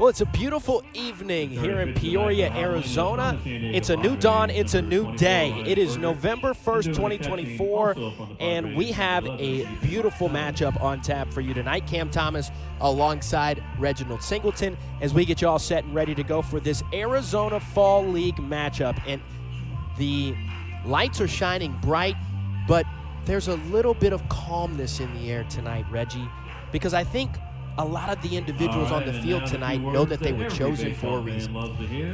Well, it's a beautiful evening here in Peoria, Arizona. It's a new dawn. It's a new day. It is November 1st, 2024, and we have a beautiful matchup on tap for you tonight. Cam Thomas alongside Reginald Singleton as we get you all set and ready to go for this Arizona Fall League matchup. And the lights are shining bright, but there's a little bit of calmness in the air tonight, Reggie, because I think a lot of the individuals on the field tonight know that they were chosen for a reason.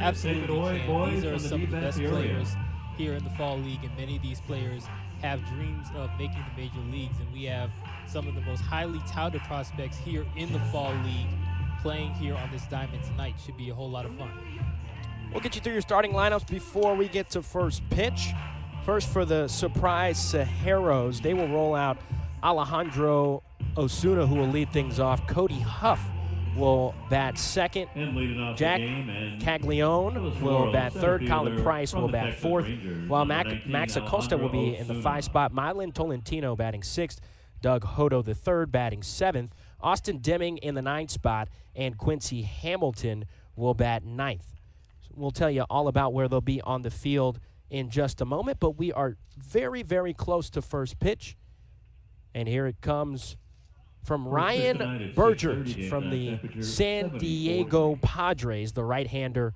Absolutely, Cam. These are some of the best players here in the Fall League, and many of these players have dreams of making the major leagues, and we have some of the most highly touted prospects here in the Fall League playing here on this diamond tonight. Should be a whole lot of fun. We'll get you through your starting lineups before we get to first pitch. First, for the surprise Saguaros, they will roll out Alejandro Osuna, who will lead things off. Cody Huff will bat second. Jack Caglione will bat third. Colin Price will bat fourth. While Max Acosta will be in the 5 spot. Mylan Tolentino batting sixth. Doug Hodo the third batting seventh. Austin Deming in the 9th spot. And Quincy Hamilton will bat ninth. We'll tell you all about where they'll be on the field in just a moment, but we are very, very close to first pitch. And here it comes from Ryan Bergert from the San Diego Padres. The right-hander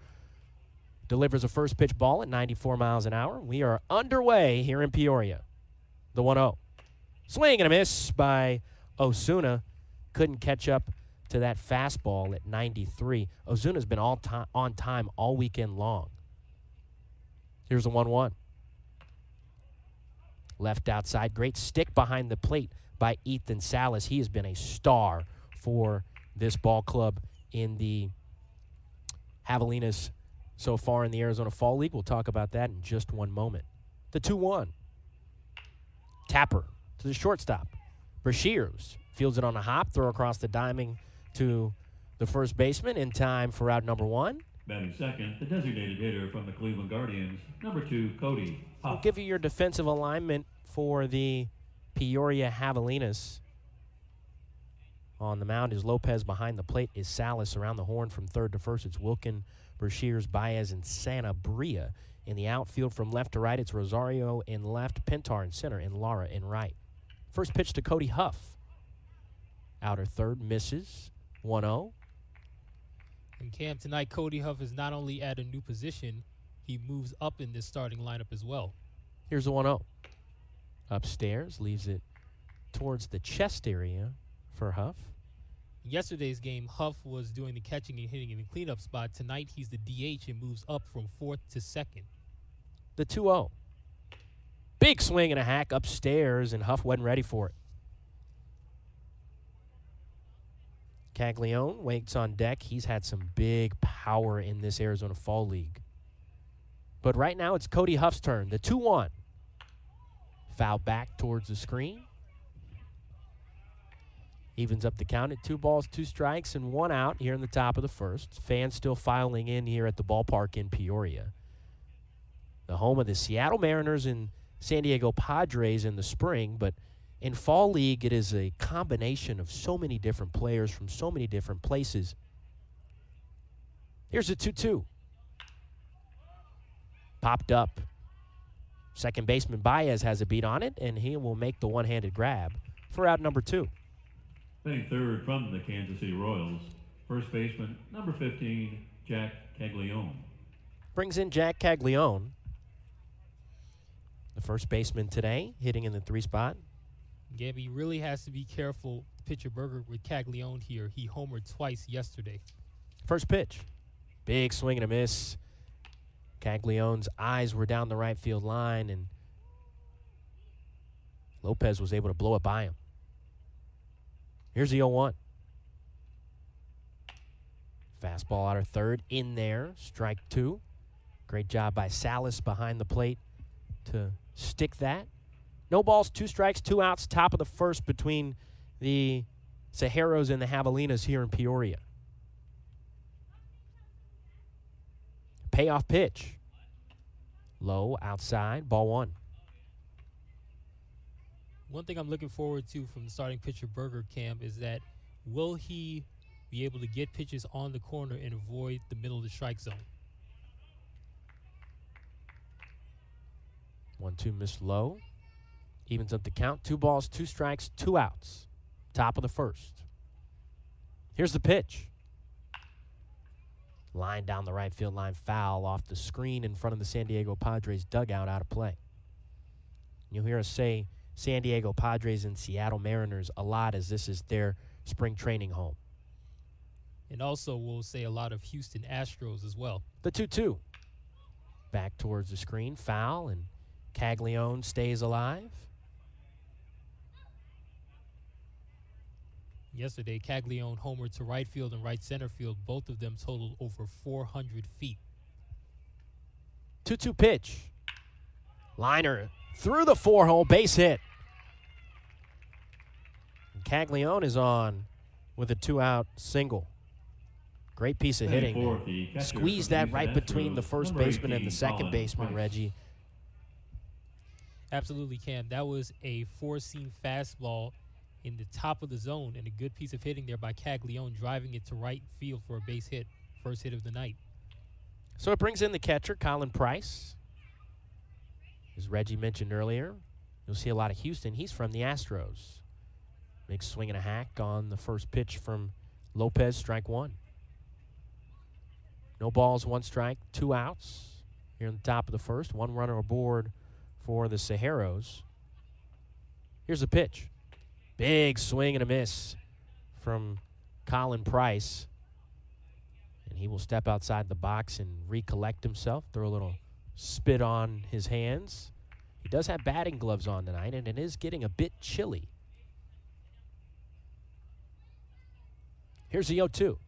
delivers a first pitch ball at 94 miles an hour. We are underway here in Peoria. The 1-0. Swing and a miss by Osuna. Couldn't catch up to that fastball at 93. Osuna's been on time all weekend long. Here's a 1-1. Left outside. Great stick behind the plate by Ethan Salas. He has been a star for this ball club in the Javelinas so far in the Arizona Fall League. We'll talk about that in just one moment. The 2-1. Tapper to the shortstop. Bergert fields it on a hop. Throw across the diming to the first baseman in time for out number 1. Batting second, the designated hitter from the Cleveland Guardians, number 2, Cody Huff. We'll give you your defensive alignment for the Peoria Javelinas. On the mound is Lopez. Behind the plate is Salas. Around the horn from third to first, it's Wilkin, Bergert, Baez, and Sanabria. In the outfield from left to right, it's Rosario in left, Pintar in center, and Lara in right. First pitch to Cody Huff. Outer third, misses. 1-0. And Cam, tonight Cody Huff is not only at a new position, he moves up in this starting lineup as well. Here's a 1-0. Upstairs, leaves it towards the chest area for Huff. In yesterday's game, Huff was doing the catching and hitting in the cleanup spot. Tonight, he's the DH and moves up from fourth to second. The 2-0. Big swing and a hack upstairs, and Huff wasn't ready for it. Caglione waits on deck. He's had some big power in this Arizona Fall League. But right now, it's Cody Huff's turn. The 2-1. Foul back towards the screen. Evens up the count at 2 balls, 2 strikes, and 1 out here in the top of the first. Fans still filing in here at the ballpark in Peoria. The home of the Seattle Mariners and San Diego Padres in the spring, but in Fall League, it is a combination of so many different players from so many different places. Here's a 2-2. Popped up. Second baseman Baez has a beat on it, and he will make the one-handed grab for out number 2. Batting third from the Kansas City Royals, first baseman, number 15, Jack Caglione. Brings in Jack Caglione, the first baseman today, hitting in the 3 spot. Gabby really has to be careful, pitcher Bergert, with Caglione here. He homered twice yesterday. First pitch. Big swing and a miss. Caglione's eyes were down the right field line, and Lopez was able to blow it by him. Here's the 0-1. Fastball out of third, in there, strike 2. Great job by Salas behind the plate to stick that. No balls, 2 strikes, 2 outs, top of the first between the Saguaros and the Javelinas here in Peoria. Payoff pitch. Low, outside, ball 1. One thing I'm looking forward to from the starting pitcher Bergert, Cam, is that will he be able to get pitches on the corner and avoid the middle of the strike zone. 1-2 missed low. Evens up the count. 2 balls, 2 strikes, 2 outs. Top of the first. Here's the pitch. Line down the right field line, foul off the screen in front of the San Diego Padres dugout, out of play. You'll hear us say San Diego Padres and Seattle Mariners a lot, as this is their spring training home. And also we'll say a lot of Houston Astros as well. The 2-2. Back towards the screen, foul, and Caglione stays alive. Yesterday, Caglione homered to right field and right center field. Both of them totaled over 400 feet. 2-2 pitch. Liner through the 4-hole, base hit. And Caglione is on with a 2-out single. Great piece of hitting. Squeezed that right between the first baseman and the second baseman, Reggie. Absolutely, Cam. That was a four-seam fastball in the top of the zone, and a good piece of hitting there by Caglione, driving it to right field for a base hit, first hit of the night. So it brings in the catcher, Colin Price. As Reggie mentioned earlier, you'll see a lot of Houston. He's from the Astros. Big swing and a hack on the first pitch from Lopez, strike 1. No balls, 1 strike, 2 outs. Here in the top of the first, 1 runner aboard for the Saguaros. Here's the pitch. Big swing and a miss from Colin Price. And he will step outside the box and recollect himself, throw a little spit on his hands. He does have batting gloves on tonight, and it is getting a bit chilly. Here's the 0-2.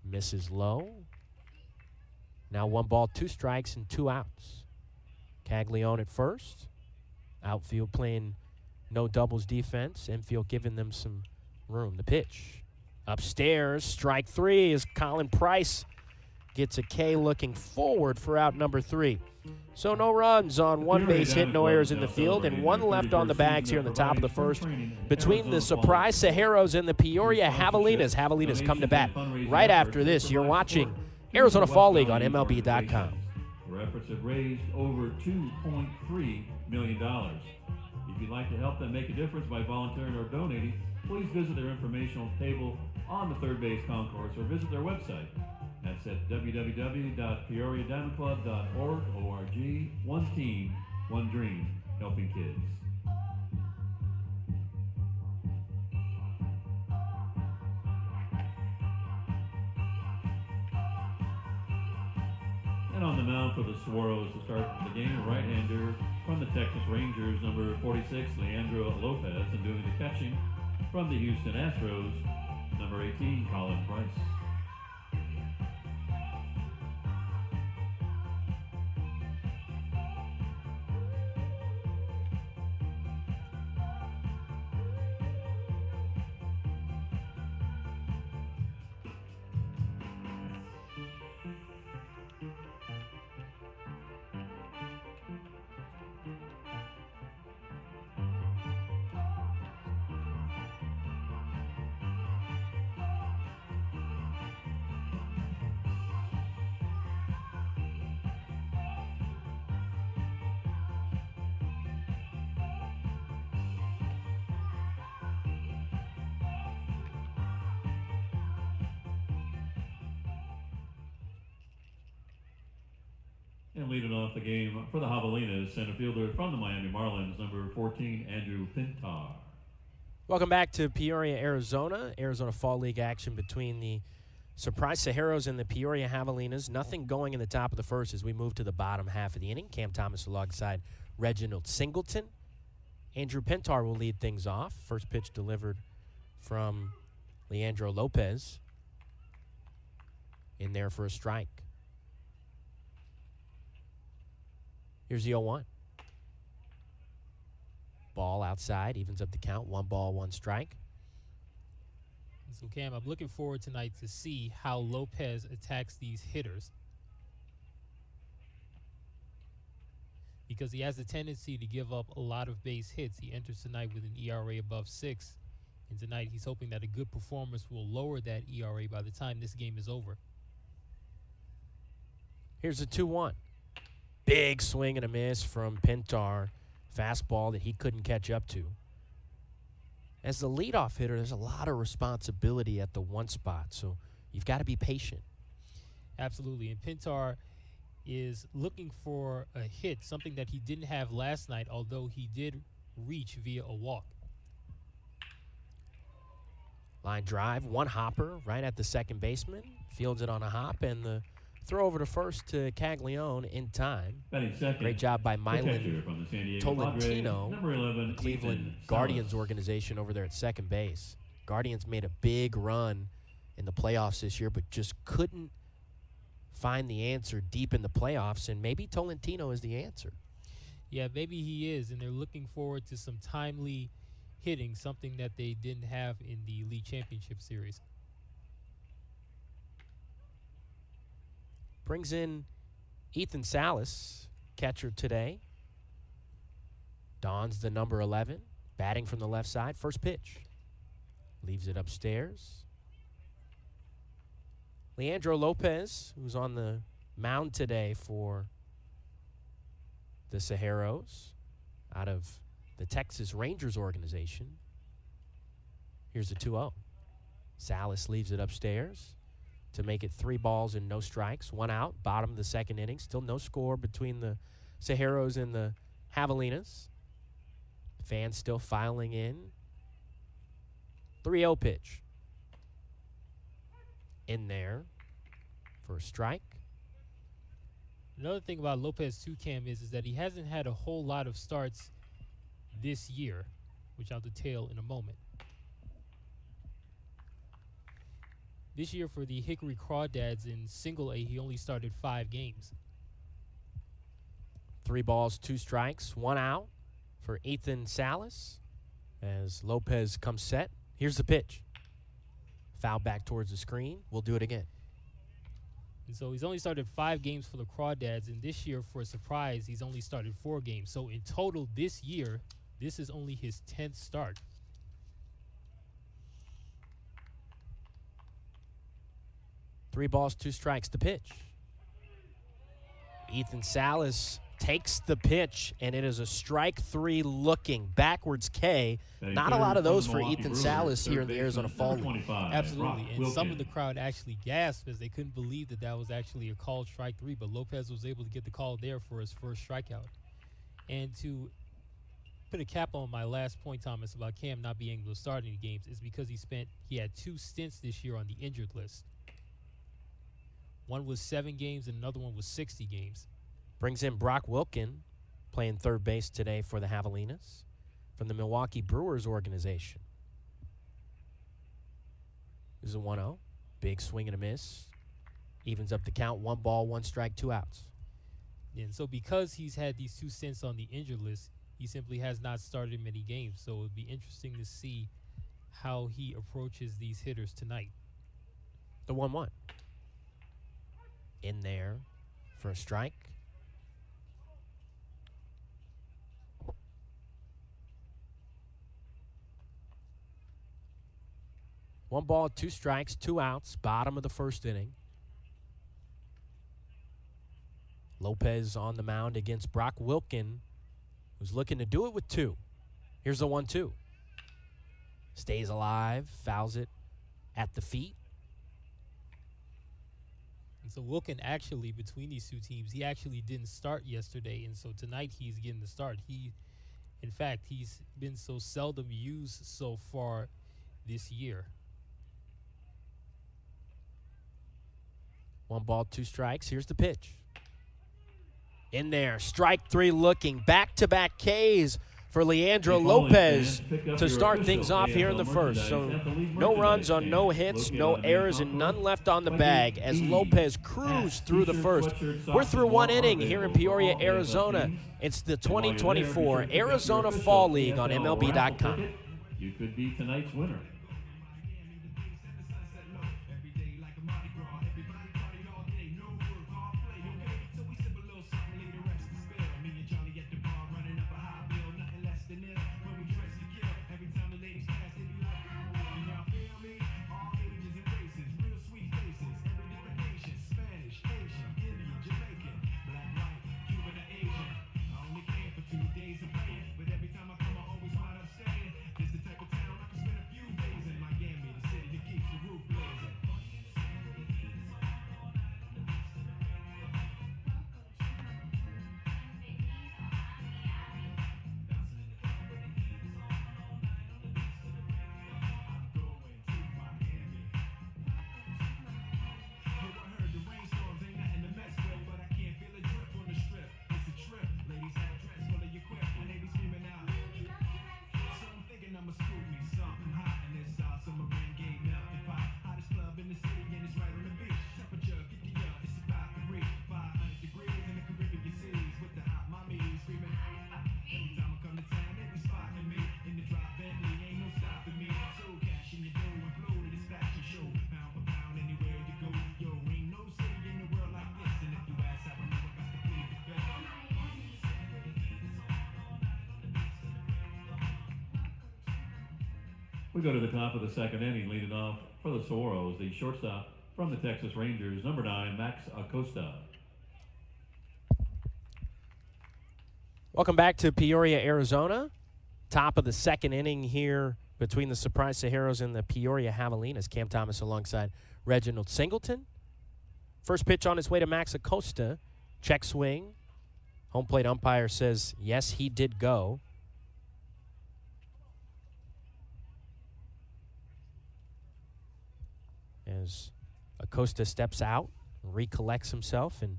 Misses low. Now 1 ball, 2 strikes, and 2 outs. Caglione at first. Outfield playing no doubles defense. Infield giving them some room. The pitch. Upstairs, strike 3 as Colin Price gets a K, looking forward for out number 3. So no runs on 1 base hit, no errors in the field, and 1 left on the bags here in the top of the first between the Surprise Saguaros and the Peoria Javelinas. Javelinas come to bat right after this. You're watching Arizona Fall League on MLB.com. Where efforts have raised over $2.3 million. If you'd like to help them make a difference by volunteering or donating, please visit their informational table on the third base concourse or visit their website. That's at www.peoriadiamondclub.org. One team, one dream, helping kids. And on the mound for the Saguaros to start the game, a right-hander from the Texas Rangers, number 46, Leandro Lopez, and doing the catching from the Houston Astros, number 18, Colin Price. And leading off the game for the Javelinas, center fielder from the Miami Marlins, number 14, Andrew Pintar. Welcome back to Peoria, Arizona. Arizona Fall League action between the Surprise Saguaros and the Peoria Javelinas. Nothing going in the top of the first as we move to the bottom half of the inning. Cam Thomas alongside Reginald Singleton. Andrew Pintar will lead things off. First pitch delivered from Leandro Lopez in there for a strike. Here's the 0-1. Ball outside, evens up the count. 1 ball, 1 strike. So, Cam, I'm looking forward tonight to see how Lopez attacks these hitters, because he has a tendency to give up a lot of base hits. He enters tonight with an ERA above 6, And tonight he's hoping that a good performance will lower that ERA by the time this game is over. Here's a 2-1. Big swing and a miss from Pintar. Fastball that he couldn't catch up to. As the leadoff hitter, there's a lot of responsibility at the one spot, so you've got to be patient. Absolutely. And Pintar is looking for a hit, something that he didn't have last night, although he did reach via a walk. Line drive, one hopper right at the second baseman. Fields it on a hop, and the throw over to first to Caglione in time. Great job by Milan Tolentino, the Cleveland Guardians organization over there at second base. Guardians made a big run in the playoffs this year, but just couldn't find the answer deep in the playoffs, and maybe Tolentino is the answer. Yeah, maybe he is, and they're looking forward to some timely hitting, something that they didn't have in the League Championship Series. Brings in Ethan Salas, catcher today. Dons the number 11, batting from the left side. First pitch. Leaves it upstairs. Leandro Lopez, who's on the mound today for the Saguaros out of the Texas Rangers organization. Here's a 2-0. Salas leaves it upstairs to make it 3 balls and no strikes. 1 out, bottom of the second inning. Still no score between the Saguaros and the Javelinas. Fans still filing in. 3-0 pitch. In there for a strike. Another thing about Lopez too, Cam, is that he hasn't had a whole lot of starts this year, which I'll detail in a moment. This year for the Hickory Crawdads in Single A, he only started 5 games. 3 balls, 2 strikes, 1 out for Ethan Salas as Lopez comes set. Here's the pitch. Foul back towards the screen. We'll do it again. And so he's only started 5 games for the Crawdads, and this year, for a surprise, he's only started 4 games. So in total this year, this is only his 10th start. Three balls, 2 strikes. The pitch. Ethan Salas takes the pitch, and it is a strike 3 looking backwards K. Not a lot of those for Ethan Salas here in the Arizona Fall League. Absolutely, and some of the crowd actually gasped as they couldn't believe that that was actually a called strike 3, but Lopez was able to get the call there for his first strikeout. And to put a cap on my last point, Thomas, about Cam not being able to start any games is because he had 2 stints this year on the injured list. One was 7 games and another one was 60 games. Brings in Brock Wilkin, playing third base today for the Javelinas from the Milwaukee Brewers organization. This is a 1-0. Big swing and a miss. Evens up the count. 1 ball, 1 strike, 2 outs. And so because he's had these 2 stints on the injured list, he simply has not started many games. So it would be interesting to see how he approaches these hitters tonight. The 1-1. In there for a strike. One ball, 2 strikes, 2 outs, bottom of the first inning. Lopez on the mound against Brock Wilkin, who's looking to do it with 2. Here's the 1-2. Stays alive, fouls it at the feet. And so Wilkin actually, between these 2 teams, he actually didn't start yesterday, and so tonight he's getting the start. In fact, he's been so seldom used so far this year. 1 ball, 2 strikes. Here's the pitch. In there, strike 3 looking. Back-to-back Ks for Leandro Lopez to start things off here in the first. So no runs on no hits, no errors, and none left on the bag as Lopez cruised through the first. We're through 1 inning here in Peoria, Arizona. It's the 2024 Arizona Fall League on MLB.com. You could be tonight's winner. We go to the top of the second inning, leading off for the Saguaros, the shortstop from the Texas Rangers, number 9, Max Acosta. Welcome back to Peoria, Arizona. Top of the second inning here between the Surprise Saguaros and the Peoria Javelinas. Cam Thomas alongside Reginald Singleton. First pitch on his way to Max Acosta. Check swing. Home plate umpire says, yes, he did go. As Acosta steps out, recollects himself, and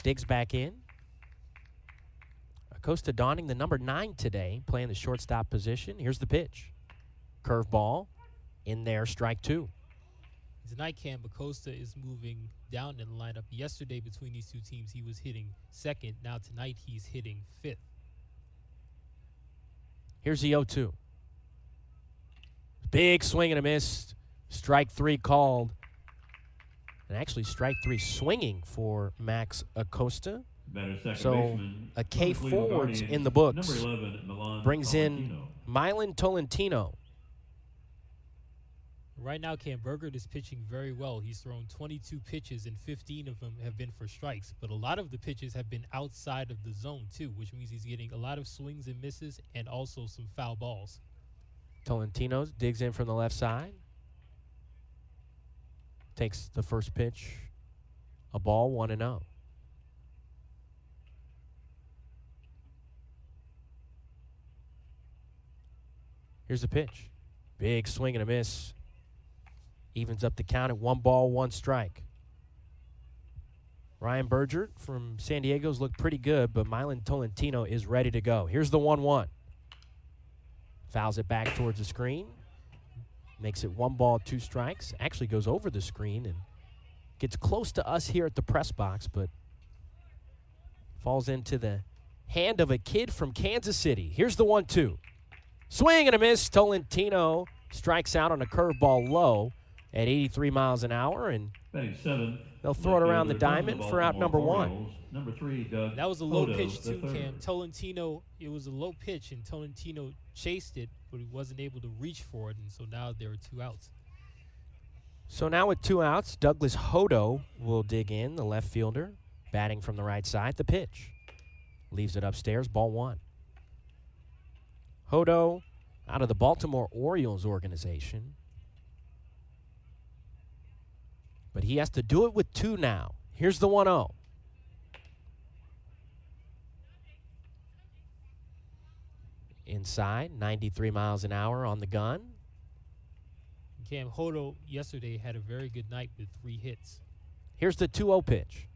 digs back in. Acosta donning the number 9 today, playing the shortstop position. Here's the pitch. Curveball in there, strike 2. Tonight, Cam Acosta is moving down in the lineup. Yesterday, between these two teams, he was hitting second. Now tonight, he's hitting 5th. Here's the 0-2. Big swing and a miss. Strike 3 called. And actually, strike 3 swinging for Max Acosta. So a K forwards in the books. Brings in Milan Tolentino. Right now, Cam Bergert is pitching very well. He's thrown 22 pitches, and 15 of them have been for strikes. But a lot of the pitches have been outside of the zone, too, which means he's getting a lot of swings and misses and also some foul balls. Tolentino digs in from the left side. Takes the first pitch. A ball, 1-0. Here's the pitch. Big swing and a miss. Evens up the count at 1 ball, 1 strike. Ryan Bergert from San Diego's looked pretty good, but Milan Tolentino is ready to go. Here's the 1-1. Fouls it back towards the screen. Makes it 1 ball, 2 strikes. Actually goes over the screen and gets close to us here at the press box, but falls into the hand of a kid from Kansas City. Here's the 1-2. Swing and a miss. Tolentino strikes out on a curveball low at 83 miles an hour, and they'll throw it around the diamond for out number 1. Number 3, Doug. That was a low pitch too, Cam. Tolentino, it was a low pitch, and Tolentino chased it, but he wasn't able to reach for it, and so now there are 2 outs. So now with 2 outs, Douglas Hodo will dig in, the left fielder, batting from the right side. The pitch. Leaves it upstairs, ball 1. Hodo out of the Baltimore Orioles organization. But he has to do it with 2 now. Here's the 1-0. Inside, 93 miles an hour on the gun. Cam, Hodo yesterday had a very good night with 3 hits. Here's the 2-0 pitch.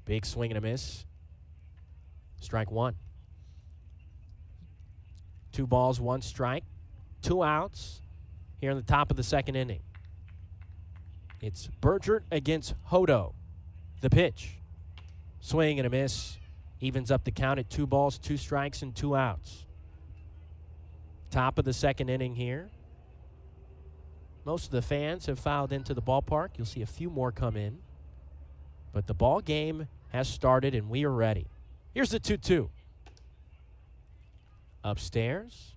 Big swing and a miss. Strike 1. 2 balls, 1 strike. 2 outs here in the top of the second inning. It's Bergert against Hodo. The pitch. Swing and a miss. Evens up the count at 2 balls, 2 strikes, and 2 outs. Top of the second inning here. Most of the fans have filed into the ballpark. You'll see a few more come in. But the ball game has started, and we are ready. Here's the 2-2. Upstairs,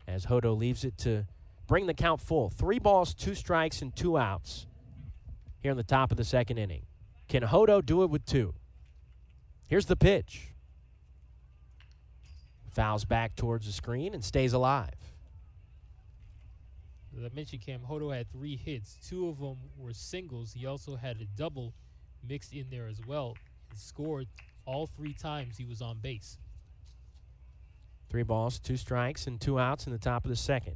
as Hodo leaves it to bring the count full. 3 balls, 2 strikes, and 2 outs here in the top of the second inning. Can Hodo do it with 2? Here's the pitch. Fouls back towards the screen and stays alive. As I mentioned, Cam, Hodo had 3 hits. 2 of them were singles. He also had a double mixed in there as well. He scored all 3 times he was on base. 3 balls, 2 strikes, and 2 outs in the top of the second.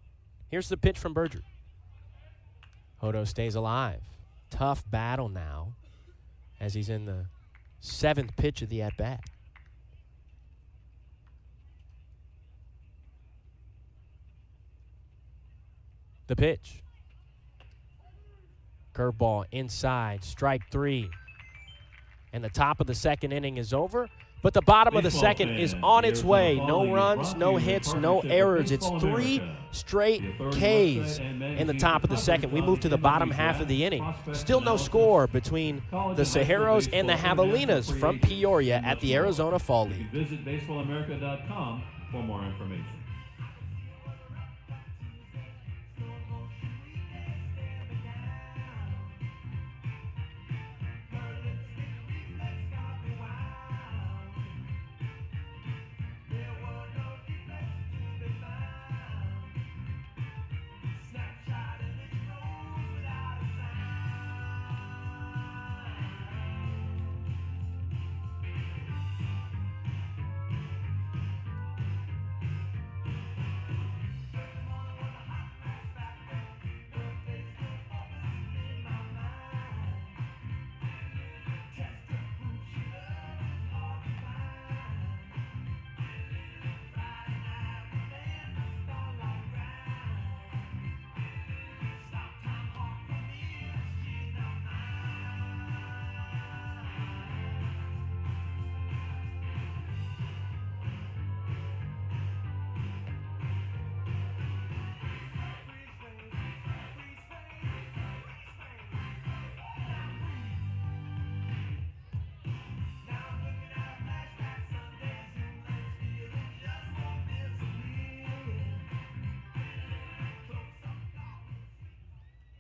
Here's the pitch from Bergert. Hodo stays alive. Tough battle now as he's in the 7th pitch of the at-bat. The pitch. Curveball inside, strike 3. And the top of the second inning is over. But the bottom of the second is on its way. No runs, no hits, no errors. It's 3 straight Ks in the top of the second. We move to the bottom half of the inning. Still no score between the Saguaros and the Javelinas from Peoria at the Arizona Fall League. Visit baseballamerica.com for more information.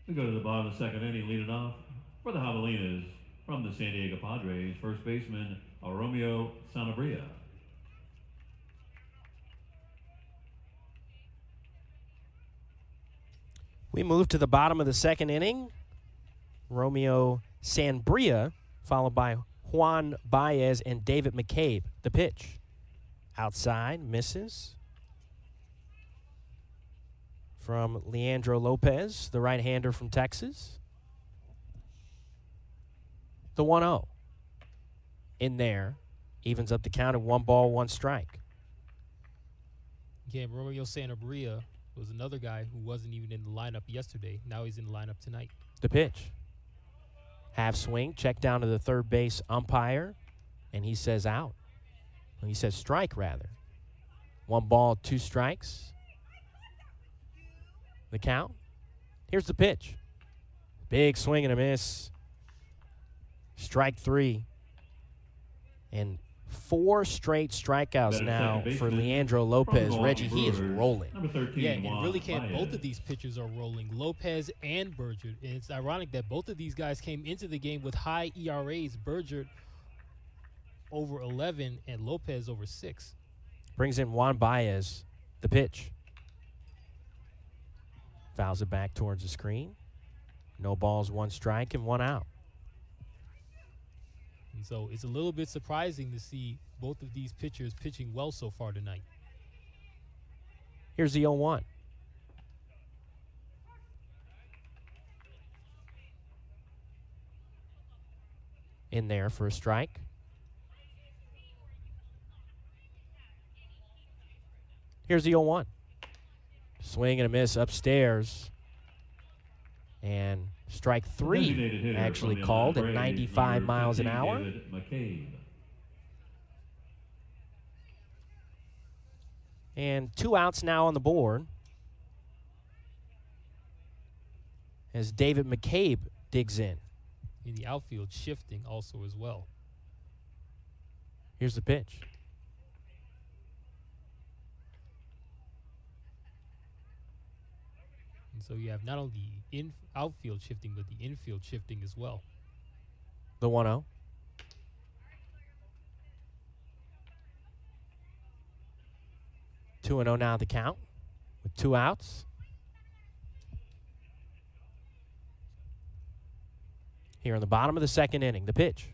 We go to the bottom of the second inning, leading off for the Javelinas from the San Diego Padres, first baseman Romeo Sanabria. We move to the bottom of the second inning. Romeo Sanabria, followed by Juan Baez and David McCabe. The pitch. Outside, misses. From Leandro Lopez, the right-hander from Texas. The 1-0. In there, evens up the count at 1 ball, 1 strike. Yeah, Romeo Sanabria was another guy who wasn't even in the lineup yesterday. Now he's in the lineup tonight. The pitch. Half swing, check down to the third base umpire, and he says out. Well, he says strike, rather. 1 ball, 2 strikes. The count. Here's the pitch. Big swing and a miss. Strike 3. And 4 straight strikeouts now for Leandro Lopez. Reggie, he is rolling. Number 13, Yeah, and really Baez. both of these pitchers are rolling, Lopez and Bergert. And it's ironic that both of these guys came into the game with high ERAs. Bergert over 11 and Lopez over 6. Brings in Juan Baez. The pitch. Fouls it back towards the screen. No balls, 1 strike, and 1 out. And so it's a little bit surprising to see both of these pitchers pitching well so far tonight. Here's the 0-1. In there for a strike. Here's the 0-1. Swing and a miss upstairs. And strike 3 actually called at 95 miles an hour. And 2 outs now on the board as David McCabe digs in. In the outfield shifting also as well. Here's the pitch. And so you have not only outfield shifting, but the infield shifting as well. The 1-0. Two and 0 now the count with 2 outs. Here in the bottom of the second inning, the pitch.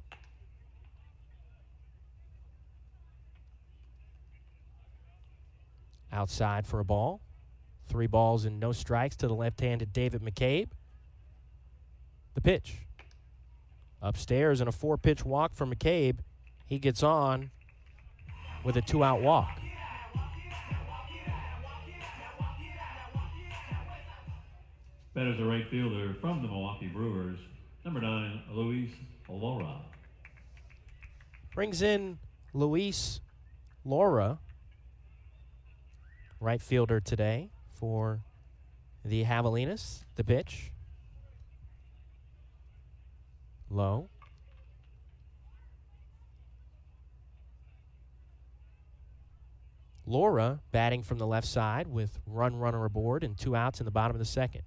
Outside for a ball. 3 balls and no strikes to the left-handed David McCabe. The pitch. Upstairs and a 4-pitch walk for McCabe. He gets on with a 2-out walk. Batters a right fielder from the Milwaukee Brewers, number 9, Luis Laura. Brings in Luis Laura, right fielder today for the Javelinas. The pitch. Low. Laura batting from the left side with runner aboard and 2 outs in the bottom of the second.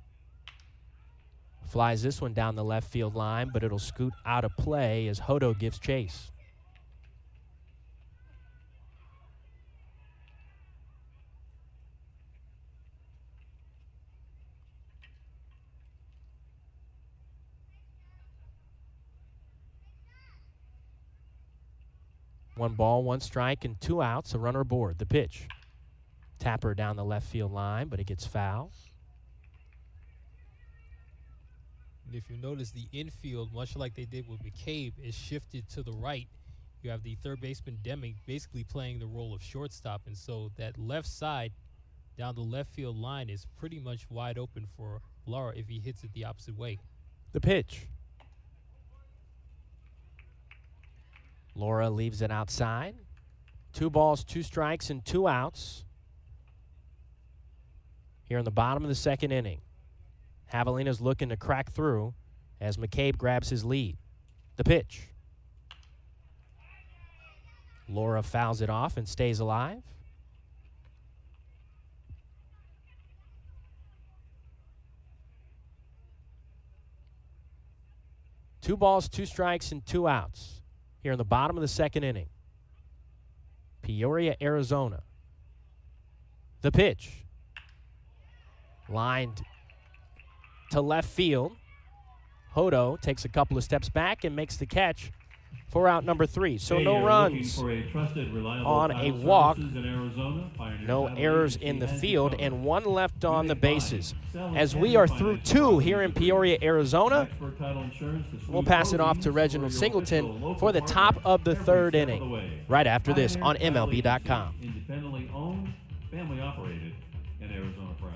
Flies this one down the left field line, but it'll scoot out of play as Hodo gives chase. One ball, 1 strike, and 2 outs, a runner aboard. The pitch. Tapper down the left field line, but it gets foul. And if you notice, the infield, much like they did with McCabe, is shifted to the right. You have the third baseman Deming basically playing the role of shortstop. And so that left side down the left field line is pretty much wide open for Laura if he hits it the opposite way. The pitch. Laura leaves it outside. 2 balls, 2 strikes, and 2 outs. Here in the bottom of the second inning. Javelinas looking to crack through as McCabe grabs his lead. The pitch. Laura fouls it off and stays alive. 2 balls, 2 strikes, and 2 outs here in the bottom of the second inning. Peoria, Arizona. The pitch. Lined to left field. Hodo takes a couple of steps back and makes the catch for out number 3. So no runs on a walk, no errors in the field, and 1 left on the bases. As we are through 2 here in Peoria, Arizona, we'll pass it off to Reginald Singleton for the top of the 3rd inning, right after this on MLB.com. Independently owned, family operated, and Arizona proud.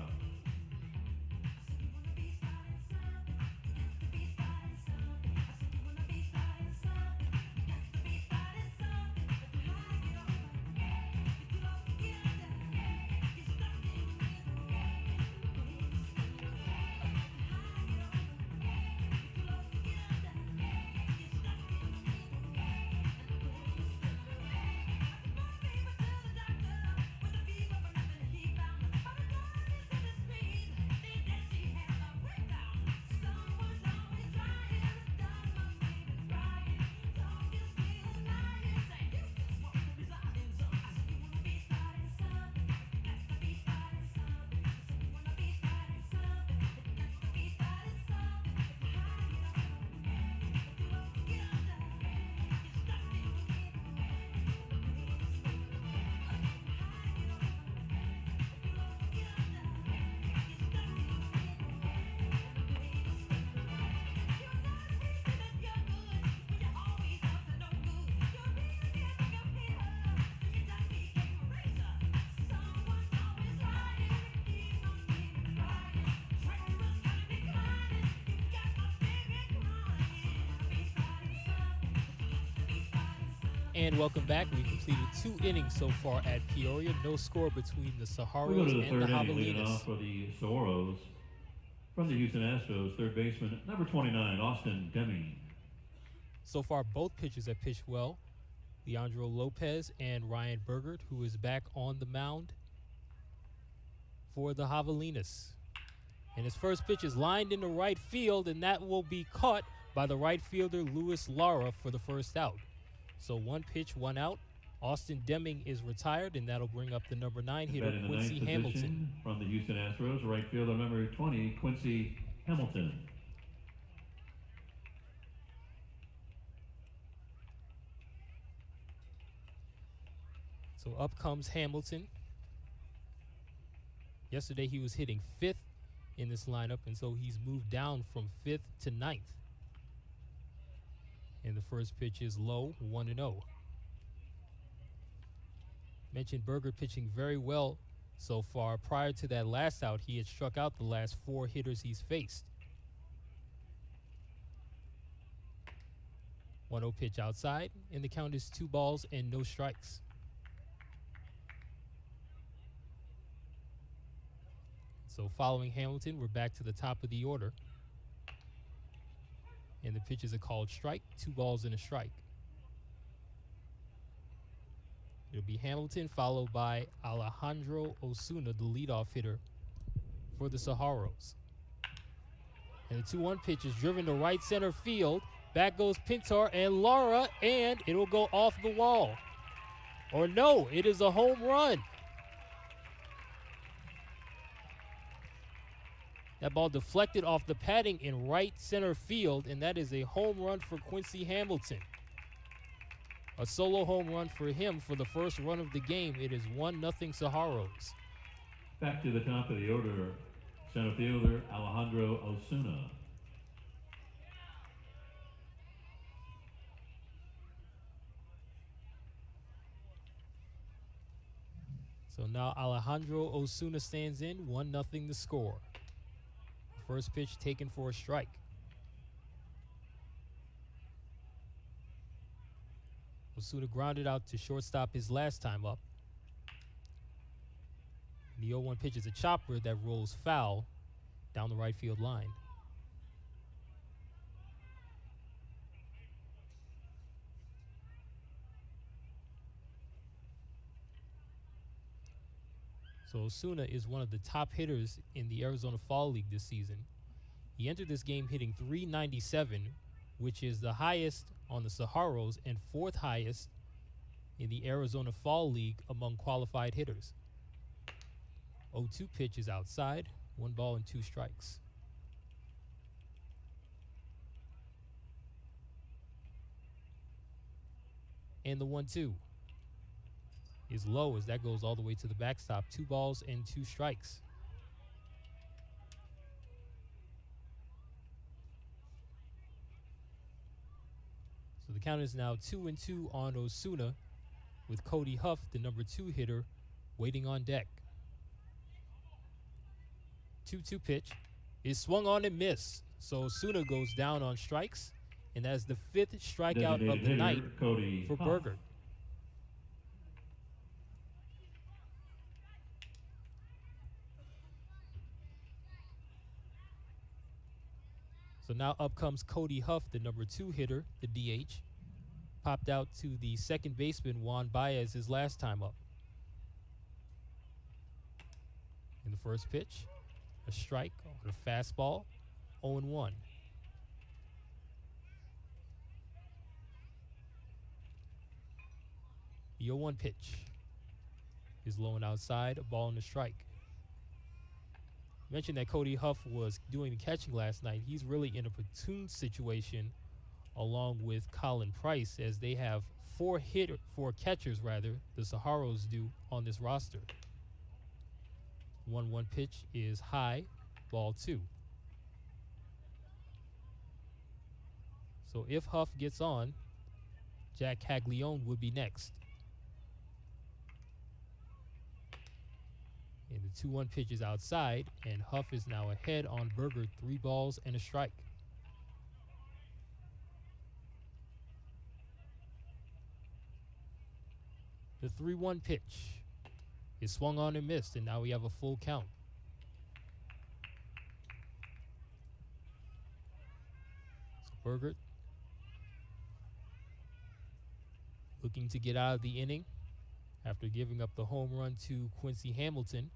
And welcome back. We completed 2 innings so far at Peoria. No score between the Saguaros We go to the and the 3rd inning, leading Javelinas. off for the Saguaros. From the Houston Astros, 3rd baseman, number 29, Austin Deming. So far, both pitchers have pitched well. Leandro Lopez and Ryan Bergert, who is back on the mound for the Javelinas. And his first pitch is lined into right field, and that will be caught by the right fielder, Luis Lara, for the first out. So 1 pitch, 1 out. Austin Deming is retired, and that'll bring up the number 9 hitter, Quincy Hamilton. From the Houston Astros, right fielder number 20, Quincy Hamilton. So up comes Hamilton. Yesterday he was hitting 5th in this lineup, and so he's moved down from 5th to 9th. And the first pitch is low, 1-0. Mentioned Bergert pitching very well so far. Prior to that last out, he had struck out the last 4 hitters he's faced. 1-0 pitch outside, and the count is 2 balls and no strikes. So following Hamilton, we're back to the top of the order. And the pitches are called strike, 2 balls and a strike. It'll be Hamilton followed by Alejandro Osuna, the leadoff hitter for the Saguaros. And the 2-1 pitch is driven to right center field. Back goes Pintar and Lara, and it'll go off the wall. Or no, it is a home run. That ball deflected off the padding in right center field, and that is a home run for Quincy Hamilton. A solo home run for him for the first run of the game. It is 1-0 Saguaros. Back to the top of the order, center fielder Alejandro Osuna. So now Alejandro Osuna stands in, 1-0 the score. First pitch taken for a strike. Osuna grounded out to shortstop his last time up. The 0-1 pitch is a chopper that rolls foul down the right field line. So Osuna is one of the top hitters in the Arizona Fall League this season. He entered this game hitting .397 which is the highest on the Saguaros and fourth highest in the Arizona Fall League among qualified hitters. 0-2 pitch is outside, 1 ball and 2 strikes. And the 1-2 is low as that goes all the way to the backstop. 2 balls and 2 strikes. So the count is now 2-2 on Osuna, with Cody Huff, the number 2 hitter, waiting on deck. 2-2 pitch is swung on and missed. So Osuna goes down on strikes, and that is the 5th strikeout of the night for Bergert. So now up comes Cody Huff, the number 2 hitter, the DH. Popped out to the second baseman, Juan Baez, his last time up. In the first pitch, a strike on a fastball, 0-1. The 0-1 pitch is low and outside, a ball and a strike. Mentioned that Cody Huff was doing the catching last night. He's really in a platoon situation along with Colin Price, as they have 4 catchers, the Saguaros do, on this roster. 1-1 pitch is high, ball 2. So if Huff gets on, Jack Caglione would be next. And the 2-1 pitch is outside, and Huff is now ahead on Bergert, 3 balls and a strike. The 3-1 pitch is swung on and missed, and now we have a full count. So Bergert looking to get out of the inning after giving up the home run to Quincy Hamilton.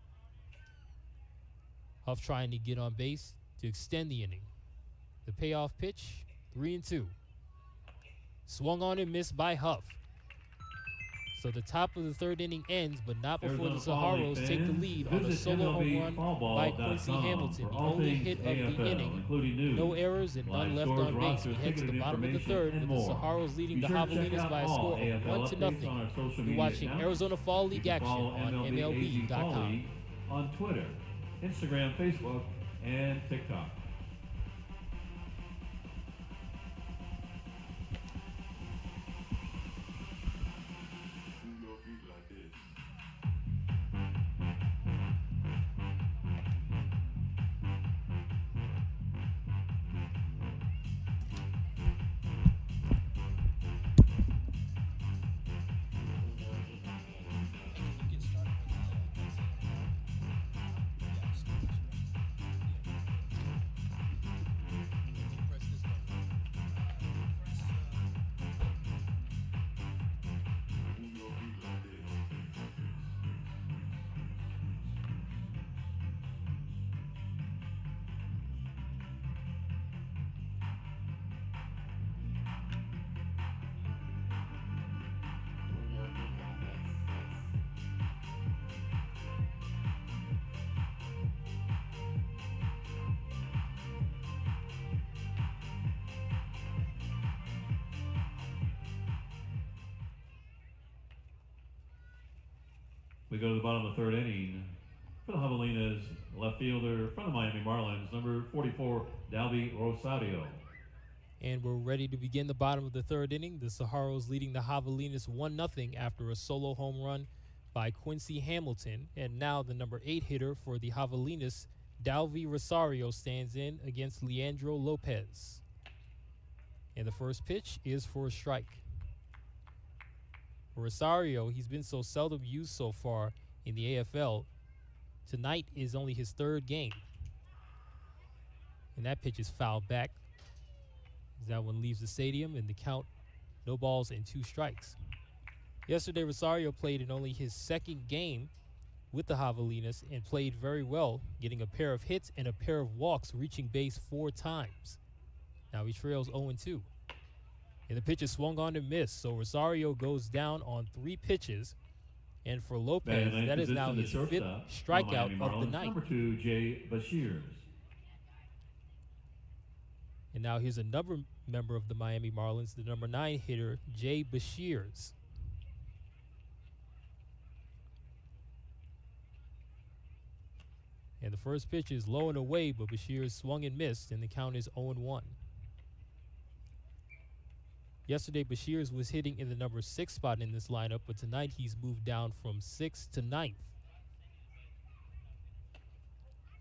Huff trying to get on base to extend the inning. The payoff pitch, 3-2. Swung on and missed by Huff. So the top of the 3rd inning ends, but not before the Saguaros take the lead on a solo home run by Quincy Hamilton, the only hit of the inning. No errors and none left on base. We head to the bottom of the 3rd, with the Saguaros leading the Javelinas by a score of 1-0. You're watching Arizona Fall League action on MLB.com. On Twitter, Instagram, Facebook, and TikTok. We go to the bottom of the 3rd inning. For the Javelinas, left fielder from the Miami Marlins, number 44, Dalby Rosario. And we're ready to begin the bottom of the 3rd inning. The Saguaros leading the Javelinas 1-0 after a solo home run by Quincy Hamilton. And now the number 8 hitter for the Javelinas, Dalby Rosario, stands in against Leandro Lopez. And the first pitch is for a strike. Rosario, he's been so seldom used so far in the AFL. Tonight is only his 3rd game. And that pitch is fouled back. That one leaves the stadium, and the count, no balls and 2 strikes. Yesterday, Rosario played in only his 2nd game with the Javelinas and played very well, getting a pair of hits and a pair of walks, reaching base 4 times. Now he trails 0-2. And the pitch is swung on and missed. So Rosario goes down on 3 pitches. And for Lopez, that is now his 5th strikeout of the night. Number 2, Jay Bashirs. And now here's another member of the Miami Marlins, the number 9 hitter, Jay Bashirs. And the first pitch is low and away, but Bashirs swung and missed, and the count is 0-1. Yesterday, Bashirs was hitting in the number 6 spot in this lineup, but tonight he's moved down from 6th to 9th.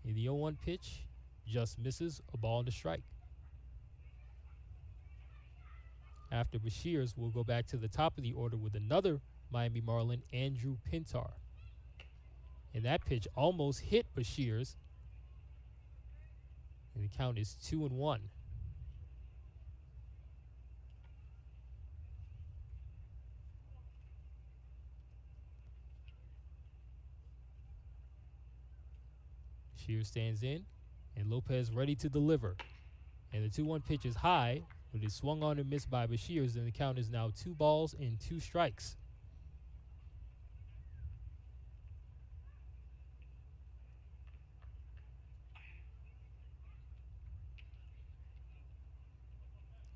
In the 0-1 pitch, just misses, a ball and a strike. After Bashirs, we'll go back to the top of the order with another Miami Marlin, Andrew Pintar. And that pitch almost hit Bashirs. And the count is 2-1. Bashirs stands in, and Lopez ready to deliver. And the 2-1 pitch is high, but it's swung on and missed by Bashirs, and the count is now 2 balls and 2 strikes.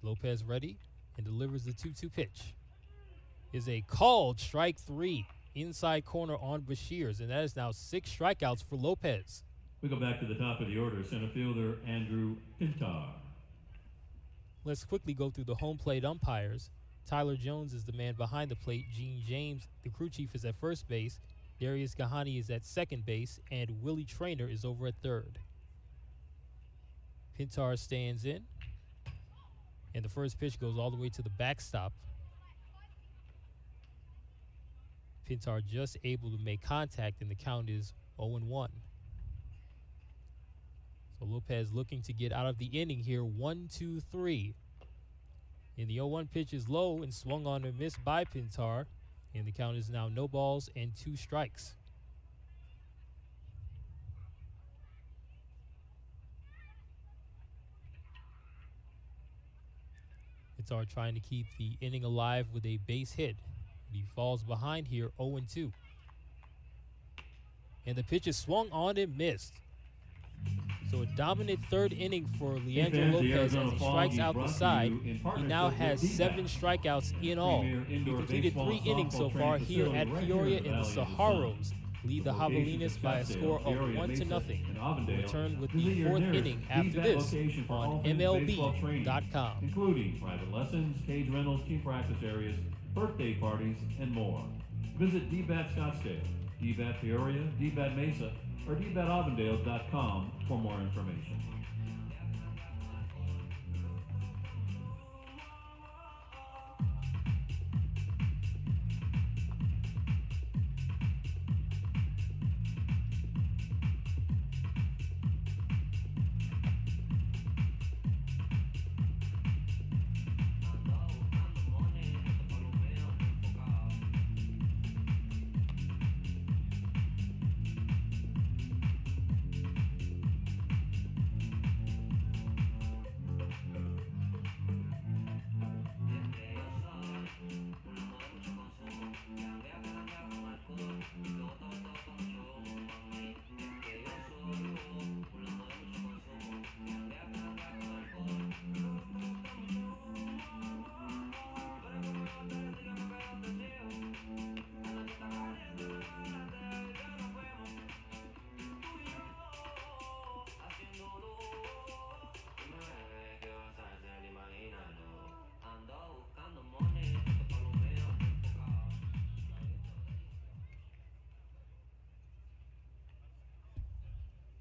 Lopez ready and delivers the 2-2 pitch. Is a called strike 3 inside corner on Bashirs, and that is now 6 strikeouts for Lopez. We go back to the top of the order, center fielder Andrew Pintar. Let's quickly go through the home plate umpires. Tyler Jones is the man behind the plate. Gene James, the crew chief, is at first base. Darius Gahani is at second base, and Willie Traynor is over at third. Pintar stands in, and the first pitch goes all the way to the backstop. Pintar just able to make contact, and the count is 0-1. So Lopez looking to get out of the inning here, 1-2-3. And the 0-1 pitch is low and swung on and missed by Pintar, and the count is now no balls and 2 strikes. Pintar trying to keep the inning alive with a base hit. He falls behind here, 0-2. And the pitch is swung on and missed. So a dominant third inning for Leandro Lopez as he strikes out the side. He now has 7 strikeouts in all. He completed 3 innings so far here at Peoria, and the Saguaros lead the Javelinas by a score of 1-0. We'll return with the 4th inning after this on MLB.com. Including private lessons, cage rentals, team practice areas, birthday parties, and more. Visit DBAT Scottsdale, DBAT Peoria, DBAT Mesa, or dbatavondale.com for more information.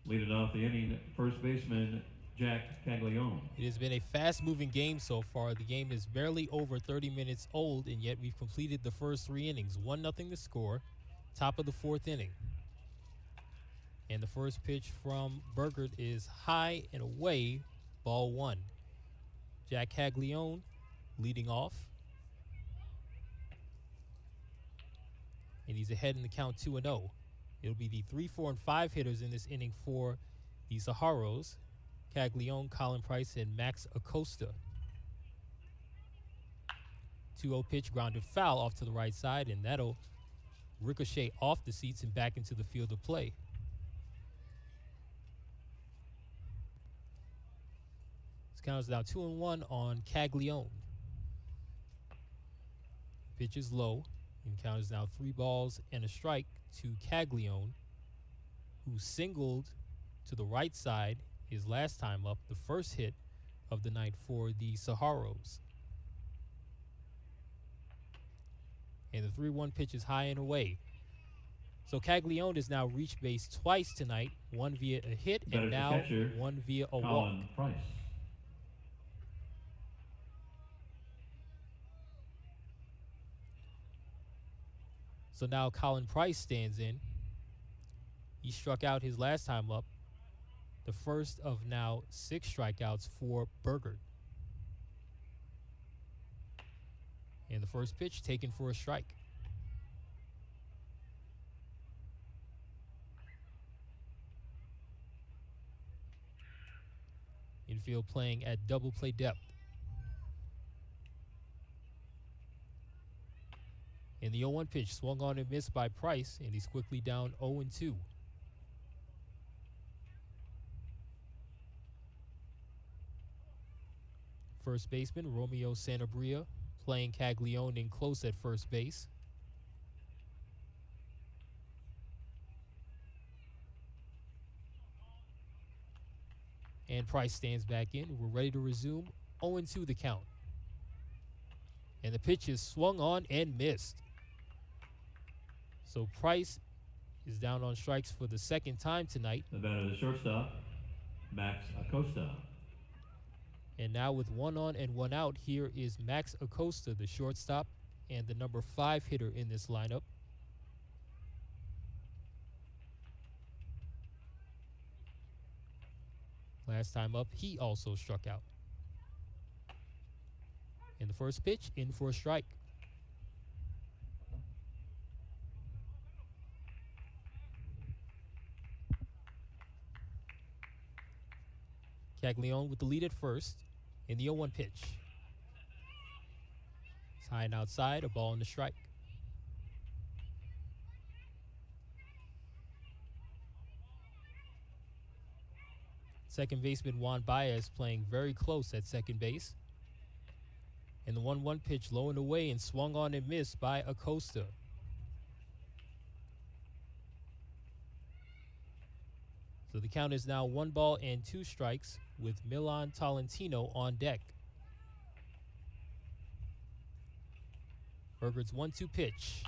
Leading off the inning, first baseman Jack Caglione. It has been a fast-moving game so far. The game is barely over 30 minutes old, and yet we've completed the first 3 innings. 1-0 the score, top of the 4th inning. And the first pitch from Bergert is high and away, ball 1. Jack Caglione leading off. And he's ahead in the count 2-0. It'll be the 3, 4, and 5 hitters in this inning for the Saguaros. Caglione, Colin Price, and Max Acosta. 2-0 pitch, grounded foul off to the right side, and that'll ricochet off the seats and back into the field of play. This count is now 2-1 on Caglione. Pitch is low, and count is now 3 balls and a strike to Caglione, who singled to the right side his last time up, the first hit of the night for the Saguaros. And the 3-1 pitch is high and away. So Caglione has now reached base twice tonight, one via a hit and now catcher, one via a walk. Colin Price. So now Colin Price stands in. He struck out his last time up, the first of now 6 strikeouts for Bergert. And the first pitch taken for a strike. Infield playing at double play depth. And the 0-1 pitch swung on and missed by Price, and he's quickly down 0-2. First baseman Romeo Sanabria playing Caglione in close at first base. And Price stands back in. We're ready to resume. 0-2 the count. And the pitch is swung on and missed. So Price is down on strikes for the second time tonight. The batter, the shortstop, Max Acosta. And now with 1 on and 1 out, here is Max Acosta, the shortstop, and the number 5 hitter in this lineup. Last time up, he also struck out. And the first pitch, in for a strike. Caglione with the lead at first in the 0-1 pitch. It's high and outside, a ball and a strike. Second baseman Juan Baez playing very close at second base. And the 1-1 pitch low and away and swung on and missed by Acosta. So the count is now 1 ball and 2 strikes with Milan Tolentino on deck. Bergert's 1-2 pitch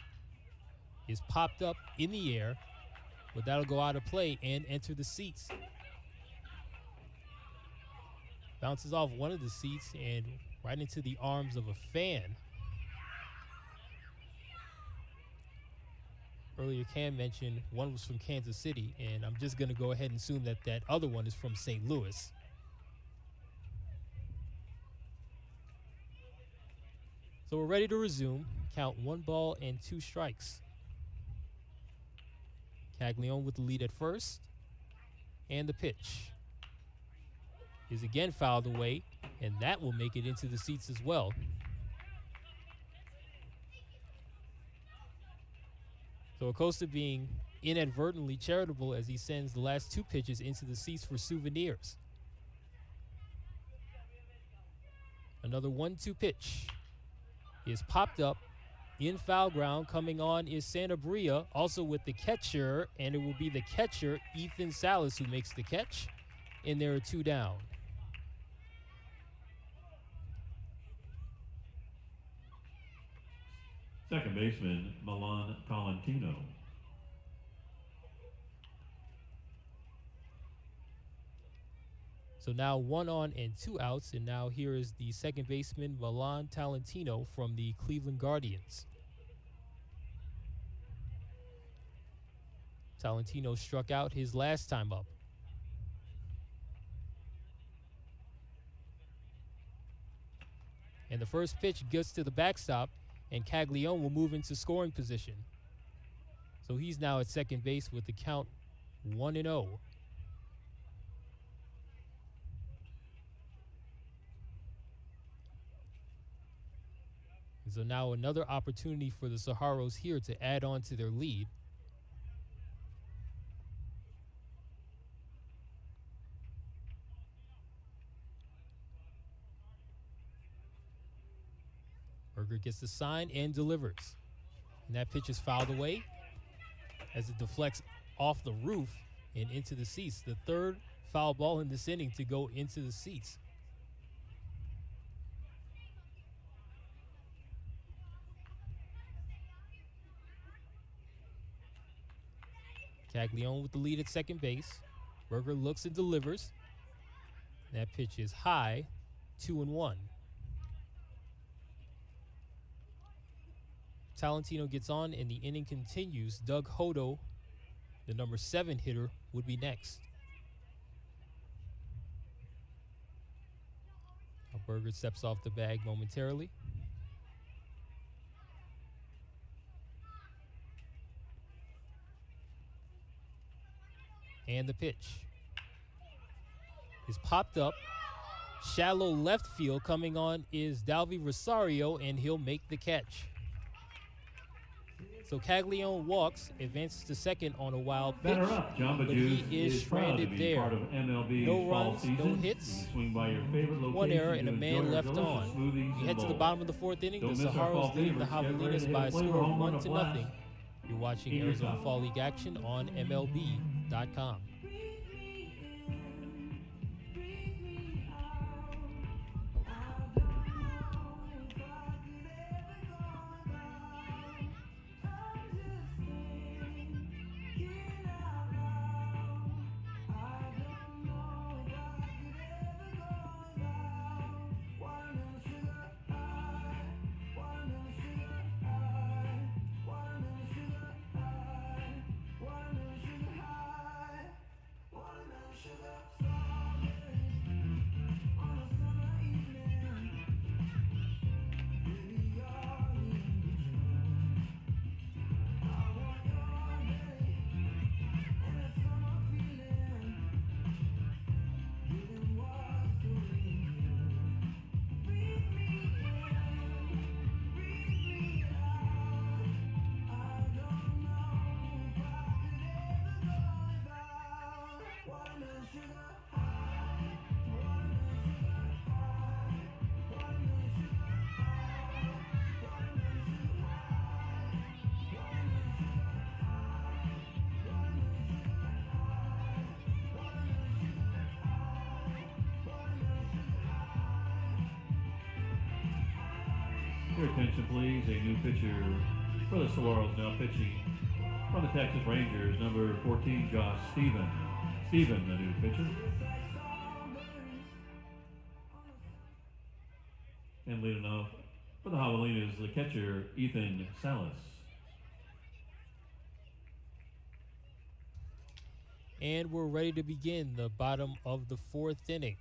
is popped up in the air, but that'll go out of play and enter the seats. Bounces off one of the seats and right into the arms of a fan. Earlier, Cam mentioned one was from Kansas City, and I'm just going to go ahead and assume that that other one is from St. Louis. So we're ready to resume. Count 1 ball and 2 strikes. Caglione with the lead at first. And the pitch is again fouled away, and that will make it into the seats as well. So Acosta being inadvertently charitable as he sends the last 2 pitches into the seats for souvenirs. Another 1-2 pitch is popped up in foul ground. Coming on is Sanabria, also with the catcher, and it will be the catcher, Ethan Salas, who makes the catch, and there are 2 down. Second baseman, Milan Tolentino. So now 1 on and 2 outs, and now here is the second baseman, Milan Tolentino from the Cleveland Guardians. Tolentino struck out his last time up. And the first pitch gets to the backstop, and Caglione will move into scoring position. So he's now at second base with the count 1-0. And so now another opportunity for the Saguaros here to add on to their lead. Bergert gets the sign and delivers. And that pitch is fouled away as it deflects off the roof and into the seats. The third foul ball in this inning to go into the seats. Caglione with the lead at second base. Bergert looks and delivers. That pitch is high, 2-1. Talentino gets on and the inning continues. Doug Hodo, the number 7 hitter, would be next. Bergert steps off the bag momentarily. And the pitch is popped up. Shallow left field. Coming on is Dalvi Rosario, and he'll make the catch. So Caglione walks, advances to second on a wild pitch, Up, but he is stranded there. Part of MLB's No fall runs, season. no hits, Swing by your favorite one error, location and a to man enjoy our left delicious on. smoothies We and head to the bowls. bottom of the fourth inning. Don't The miss our fall Saguaros leading the favorites. Get ready to Javelinas hit by a a flavor score of home run 1-0. blast. You're watching In your Arizona cup. Fall League action on MLB.com. Your attention, please. A new pitcher for the Saguaros now pitching from the Texas Rangers, number 14, Josh Stephen. Stephen, the new pitcher. And leading off for the Javelinas, the catcher, Ethan Salas. And we're ready to begin the bottom of the fourth inning.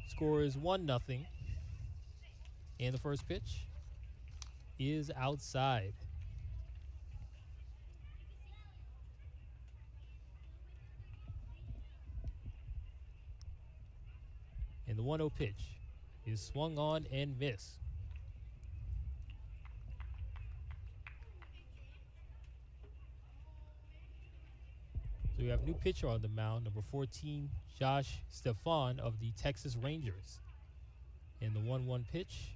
Score is 1-0. And the first pitch is outside. And the 1-0 pitch is swung on and missed. So we have a new pitcher on the mound, number 14, Josh Stefan of the Texas Rangers. And the 1-1 pitch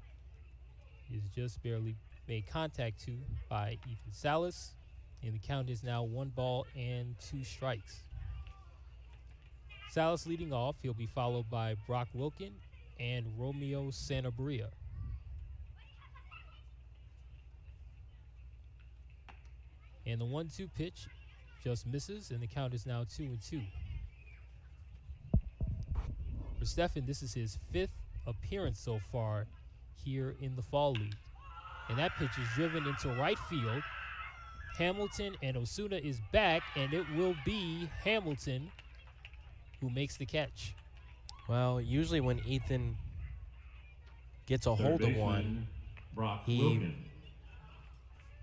is just barely made contact to by Ethan Salas. And the count is now 1-2 strikes. Salas leading off. He'll be followed by Brock Wilkin and Romeo Sanabria. And the 1-2 pitch just misses, and the count is now 2-2. For Stefan, this is his 5th appearance so far here in the Fall League. And that pitch is driven into right field. Hamilton and Osuna is back, and it will be Hamilton who makes the catch. Well, usually when Ethan gets a Third hold of baseman, one, Brock he Wilkin.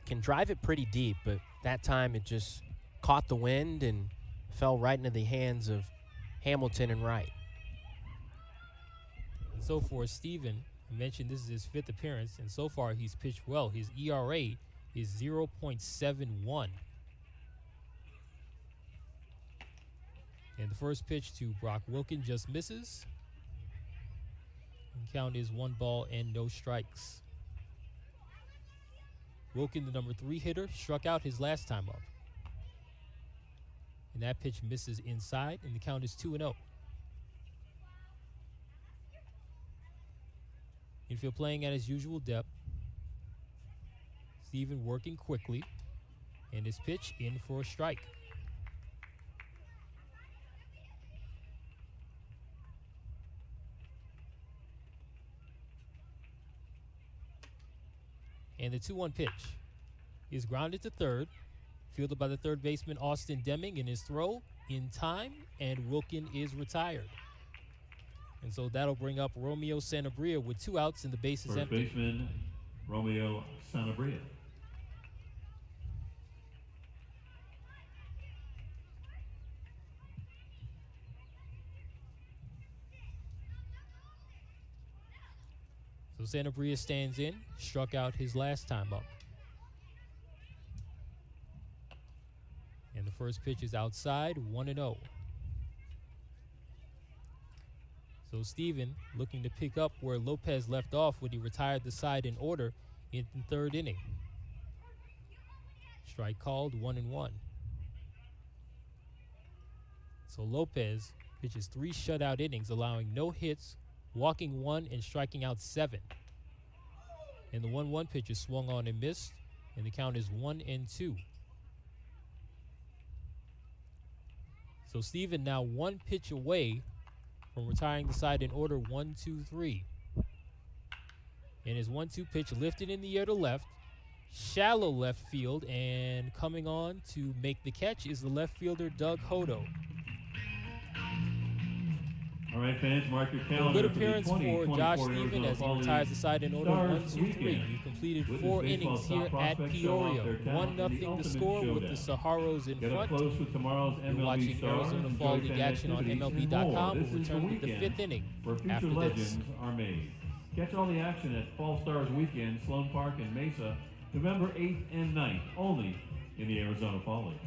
can drive it pretty deep, but that time it just caught the wind and fell right into the hands of Hamilton and Wright. And so for Steven, I mentioned this is his 5th appearance, and so far he's pitched well. His ERA is 0.71. And the first pitch to Brock Wilken just misses. And count is 1 ball and no strikes. Wilken, the number 3 hitter, struck out his last time up. And that pitch misses inside, and the count is 2-0. Infield playing at his usual depth. Steven working quickly, and his pitch in for a strike. And the 2-1 pitch is grounded to third, fielded by the third baseman Austin Deming, in his throw in time, and Wilken is retired. And so that'll bring up Romeo Sanabria with 2 outs and the bases empty. First baseman Romeo Sanabria. So Sanabria stands in, struck out his last time up. And the first pitch is outside, 1-0. So Steven looking to pick up where Lopez left off when he retired the side in order in the 3rd inning. Strike called, 1-1. So Lopez pitches 3 shutout innings, allowing no hits, walking 1 and striking out 7. And the 1-1 pitch is swung on and missed, and the count is 1-2. So Steven now 1 pitch away from retiring the side in order, 1-2-3. And his 1-2 pitch lifted in the air to left, shallow left field, and coming on to make the catch is the left fielder Doug Hodo. All right, fans, mark your calendar. A good appearance for Josh Steven as he Fall retires League the side in order, Stars 1-2-3. Weekend. He completed With 4 this innings baseball here top at prospects show off Peoria. their talent 1-0 in the ultimate score with showdown. the Saguaros in Get up front. close with tomorrow's You're MLB watching Stars. Arizona Enjoy Fall League fan action on activities and MLB.com. more. We'll This is return the with the weekend 5th inning where future after this. legends are made. Catch all the action at Fall Stars Weekend, Sloan Park and Mesa, November 8th and 9th, only in the Arizona Fall League.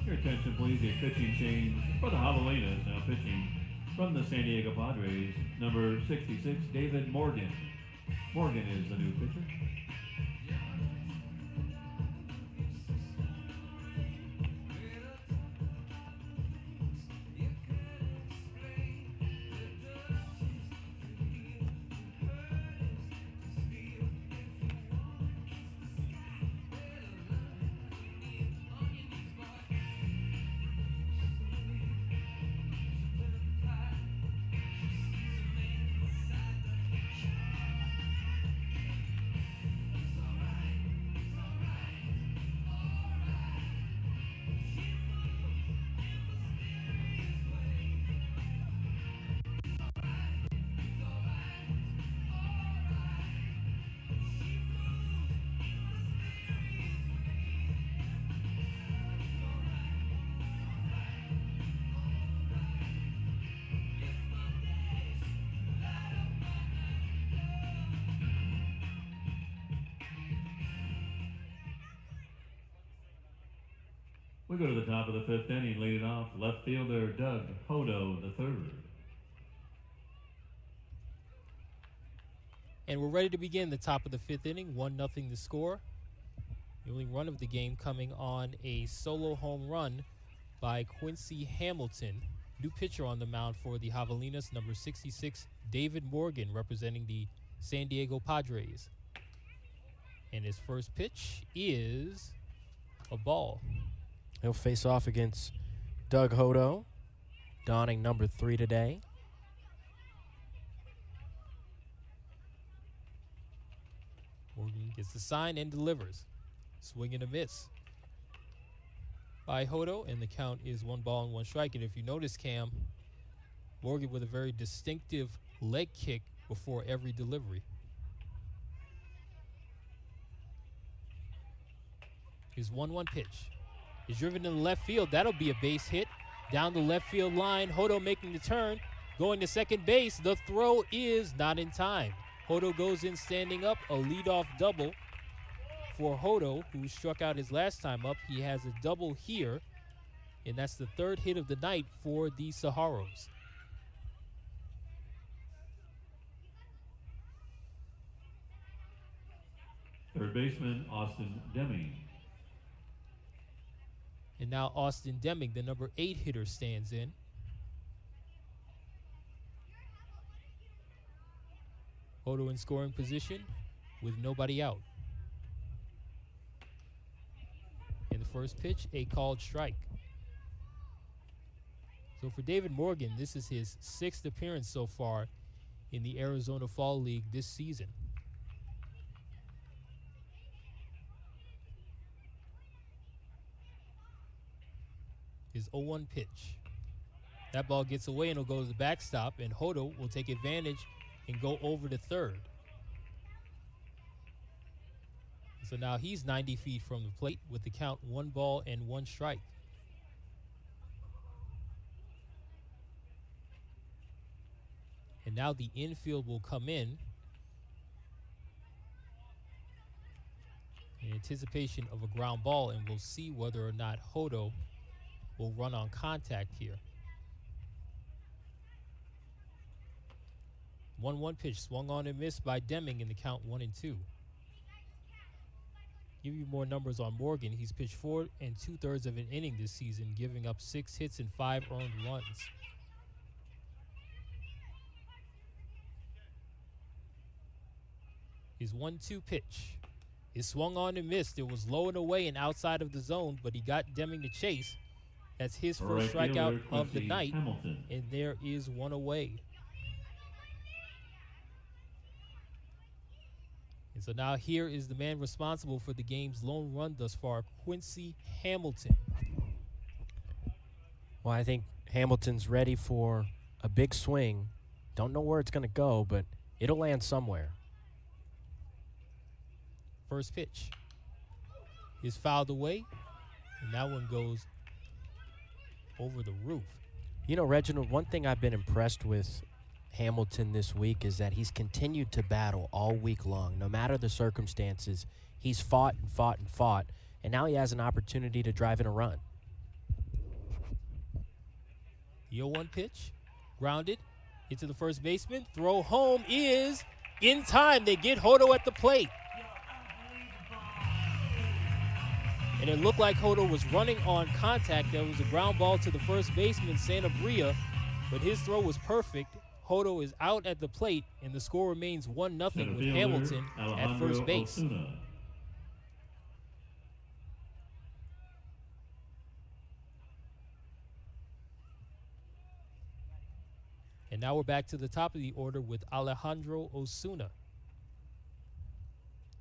Your attention, please. A pitching change for the Javelinas. Now pitching from the San Diego Padres, number 66, David Morgan. Morgan is the new pitcher. We go to the top of the 5th inning, leading off left fielder Doug Hodo III. And we're ready to begin the top of the 5th inning, 1-0 the score. The only run of the game coming on a solo home run by Quincy Hamilton. New pitcher on the mound for the Javelinas, number 66, David Morgan, representing the San Diego Padres. And his first pitch is a ball. He'll face off against Doug Hodo. donning number 3 today. Morgan gets the sign and delivers. Swing and a miss by Hodo, and the count is 1 ball and 1 strike. And if you notice, Cam, Morgan with a very distinctive leg kick before every delivery. His 1-1 pitch is driven in the left field. That'll be a base hit down the left field line. Hodo making the turn, going to second base. The throw is not in time. Hodo goes in standing up, a leadoff double for Hodo, who struck out his last time up. He has a double here, and that's the 3rd hit of the night for the Saguaros. Third baseman, Austin Deming. And now Austin Deming, the number 8 hitter, stands in. Hodo in scoring position with nobody out. In the first pitch, a called strike. So for David Morgan, this is his 6th appearance so far in the Arizona Fall League this season. His 0-1 pitch. That ball gets away and it'll go to the backstop, and Hodo will take advantage and go over to third. So now he's 90 feet from the plate with the count 1 ball and 1 strike. And now the infield will come in anticipation of a ground ball, and we'll see whether or not Hodo will run on contact here. 1-1 pitch swung on and missed by Deming in the count 1-2. Give you more numbers on Morgan. He's pitched 4 2/3 of an inning this season, giving up 6 hits and 5 earned runs. His 1-2 pitch is swung on and missed. It was low and away and outside of the zone, but he got Deming to chase. That's his first strikeout of the night, and there is 1 away. And so now here is the man responsible for the game's lone run thus far, Quincy Hamilton. Well, I think Hamilton's ready for a big swing. Don't know where it's going to go, but it'll land somewhere. First pitch is fouled away, and that one goes over the roof. You know, Reginald, one thing I've been impressed with Hamilton this week is that he's continued to battle all week long. No matter the circumstances, he's fought and fought and fought, and now he has an opportunity to drive in a run. The 0-1 pitch, grounded, into the first baseman. Throw home is in time. They get Hodo at the plate. And it looked like Hodo was running on contact. There was a ground ball to the first baseman, Sanabria, but his throw was perfect. Hodo is out at the plate, and the score remains 1-0 with Hamilton at first base. Osuna. And now we're back to the top of the order with Alejandro Osuna.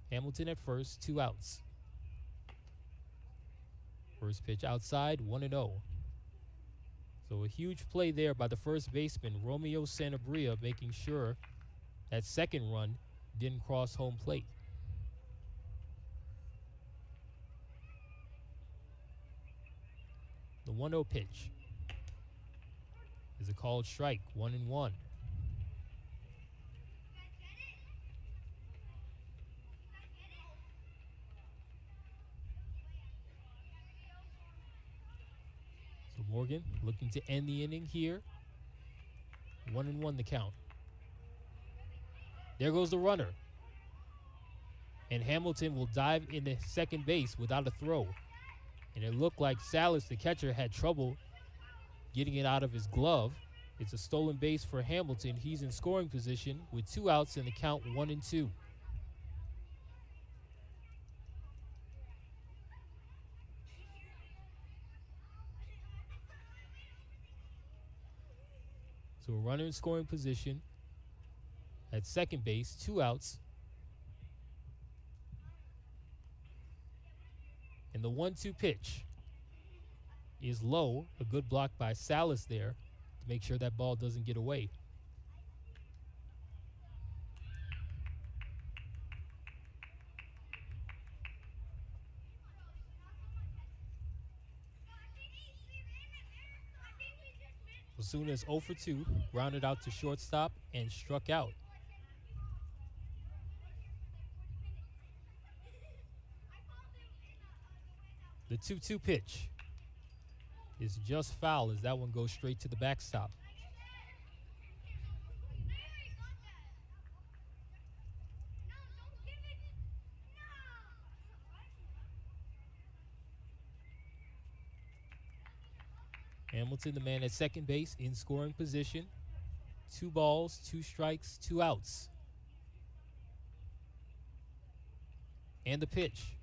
Hamilton at first, 2 outs. First pitch outside, 1-0. So a huge play there by the first baseman, Romeo Sanabria, making sure that second run didn't cross home plate. The 1-0 pitch is a called strike, 1-1. Morgan looking to end the inning here. 1-1 the count. There goes the runner. And Hamilton will dive into second base without a throw. And it looked like Salas, the catcher, had trouble getting it out of his glove. It's a stolen base for Hamilton. He's in scoring position with 2 outs and the count 1-2. So a runner in scoring position at second base, 2 outs. And the 1-2 pitch is low. A good block by Salas there to make sure that ball doesn't get away. Osuna is 0 for 2, grounded out to shortstop and struck out. The 2-2 pitch is just foul as that one goes straight to the backstop. Hamilton, the man at second base, in scoring position. 2 balls, 2 strikes, 2 outs. And the pitch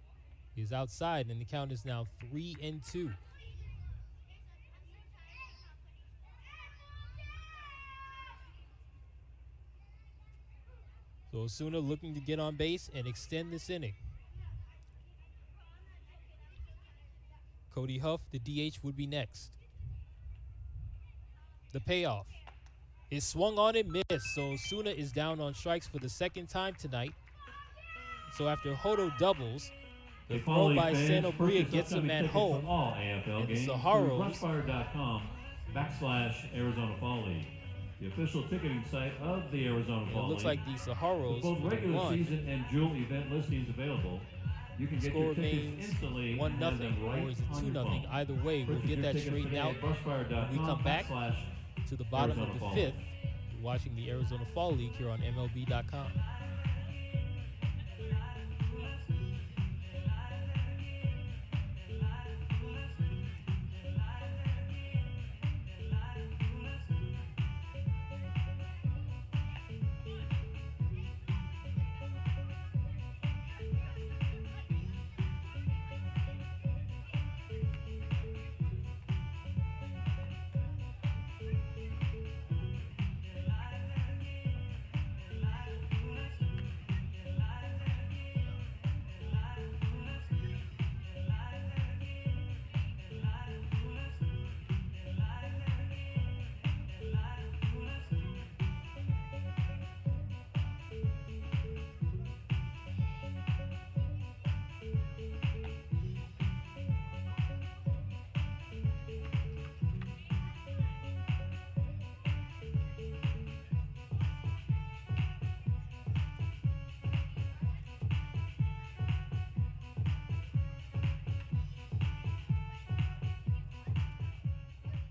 is outside, and the count is now 3-2. So Osuna looking to get on base and extend this inning. Cody Huff, the DH, would be next. The payoff is swung on and missed. So Osuna is down on strikes for the second time tonight. So after Hodo doubles, the throw by Sanabria gets him at home. And the Saguaros /Arizona Fall League, the official ticketing site of the Arizona Fall League. It looks like the Saguaros both regular season and dual event listings available. You can get your tickets instantly. 1-0 or is it 2-0? Either way, we'll get that straightened out when we come back to the bottom of the 5th. You're watching the Arizona Fall League here on MLB.com.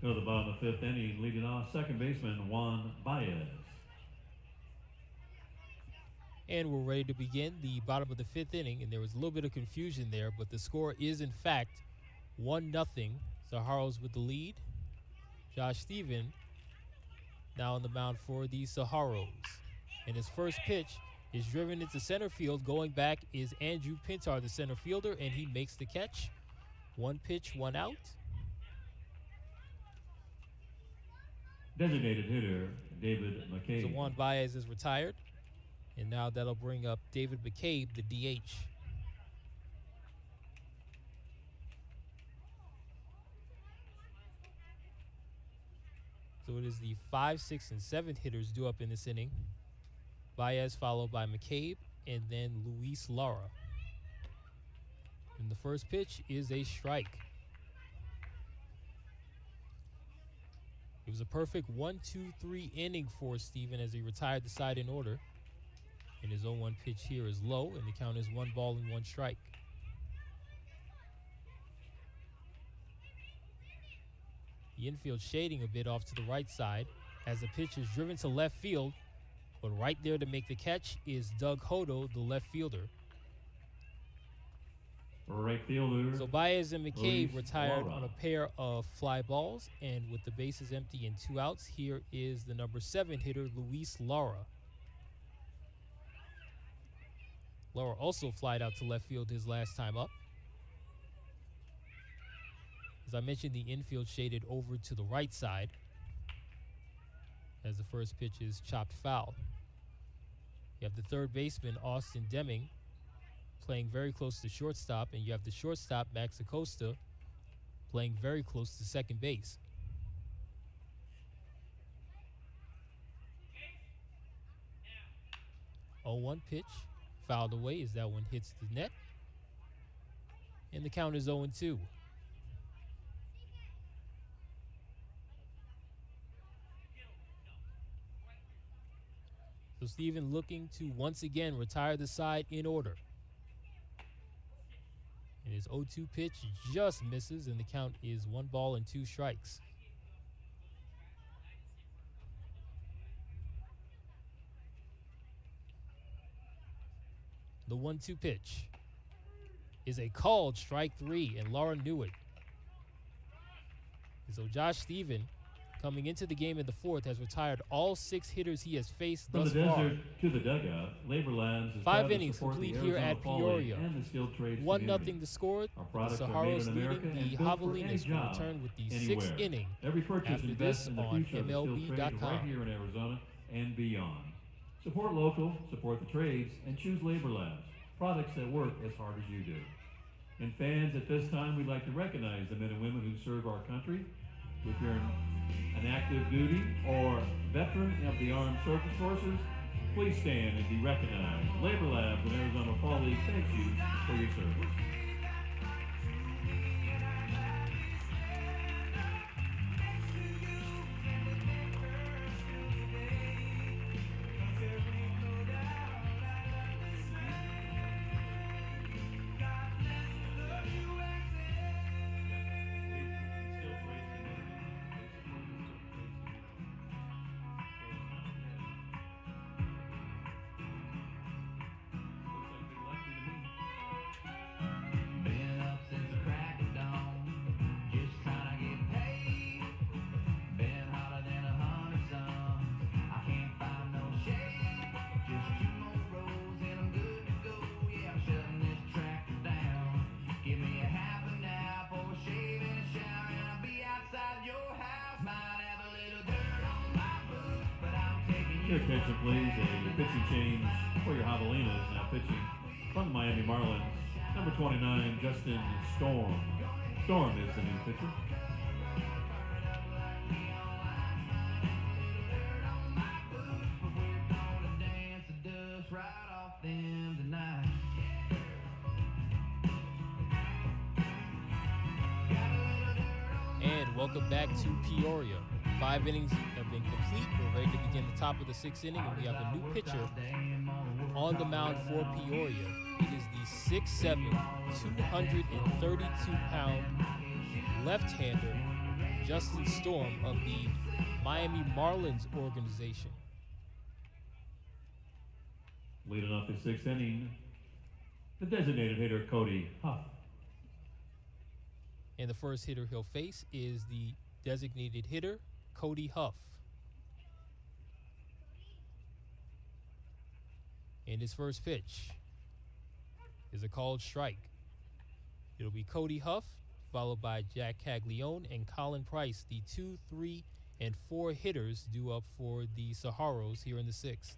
Go to the bottom of the 5th inning, leading off second baseman Juan Baez. And we're ready to begin the bottom of the 5th inning, and there was a little bit of confusion there, but the score is in fact 1-0. Saguaros with the lead. Josh Stephen now on the mound for the Saguaros. And his first pitch is driven into center field. Going back is Andrew Pintar, the center fielder, and he makes the catch. 1 pitch, 1 out. Designated hitter David McCabe. So Juan Baez is retired, and now that'll bring up David McCabe, the DH. So it is the 5, 6, and 7 hitters due up in this inning. Baez followed by McCabe, and then Luis Lara. And the first pitch is a strike. It was a perfect 1-2-3 inning for Steven as he retired the side in order. And his 0-1 pitch here is low, and the count is 1 ball and 1 strike. The infield shading a bit off to the right side as the pitch is driven to left field. But right there to make the catch is Doug Hodo, the left fielder. Right fielder. So Baez and McCabe Luis retired Lara on a pair of fly balls, and with the bases empty and 2 outs, here is the number 7 hitter, Luis Lara. Lara also flied out to left field his last time up. As I mentioned, the infield shaded over to the right side as the first pitch is chopped foul. You have the third baseman, Austin Deming, playing very close to shortstop, and you have the shortstop, Max Acosta, playing very close to second base. Oh, 1 pitch, fouled away as that one hits the net. And the count is 0-2. So Steven looking to once again retire the side in order. And his 0-2 pitch just misses, and the count is 1 ball and 2 strikes. The 1-2 pitch is a called strike 3, and Laura knew it. So Josh Steven, coming into the game in the fourth, has retired all 6 hitters he has faced From thus the far. desert to the dugout, Labor Labs is 5 proud to innings support the complete here Arizona at Fall League Peoria. and the skilled trades 1-0 the score. Our The products are made Saguaros in America leading and the built for any Javelinas will job, return with the anywhere. 6th inning Every purchase after invests this in the on future of the skilled trades MLB.com. right here in Arizona and beyond. Support local, support the trades, and choose Labor Labs, products that work as hard as you do. And fans, at this time, we'd like to recognize the men and women who serve our country. If you're an active duty or veteran of the Armed Service Forces, please stand and be recognized. Labor Labs and Arizona Fall League thanks you for your service. Your attention, please. A pitching change for your Javelinas. Now pitching from the Miami Marlins, number 29, Justin Storm. Storm is the new pitcher. And welcome back to Peoria. 5 innings have been complete. We're ready to begin the top of the 6th inning, and we have a new pitcher on the mound for Peoria. It is the 6'7", 232-pound left-hander Justin Storm of the Miami Marlins organization. Leading off the 6th inning, the designated hitter, Cody Huff. And the first hitter he'll face is the designated hitter, Cody Huff. And his first pitch is a called strike. It'll be Cody Huff, followed by Jack Caglione and Colin Price, the 2, 3, and 4 hitters due up for the Saguaros here in the 6th.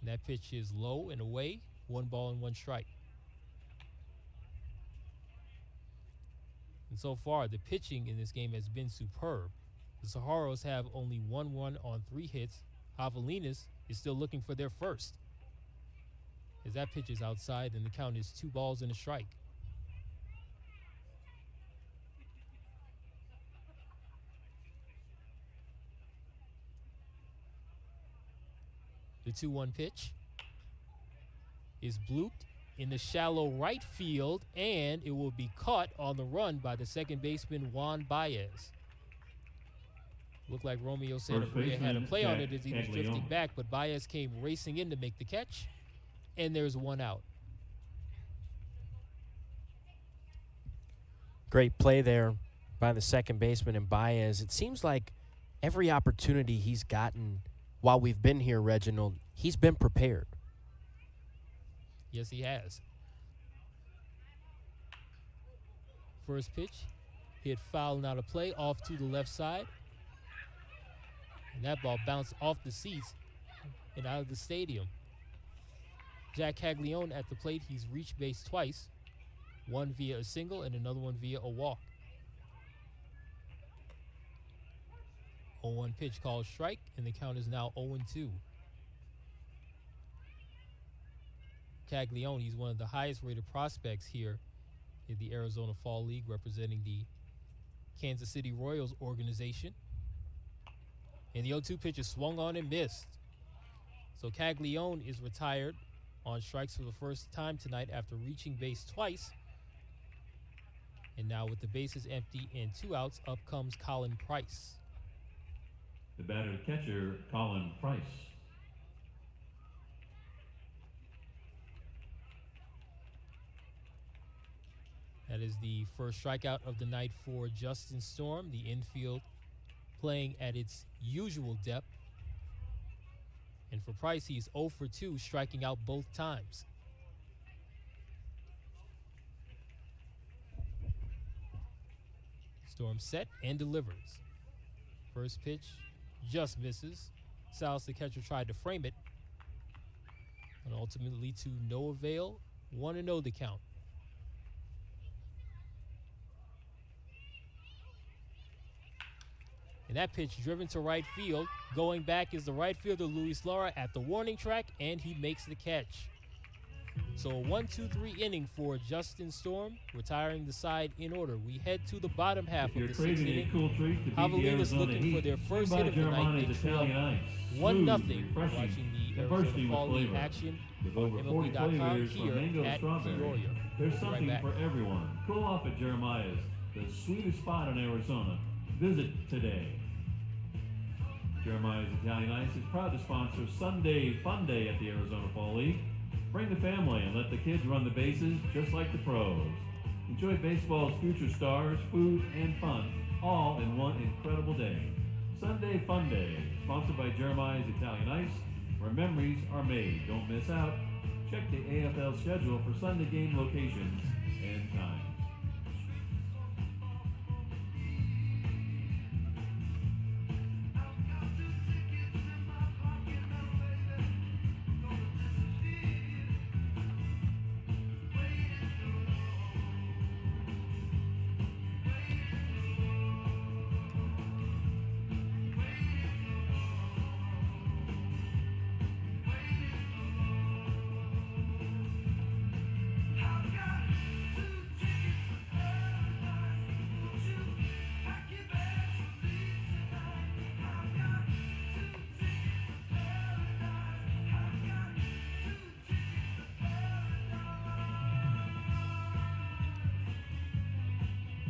And that pitch is low and away, 1 ball and 1 strike. And so far, the pitching in this game has been superb. The Saguaros have only 1 run on 3 hits. Javelinas is still looking for their first, as that pitch is outside and the count is 2 balls and a strike. The 2-1 pitch is blooped in the shallow right field, and it will be caught on the run by the second baseman, Juan Baez. Looked like Romeo Sanabria had a play on it as he was drifting back, but Baez came racing in to make the catch, and there's 1 out. Great play there by the second baseman and Baez. It seems like every opportunity he's gotten while we've been here, Reginald, he's been prepared. Yes, he has. First pitch hit foul and out of play off to the left side. And that ball bounced off the seats and out of the stadium. Jack Caglione at the plate. He's reached base twice, one via a single and another one via a walk. 0-1 pitch called strike, and the count is now 0-2. Caglione, he's one of the highest rated prospects here in the Arizona Fall League, representing the Kansas City Royals organization. And the 0-2 pitch is swung on and missed. So Caglione is retired on strikes for the first time tonight after reaching base twice. And now with the bases empty and 2 outs, up comes Colin Price. The batter, catcher, Colin Price. That is the first strikeout of the night for Justin Storm. The infield playing at its usual depth. And for Price, he's 0 for 2, striking out both times. Storm set and delivers. First pitch just misses. Salas, the catcher, tried to frame it, and ultimately to no avail. 1-0 the count. And that pitch driven to right field. Going back is the right fielder Luis Lara at the warning track, and he makes the catch. So a 1-2-3 inning for Justin Storm, retiring the side in order. We head to the bottom half of the 6th inning. Javelinas looking for their first hit of the night. They trail 1-0, watching the Arizona Fall League action on MLB.com here at Peoria. There's something for everyone. Cool off at Jeremiah's, the sweetest spot in Arizona. Visit today. Jeremiah's Italian Ice is proud to sponsor Sunday Fun Day at the Arizona Fall League. Bring the family and let the kids run the bases just like the pros. Enjoy baseball's future stars, food, and fun, all in one incredible day. Sunday Fun Day, sponsored by Jeremiah's Italian Ice, where memories are made. Don't miss out. Check the AFL schedule for Sunday game locations and times.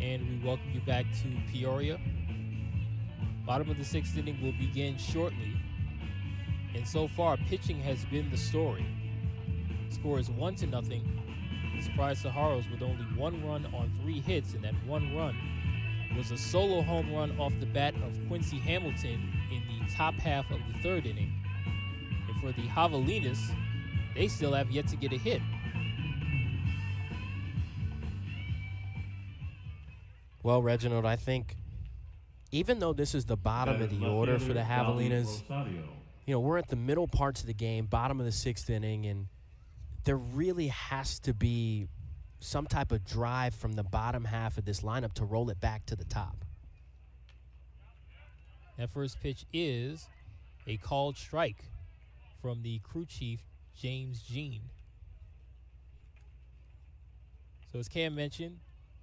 And we welcome you back to Peoria. Bottom of the 6th inning will begin shortly. And so far, pitching has been the story. Score is 1-0. The surprise Saguaros with only 1 run on 3 hits, and that 1 run was a solo home run off the bat of Quincy Hamilton in the top half of the 3rd inning. And for the Javelinas, they still have yet to get a hit. Well, Reginald, I think even though this is the bottom of the order for the Javelinas, you know, we're at the middle parts of the game, bottom of the 6th inning, and there really has to be some type of drive from the bottom half of this lineup to roll it back to the top. That first pitch is a called strike from the crew chief, James Jean. So as Cam mentioned,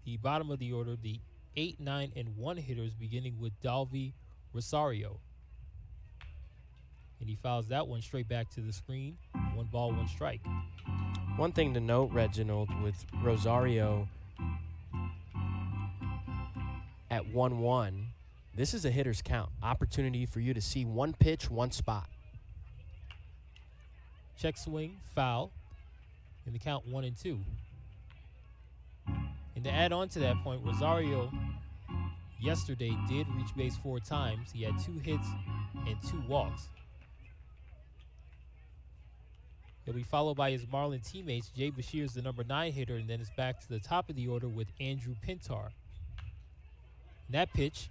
the bottom of the order, the 8, 9, and 1 hitters, beginning with Dalvi Rosario. And he fouls that one straight back to the screen. 1 ball, 1 strike. One thing to note, Reginald, with Rosario at 1-1, this is a hitter's count. Opportunity for you to see 1 pitch, 1 spot. Check swing, foul, and the count 1-2. And to add on to that point, Rosario yesterday did reach base 4 times. He had 2 hits and 2 walks. He'll be followed by his Marlin teammates. Jay Bashir's the number 9 hitter, and then it's back to the top of the order with Andrew Pintar. And that pitch,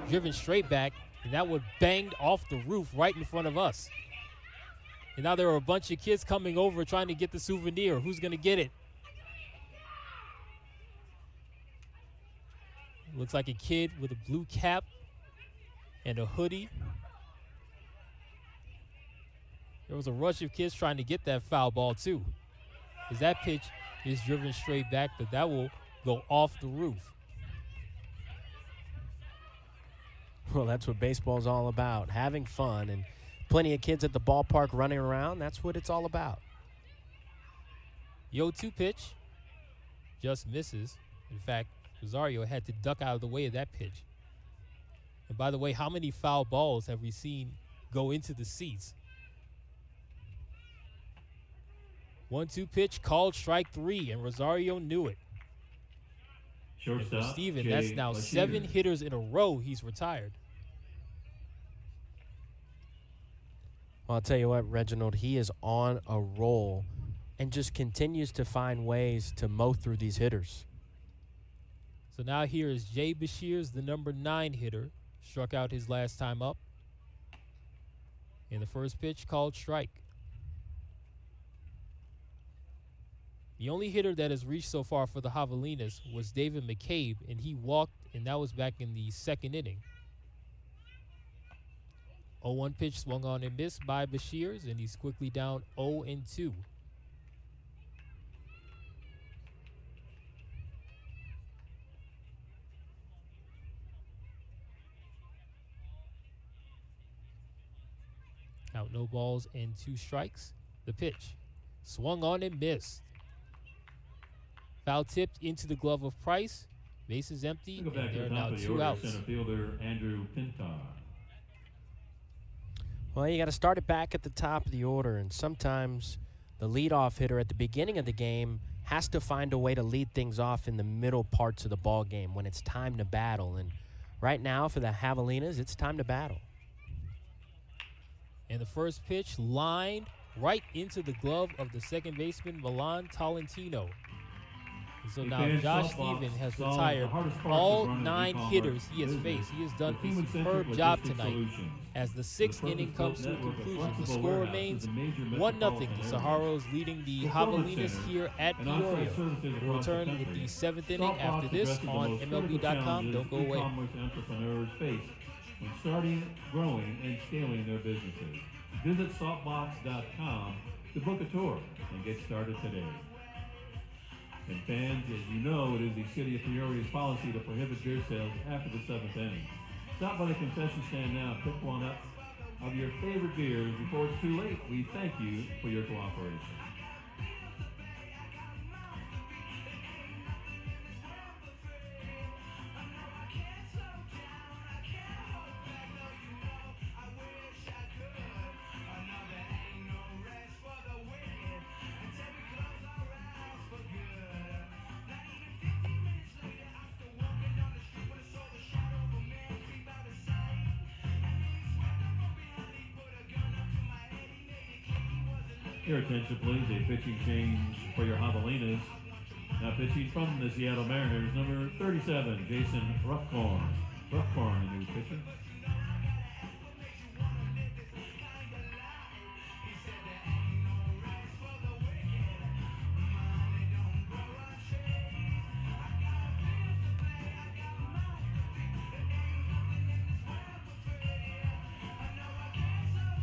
driven straight back, and that one banged off the roof right in front of us. And now there are a bunch of kids coming over trying to get the souvenir. Who's going to get it? Looks like a kid with a blue cap and a hoodie. There was a rush of kids trying to get that foul ball too. As that pitch is driven straight back, but that will go off the roof. Well, that's what baseball's all about, having fun, and plenty of kids at the ballpark running around. That's what it's all about. The 0-2 pitch just misses. In fact, Rosario had to duck out of the way of that pitch. And by the way, how many foul balls have we seen go into the seats? 1-2 pitch called strike 3, and Rosario knew it. And for Steven, that's now 7 hitters in a row he's retired. Well, I'll tell you what, Reginald, he is on a roll and just continues to find ways to mow through these hitters. So now here is Jay Bashirs, the number 9 hitter, struck out his last time up. And the first pitch called strike. The only hitter that has reached so far for the Javelinas was David McCabe, and he walked, and that was back in the 2nd inning. 0-1 pitch swung on and missed by Bashirs, and he's quickly down 0-2. Out no balls and 2 strikes. The pitch swung on and missed. Foul tipped into the glove of Price. Bases empty, and there are now 2 outs. Center fielder Andrew Pintar. Well, you got to start it back at the top of the order, and sometimes the leadoff hitter at the beginning of the game has to find a way to lead things off in the middle parts of the ball game when it's time to battle. And right now for the Javelinas, it's time to battle. And the first pitch lined right into the glove of the second baseman, Milan Tolentino. And so now Josh Stevens has retired all 9 hitters he has faced. He has done a superb job tonight. As the 6th inning comes to a conclusion, the score remains 1-0. The Saguaros leading the Javelinas here at Peoria. We'll return with the 7th inning after this on MLB.com. Don't go away. Entrepreneurs face when starting, growing, and scaling their businesses. Visit saltbox.com to book a tour and get started today. And fans, as you know, it is the City of Peoria's policy to prohibit beer sales after the 7th inning. Stop by the concession stand now, pick one up of your favorite beers before it's too late. We thank you for your cooperation. Your attention, please. A pitching change for your Javelinas. Now pitching from the Seattle Mariners, number 37, Jason Ruffcorn. Ruffcorn, the new pitcher.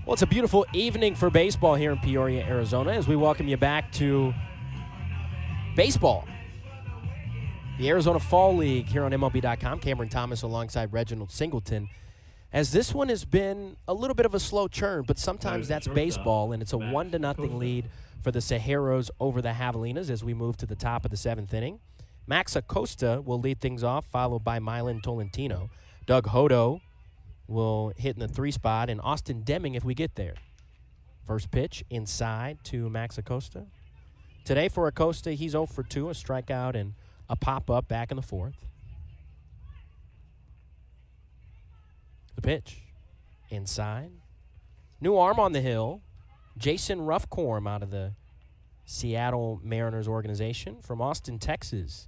Well, it's a beautiful evening for baseball here in Peoria, Arizona, as we welcome you back to baseball. The Arizona Fall League here on MLB.com. Cameron Thomas alongside Reginald Singleton. As this one has been a little bit of a slow churn, but sometimes that's baseball, and it's a 1-0 lead for the Saguaros over the Javelinas as we move to the top of the 7th inning. Max Acosta will lead things off, followed by Milan Tolentino. Doug Hodo will hit in the 3 spot, and Austin Deming if we get there. First pitch inside to Max Acosta. Today for Acosta, he's 0 for 2, a strikeout and a pop-up back in the 4th. The pitch inside. New arm on the hill. Jason Ruffcorn out of the Seattle Mariners organization from Austin, Texas.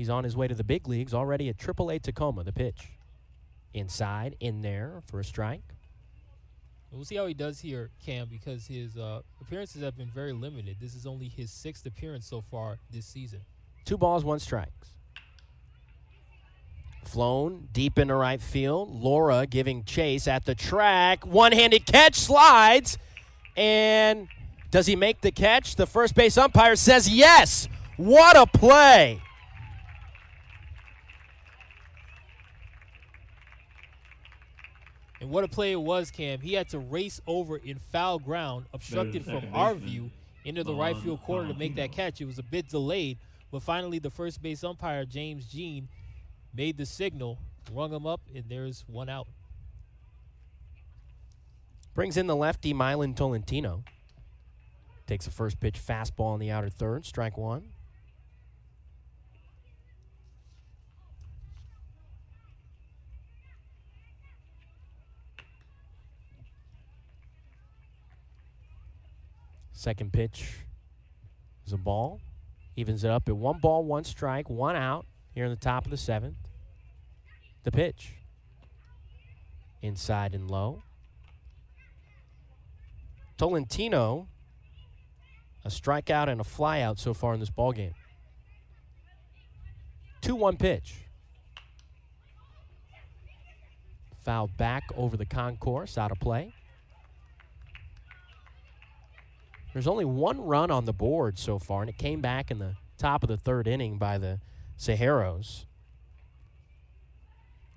He's on his way to the big leagues, already at AAA Tacoma. The pitch. Inside, in there for a strike. We'll see how he does here, Cam, because his appearances have been very limited. This is only his 6th appearance so far this season. 2 balls, 1 strike. Flown deep into right field. Laura giving chase at the track. One-handed catch, slides. And does he make the catch? The first base umpire says yes. What a play. And what a play it was, Cam. He had to race over in foul ground, obstructed from our view, into the right field corner to make that catch. It was a bit delayed, but finally the first base umpire, James Jean, made the signal, rung him up, and there's 1 out. Brings in the lefty, Milan Tolentino. Takes a first pitch fastball in the outer third, strike 1. Second pitch is a ball. Evens it up at 1 ball, 1 strike, 1 out here in the top of the 7th. The pitch. Inside and low. Tolentino, a strikeout and a flyout so far in this ballgame. 2-1 pitch. Fouled back over the concourse, out of play. There's only 1 run on the board so far, and it came back in the top of the 3rd inning by the Saguaros.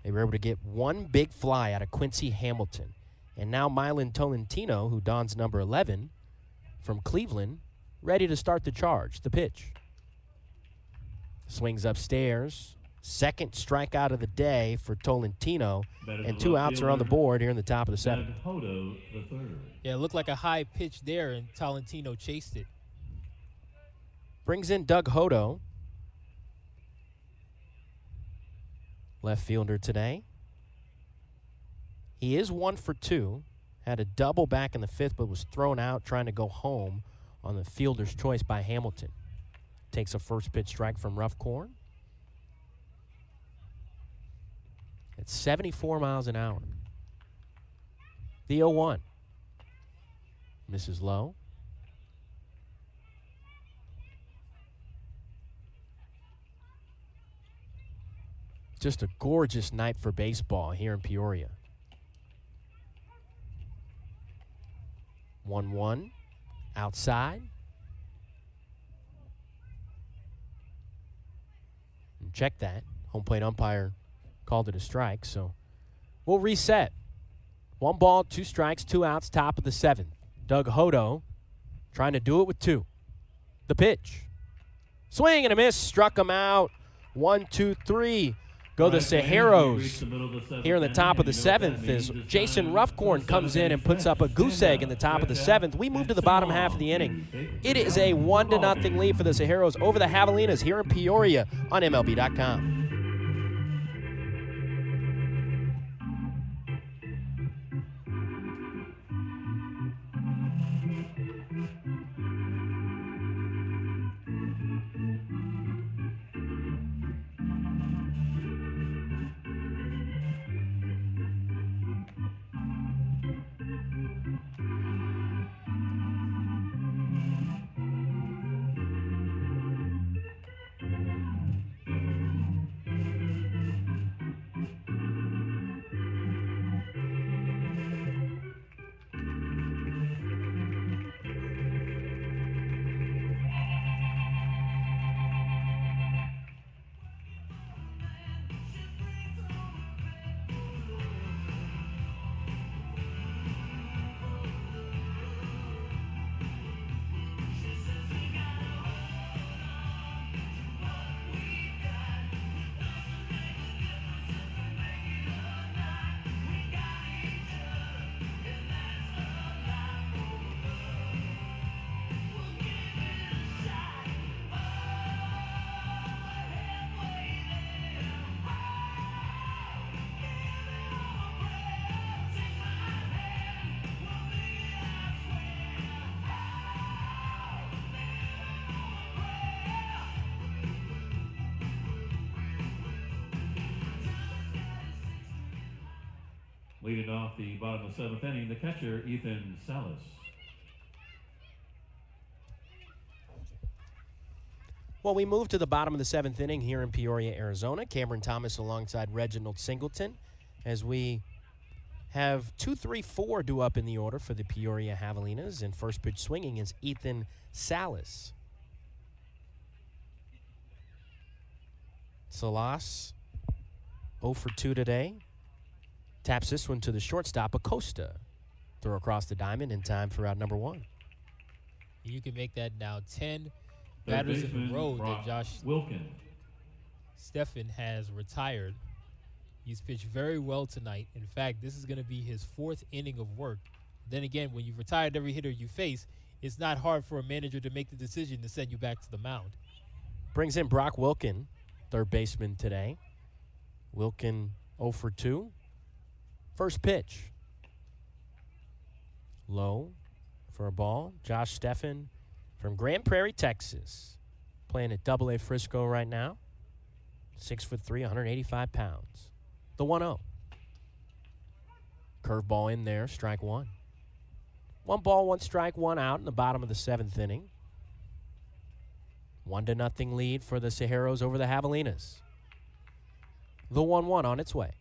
They were able to get 1 big fly out of Quincy Hamilton. And now Milan Tolentino, who dons number 11 from Cleveland, ready to start the charge. The pitch. Swings upstairs. Second strikeout of the day for Tolentino. And 2 outs are on the board here in the top of the 7th. Yeah, it looked like a high pitch there, and Tolentino chased it. Brings in Doug Hodo. Left fielder today. He is 1 for 2. Had a double back in the 5th, but was thrown out trying to go home on the fielder's choice by Hamilton. Takes a first pitch strike from Rough Corn. It's 74 miles an hour. The 0-1. Misses low. Just a gorgeous night for baseball here in Peoria. 1-1 outside. And check that. Home plate umpire called it a strike, so we'll reset. 1 ball, 2 strikes, 2 outs, top of the 7th. Doug Hodo trying to do it with 2. The pitch. Swing and a miss. Struck him out. 1, 2, 3. Go the Saguaros here in the top of the 7th as Jason Roughcorn comes in and puts up a goose egg in the top of the 7th. We move to the bottom half of the inning. It is a 1-0 lead for the Saguaros over the Javelinas here in Peoria on MLB.com. Leading off the bottom of the 7th inning, the catcher, Ethan Salas. Well, we move to the bottom of the 7th inning here in Peoria, Arizona. Cameron Thomas alongside Reginald Singleton as we have 2, 3, 4 due up in the order for the Peoria Javelinas. And first pitch swinging is Ethan Salas. Salas, 0 for 2 today. Taps this one to the shortstop, Acosta. Throw across the diamond in time for out number 1. You can make that now 10 batters in a row that Josh Wilkin. Steffen has retired. He's pitched very well tonight. In fact, this is going to be his 4th inning of work. Then again, when you've retired every hitter you face, it's not hard for a manager to make the decision to send you back to the mound. Brings in Brock Wilkin, third baseman today. Wilkin 0 for 2. First pitch. Low for a ball. Josh Steffen from Grand Prairie, Texas. Playing at Double-A Frisco right now. 6'3", 185 pounds. The 1-0. Curveball in there, strike 1. 1 ball, 1 strike, 1 out in the bottom of the 7th inning. 1-0 lead for the Saguaros over the Javelinas. The 1-1 on its way.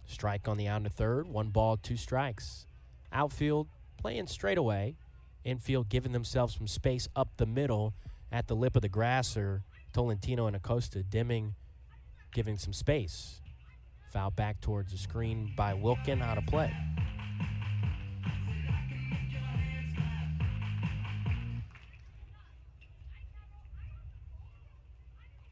Strike on the out to third. 1 ball, 2 strikes. Outfield playing straight away. Infield giving themselves some space up the middle at the lip of the grass are Tolentino and Acosta. Dimming giving some space. Foul back towards the screen by Wilkin, out of play.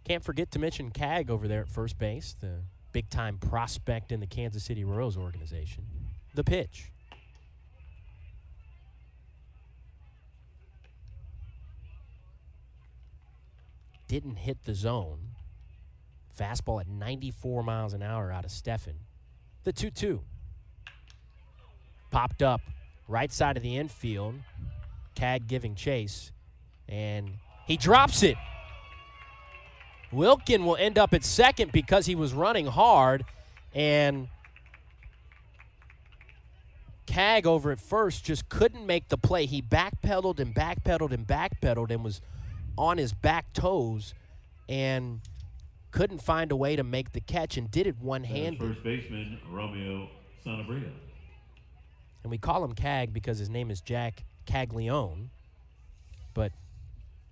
Can't forget to mention Cag over there at first base, the big-time prospect in the Kansas City Royals organization. The pitch. Didn't hit the zone. Fastball at 94 miles an hour out of Steffen. The 2-2. Popped up right side of the infield. Cag giving chase. And he drops it. Wilkin will end up at second because he was running hard. And Cag over at first just couldn't make the play. He backpedaled and backpedaled and backpedaled and was on his back toes and couldn't find a way to make the catch and did it one-handed. First baseman, Romeo Sanabria. And we call him Cag because his name is Jack Caglione, but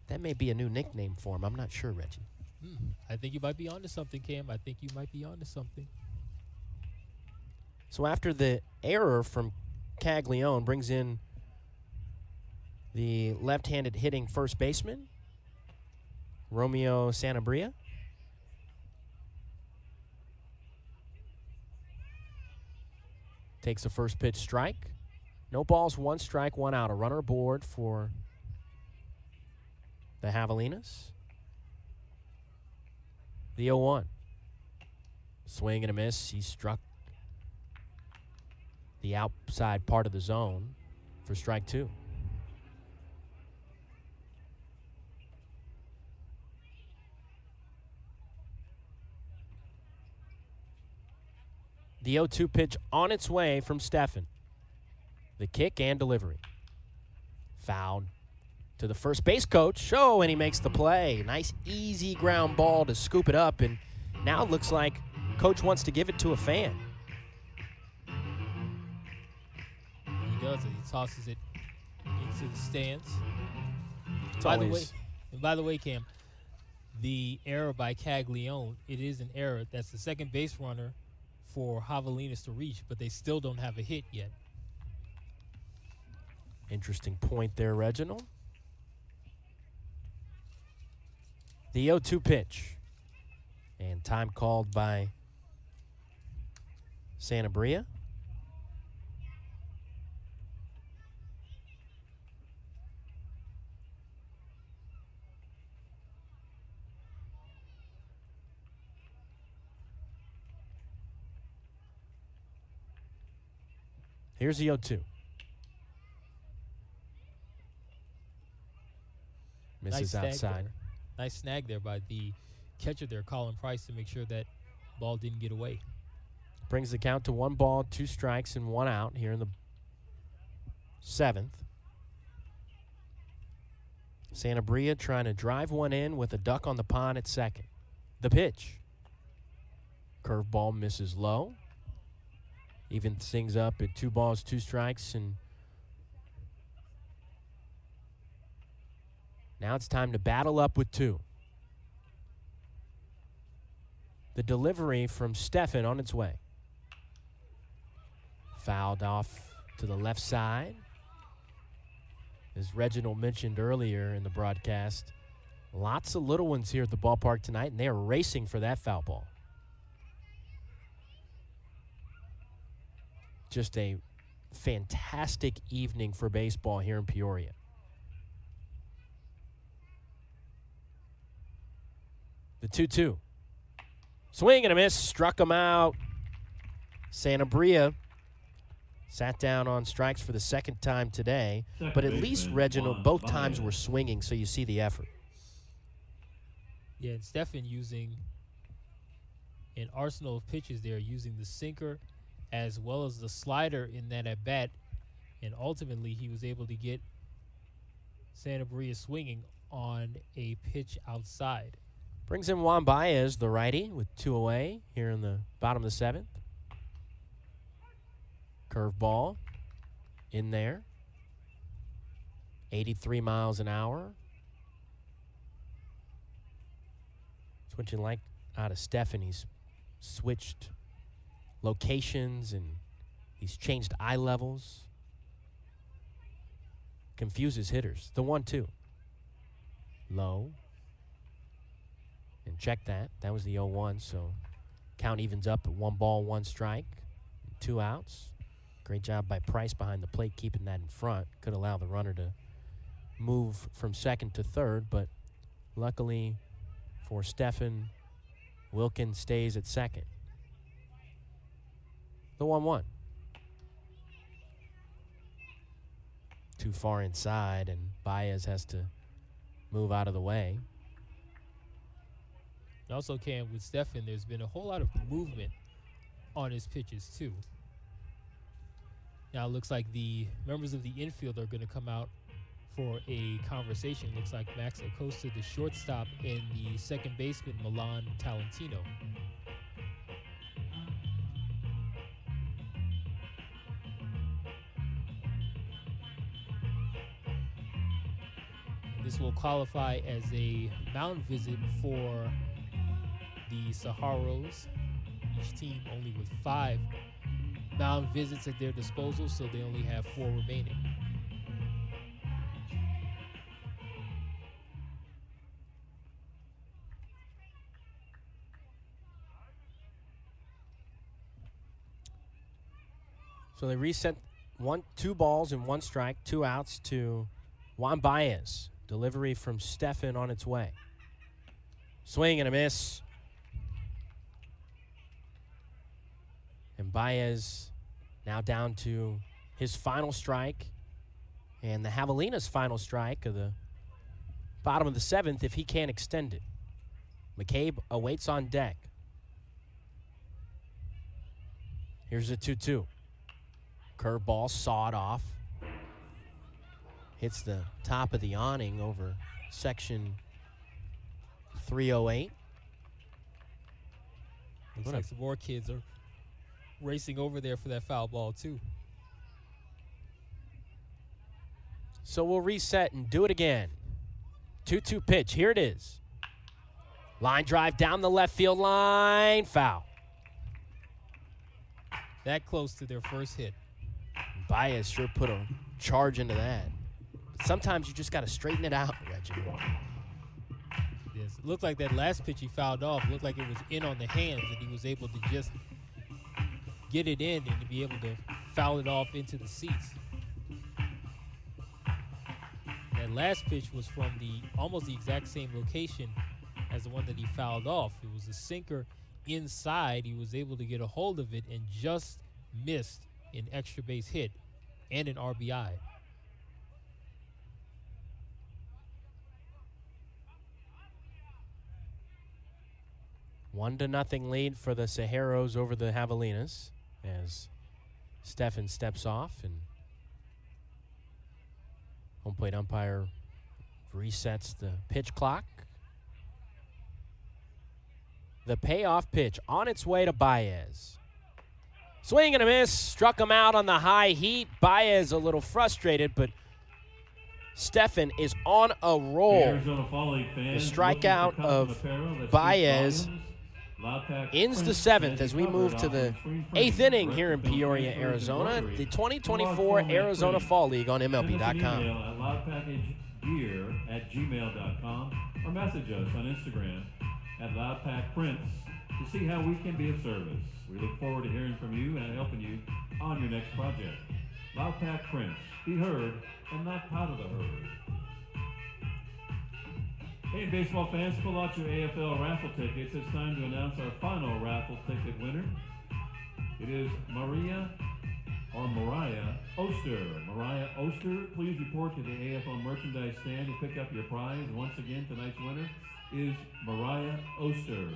that may be a new nickname for him. I'm not sure, Reggie. I think you might be onto something, Cam. I think you might be onto something. So after the error from Caglione, brings in the left-handed hitting first baseman, Romeo Sanabria. Takes the first pitch strike. No balls, 1 strike, 1 out. A runner aboard for the Javelinas. The 0-1. Swing and a miss. He struck the outside part of the zone for strike 2. The 0-2 pitch on its way from Steffen. The kick and delivery. Fouled to the first base coach. Oh, and he makes the play. Nice, easy ground ball to scoop it up. And now it looks like coach wants to give it to a fan. He does it. He tosses it into the stands. By the way, Cam, the error by Caglione, it is an error. That's the second base runner for Javelinas to reach, but they still don't have a hit yet. Interesting point there, Reginald. The 0-2 pitch. And time called by Sanabria. Here's the 0-2. Misses outside. Nice snag there by the catcher there, Colin Price, to make sure that ball didn't get away. Brings the count to 1 ball, 2 strikes, and 1 out here in the 7th. Sanabria trying to drive one in with a duck on the pond at second. The pitch. Curveball misses low. Evens things up at 2 balls, 2 strikes, and now it's time to battle up with 2. The delivery from Stefan on its way. Fouled off to the left side. As Reginald mentioned earlier in the broadcast, lots of little ones here at the ballpark tonight, and they are racing for that foul ball. Just a fantastic evening for baseball here in Peoria. The 2-2. Swing and a miss, struck him out. Sanabria sat down on strikes for the 2nd time today, but at least Reginald, both times were swinging, so you see the effort. Yeah, and Stefan using an arsenal of pitches there, using the sinker as well as the slider in that at bat, and ultimately he was able to get Sanabria swinging on a pitch outside. Brings in Juan Baez, the righty, with 2 away here in the bottom of the 7th. Curveball in there. 83 miles an hour. That's what you like out of Stefan. He's switched locations and he's changed eye levels. Confuses hitters. The 1-2. Low. And check that. That was the 0-1, so count evens up at 1 ball, 1 strike, 2 outs. Great job by Price behind the plate, keeping that in front. Could allow the runner to move from second to third, but luckily for Stefan, Wilkins stays at second. The 1-1. Too far inside, and Baez has to move out of the way. And also, Cam, with Stefan, there's been a whole lot of movement on his pitches, too. Now it looks like the members of the infield are going to come out for a conversation. Looks like Max Acosta, the shortstop, and the second baseman, Milan Talentino. This will qualify as a mound visit for the Saguaros. Each team only with 5 mound visits at their disposal, so they only have 4 remaining. So they reset 2 balls and 1 strike, 2 outs to Juan Baez. Delivery from Stefan on its way. Swing and a miss. And Baez now down to his final strike and the Javelinas' final strike of the bottom of the 7th if he can't extend it. McCabe awaits on deck. Here's a 2-2. Curveball sawed off. Hits the top of the awning over section 308. Looks like some more kids are racing over there for that foul ball, too. So we'll reset and do it again. 2-2 pitch. Here it is. Line drive down the left field line. Foul. That close to their first hit. Baez sure put a charge into that. But sometimes you just got to straighten it out, Reginald. Yes, it looked like that last pitch he fouled off looked like it was in on the hands, and he was able to just get it in and to be able to foul it off into the seats. That last pitch was from almost the exact same location as the one that he fouled off. It was a sinker inside. He was able to get a hold of it and just missed an extra base hit and an RBI. 1-0 lead for the Saguaros over the Javelinas as Stefan steps off and home plate umpire resets the pitch clock. The payoff pitch on its way to Baez. Swing and a miss, struck him out on the high heat. Baez a little frustrated, but Stefan is on a roll. The strikeout of Baez ends the 7th as we move to the 8th inning here in Peoria, Arizona. The 2024 Arizona Fall League on MLB.com. At loudpackagegear@gmail.com or message us on Instagram at loudpackprints to see how we can be of service. We look forward to hearing from you and helping you on your next project. Loudpack Prints, be heard and not part of the herd. Hey, baseball fans, pull out your AFL raffle tickets. It's time to announce our final raffle ticket winner. It is Mariah Oster. Mariah Oster, please report to the AFL merchandise stand to pick up your prize. Once again, tonight's winner is Mariah Oster.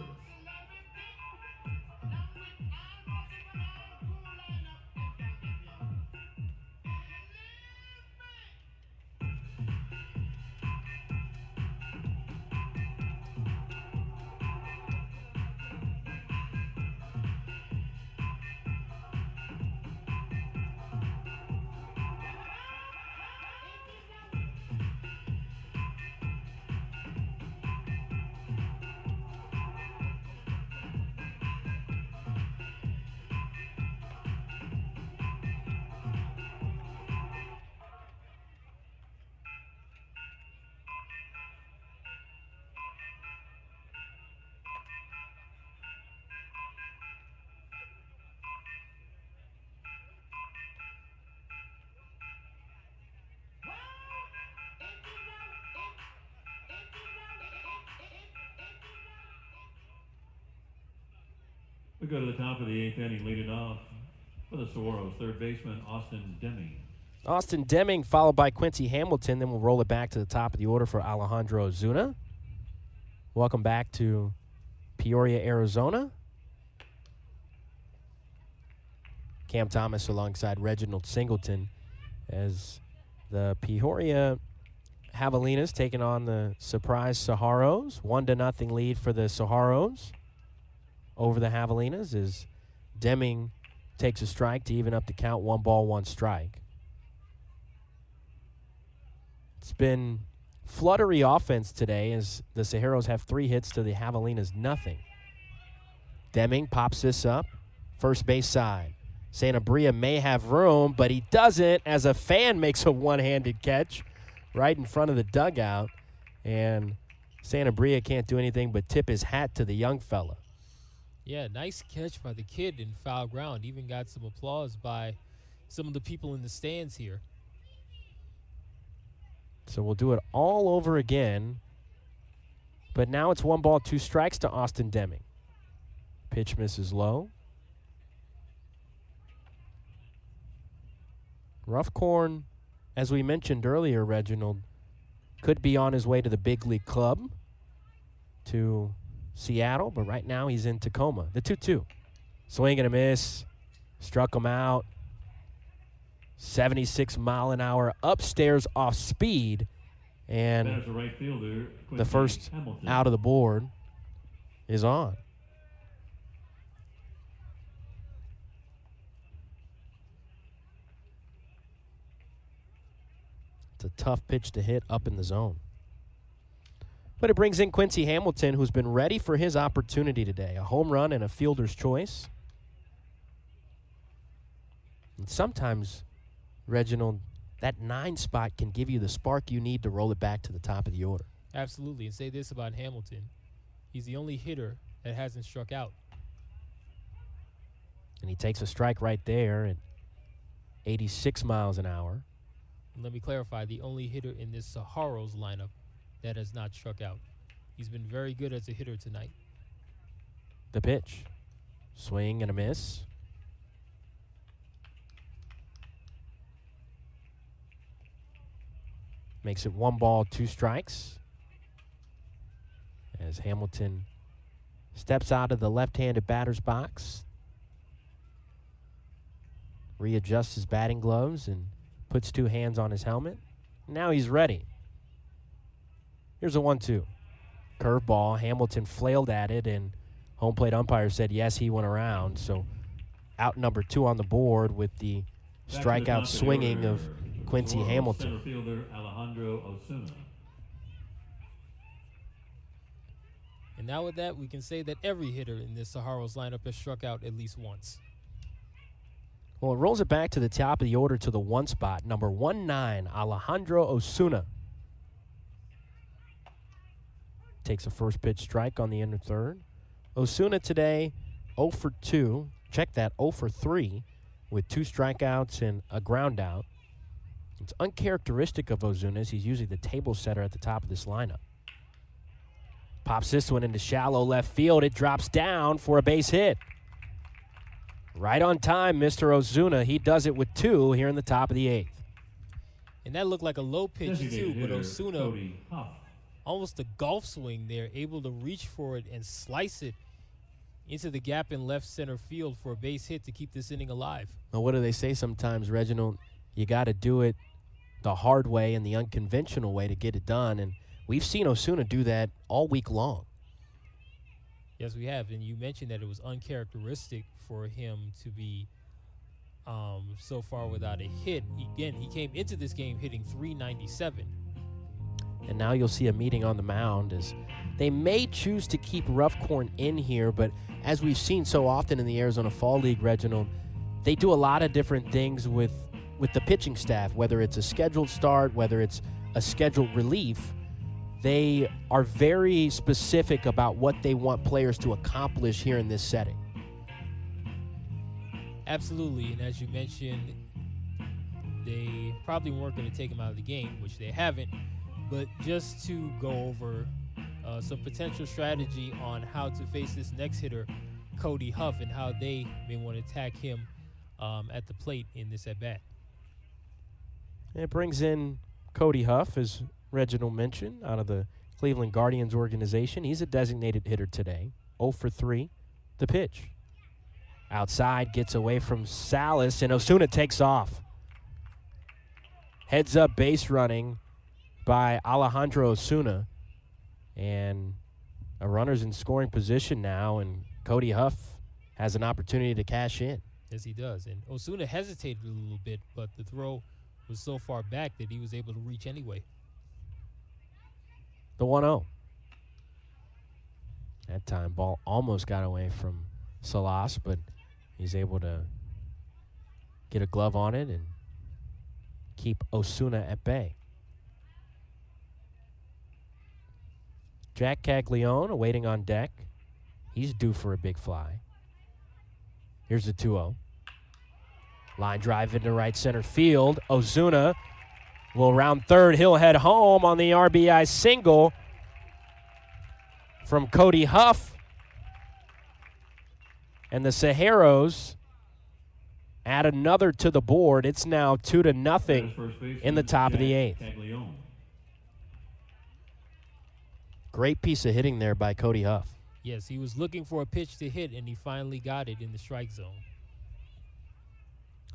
We go to the top of the 8th inning, leading off for the Saguaros, third baseman Austin Deming. Austin Deming followed by Quincy Hamilton. Then we'll roll it back to the top of the order for Alejandro Ozuna. Welcome back to Peoria, Arizona. Cam Thomas alongside Reginald Singleton as the Peoria Javelinas taking on the surprise Saguaros. 1-0 lead for the Saguaros over the Javelinas as Deming takes a strike to even up the count. 1 ball, 1 strike. It's been fluttery offense today as the Saguaros have 3 hits to the Javelinas nothing. Deming pops this up, first base side. Sanabria may have room, but he doesn't as a fan makes a one-handed catch right in front of the dugout. And Sanabria can't do anything but tip his hat to the young fella. Yeah, nice catch by the kid in foul ground. Even got some applause by some of the people in the stands here. So we'll do it all over again. But now it's 1 ball, 2 strikes to Austin Deming. Pitch misses low. Roughcorn, as we mentioned earlier, Reginald, could be on his way to the big league club to Seattle, but right now he's in Tacoma. The 2-2. Swing and a miss. Struck him out. 76 mile an hour upstairs off speed. And the right fielder, the first Hamilton. out of the board is on. It's a tough pitch to hit up in the zone. But it brings in Quincy Hamilton, who's been ready for his opportunity today. A home run and a fielder's choice. And sometimes, Reginald, that 9 spot can give you the spark you need to roll it back to the top of the order. Absolutely. And say this about Hamilton. He's the only hitter that hasn't struck out. And he takes a strike right there at 86 miles an hour. And let me clarify, the only hitter in this Saguaros lineup that has not struck out. He's been very good as a hitter tonight. The pitch. Swing and a miss. Makes it 1 ball, 2 strikes. As Hamilton Steps out of the left-handed batter's box. Readjusts his batting gloves and puts 2 hands on his helmet. Now he's ready. Here's a 1-2. Curveball. Hamilton flailed at it, and home plate umpire said yes, he went around. So out number 2 on the board with the strikeout swinging of Quincy Hamilton. Center fielder Alejandro Osuna. And now with that, we can say that every hitter in this Saguaros lineup has struck out at least once. Well, it rolls it back to the top of the order to the 1 spot. Number 19, Alejandro Osuna. Takes a first pitch strike on the inner third. Osuna today 0 for 2. Check that, 0 for 3 with 2 strikeouts and a ground out. It's uncharacteristic of Osuna. He's usually the table setter at the top of this lineup. Pops this one into shallow left field. It drops down for a base hit. Right on time, Mr. Osuna. He does it with 2 here in the top of the 8th. And that looked like a low pitch, too, but Osuna, Huff. almost a golf swing there, able to reach for it and slice it into the gap in left center field for a base hit to keep this inning alive. Well, what do they say sometimes, Reginald? You got to do it the hard way and the unconventional way to get it done, and we've seen Osuna do that all week long. Yes, we have, and you mentioned that it was uncharacteristic for him to be so far without a hit. Again, he came into this game hitting .397. And now you'll see a meeting on the mound as they may choose to keep Roughcorn in here, but as we've seen so often in the Arizona Fall League, Reginald, they do a lot of different things with the pitching staff, whether it's a scheduled start, whether it's a scheduled relief. They are very specific about what they want players to accomplish here in this setting. Absolutely, and as you mentioned, they probably weren't going to take him out of the game, which they haven't, but just to go over some potential strategy on how to face this next hitter, Cody Huff, and how they may want to attack him at the plate in this at-bat. It brings in Cody Huff, as Reginald mentioned, out of the Cleveland Guardians organization. He's a designated hitter today. 0 for 3. The pitch. Outside, gets away from Salas, and Osuna takes off. Heads up base running by Alejandro Osuna. And a runner's in scoring position now, and Cody Huff has an opportunity to cash in. Yes, he does. And Osuna hesitated a little bit, but the throw was so far back that he was able to reach anyway. The 1-0. That time, ball almost got away from Salas, but he's able to get a glove on it and keep Osuna at bay. Jack Caglione awaiting on deck. He's due for a big fly. Here's the 2-0. Line drive into right center field. Osuna will round third. He'll head home on the RBI single from Cody Huff. And the Saguaros add another to the board. It's now 2-0 in the top of the 8th. Great piece of hitting there by Cody Huff. Yes, he was looking for a pitch to hit, and he finally got it in the strike zone.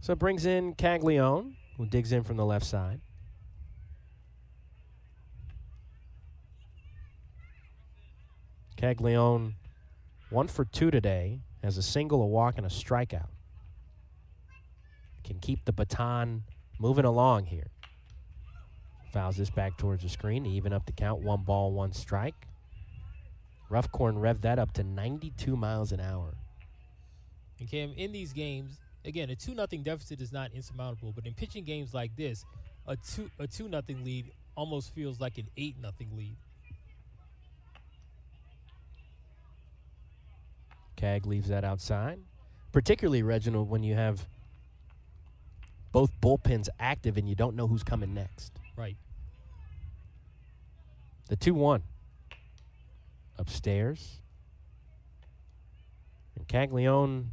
So it brings in Caglione, who digs in from the left side. Caglione 1 for 2 today, has a single, a walk, and a strikeout. Can keep the baton moving along here. Fouls this back towards the screen to even up the count. 1 ball, 1 strike. Roughcorn revved that up to 92 miles an hour. And Cam, in these games, again, a 2-0 deficit is not insurmountable, but in pitching games like this, a 2-0 lead almost feels like an 8-0 lead. Cag leaves that outside. Particularly, Reginald, when you have both bullpens active and you don't know who's coming next. Right. The 2-1. Upstairs. And Caglione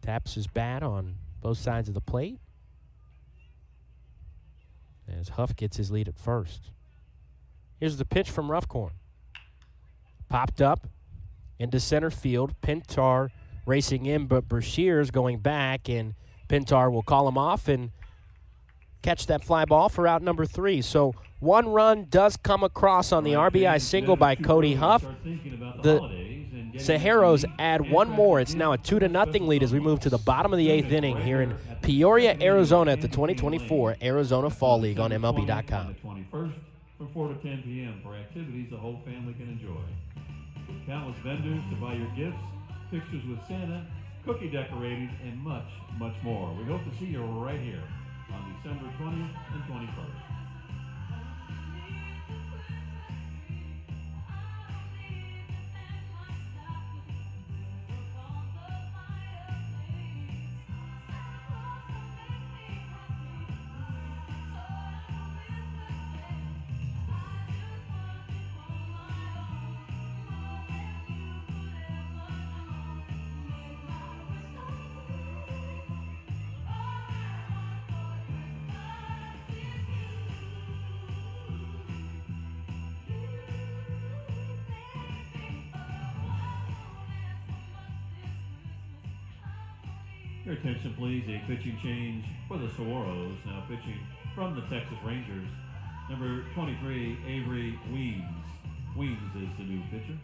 taps his bat on both sides of the plate as Huff gets his lead at first. Here's the pitch from Roughcorn. Popped up into center field. Pintar racing in, but Bergert going back, and Pintar will call him off and catch that fly ball for out number 3. So 1 run does come across on the RBI single by Cody Huff. The Saguaros add 1 more. It's now a 2-0 lead as we move to the bottom of the 8th inning here in Peoria, Arizona at the 2024 Arizona Fall League on MLB.com. From 4 to 10 p.m. for activities the whole family can enjoy. Countless vendors to buy your gifts, pictures with Santa, cookie decorating, and much, much more. We hope to see you right here on December 20th and 21st. Your attention, please. A pitching change for the Saguaros. Now pitching from the Texas Rangers. Number 23, Avery Weems. Weems is the new pitcher.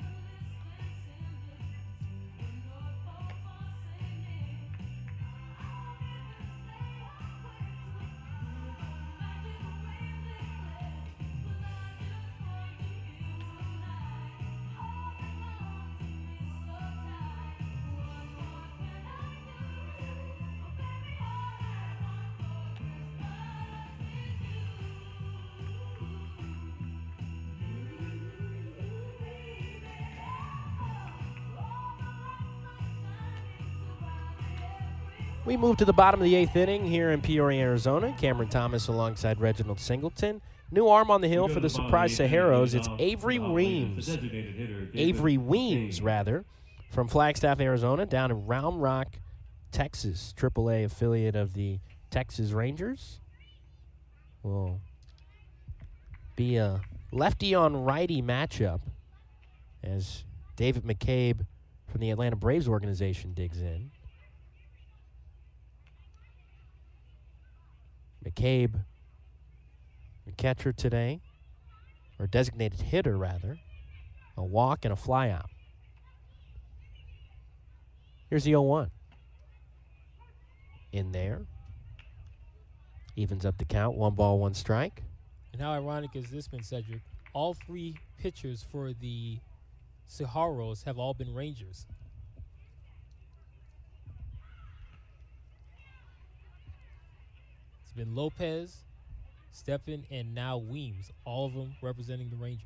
We move to the bottom of the 8th inning here in Peoria, Arizona. Cameron Thomas alongside Reginald Singleton. New arm on the hill for the surprise Saguaros. It's Avery Weems. Avery Weems, rather, from Flagstaff, Arizona, down in Round Rock, Texas. AAA affiliate of the Texas Rangers. Will be a lefty on righty matchup as David McCabe from the Atlanta Braves organization digs in. McCabe, the catcher today, or designated hitter rather, a walk and a flyout. Here's the 0-1. In there. Evens up the count, 1 ball, 1 strike. And how ironic has this been, Cedric? All 3 pitchers for the Saguaros have all been Rangers. It's been Lopez, Steffen, and now Weems, all of them representing the Rangers.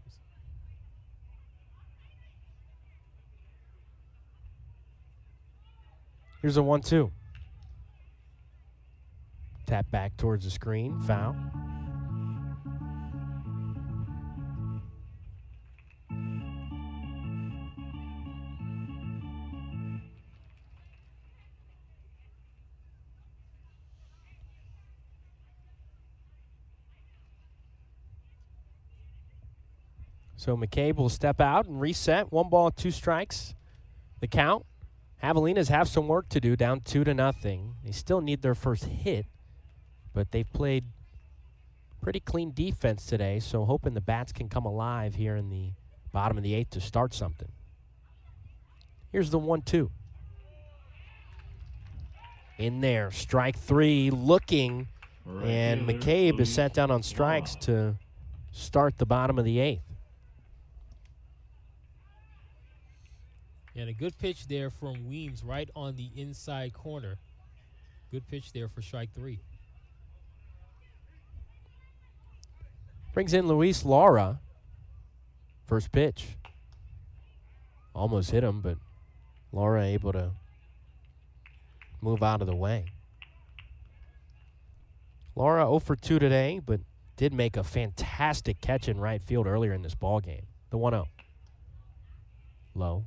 Here's a 1-2. Tap back towards the screen, foul. So McCabe will step out and reset. 1 ball, 2 strikes. The count. Javelinas have some work to do, down 2-0. They still need their first hit, but they've played pretty clean defense today, so hoping the bats can come alive here in the bottom of the 8th to start something. Here's the 1-2. In there, strike 3, looking, and McCabe is sent down on strikes to start the bottom of the 8th. And a good pitch there from Weems right on the inside corner. Good pitch there for strike 3. Brings in Luis Lara. First pitch. Almost hit him, but Lara able to move out of the way. Lara 0 for 2 today, but did make a fantastic catch in right field earlier in this ball game. The 1-0. Low.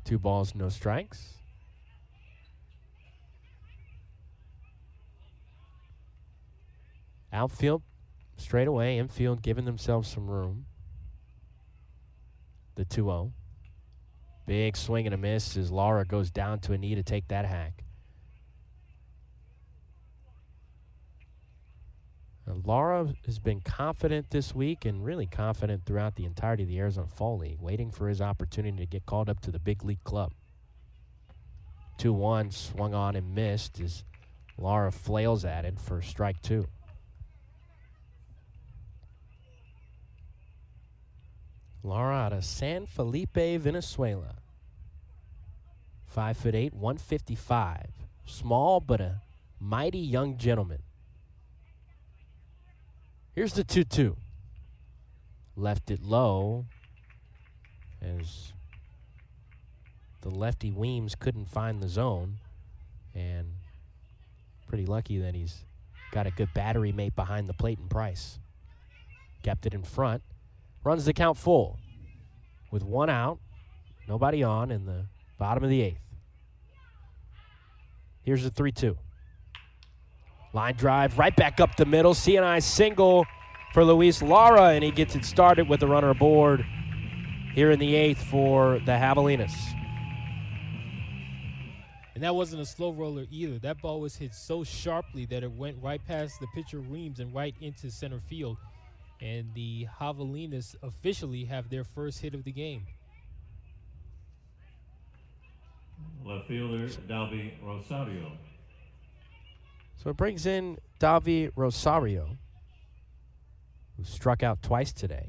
2 balls, no strikes. Outfield, straight away, infield, giving themselves some room. The 2-0. Big swing and a miss as Lara goes down to a knee to take that hack. Lara has been confident this week and really confident throughout the entirety of the Arizona Fall League, waiting for his opportunity to get called up to the big league club. 2-1, swung on and missed as Lara flails at it for strike 2. Lara out of San Felipe, Venezuela. 5'8", 155. Small but a mighty young gentleman. Here's the 2-2. Left it low as the lefty Weems couldn't find the zone. And pretty lucky that he's got a good battery mate behind the plate in Price. Kept it in front. Runs the count full with 1 out, nobody on in the bottom of the 8th. Here's the 3-2. Line drive right back up the middle. C&I single for Luis Lara, and he gets it started with the runner aboard here in the 8th for the Javelinas. And that wasn't a slow roller either. That ball was hit so sharply that it went right past the pitcher Weems and right into center field. And the Javelinas officially have their first hit of the game. Left fielder, Dalby Rosario. So it brings in Dalby Rosario, who struck out twice today.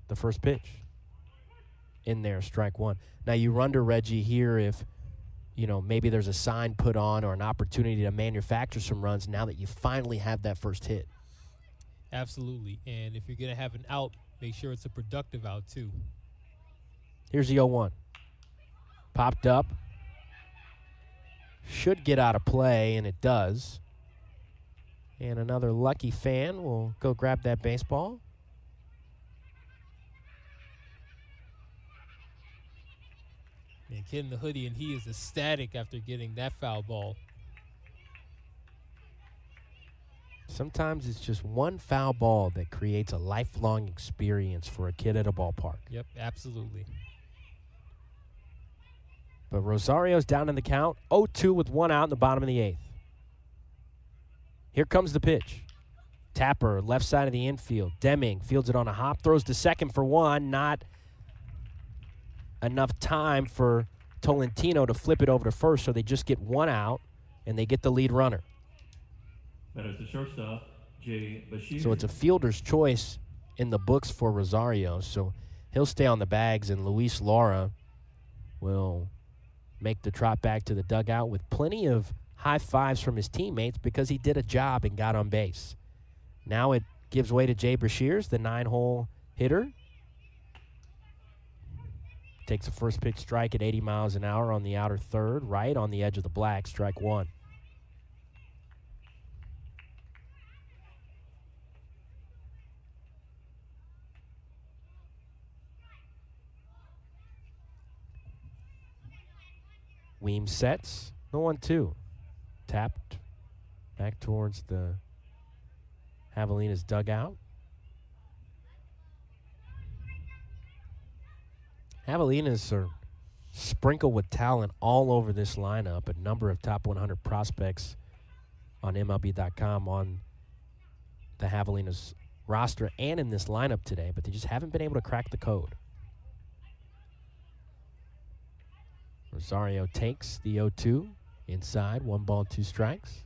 The first pitch in there, strike 1. Now you wonder, Reggie, here if maybe there's a sign put on or an opportunity to manufacture some runs now that you finally have that first hit. Absolutely. And if you're going to have an out, make sure it's a productive out, too. Here's the 0-1. Popped up. Should get out of play, and it does. And another lucky fan will go grab that baseball. And Kid in the hoodie, and he is ecstatic after getting that foul ball. Sometimes it's just one foul ball that creates a lifelong experience for a kid at a ballpark. Yep, absolutely. But Rosario's down in the count, 0-2 with 1 out in the bottom of the 8th. Here comes the pitch. Tapper, left side of the infield. Deming fields it on a hop, throws to second for 1. Not enough time for Tolentino to flip it over to first, so they just get 1 out, and they get the lead runner. That is the shortstop, Jay Bashir. So it's a fielder's choice in the books for Rosario, so he'll stay on the bags, and Luis Lara will make the trot back to the dugout with plenty of high fives from his teammates because he did a job and got on base. Now it gives way to Jay Brashears, the 9-hole hitter. Takes a first pitch strike at 80 miles an hour on the outer third, right on the edge of the black, strike 1. Weems sets, the 1-2. Tapped back towards the Javelinas dugout. Javelinas are sprinkled with talent all over this lineup. A number of top 100 prospects on MLB.com on the Javelinas roster and in this lineup today, but they just haven't been able to crack the code. Rosario takes the 0-2 inside, 1 ball, 2 strikes.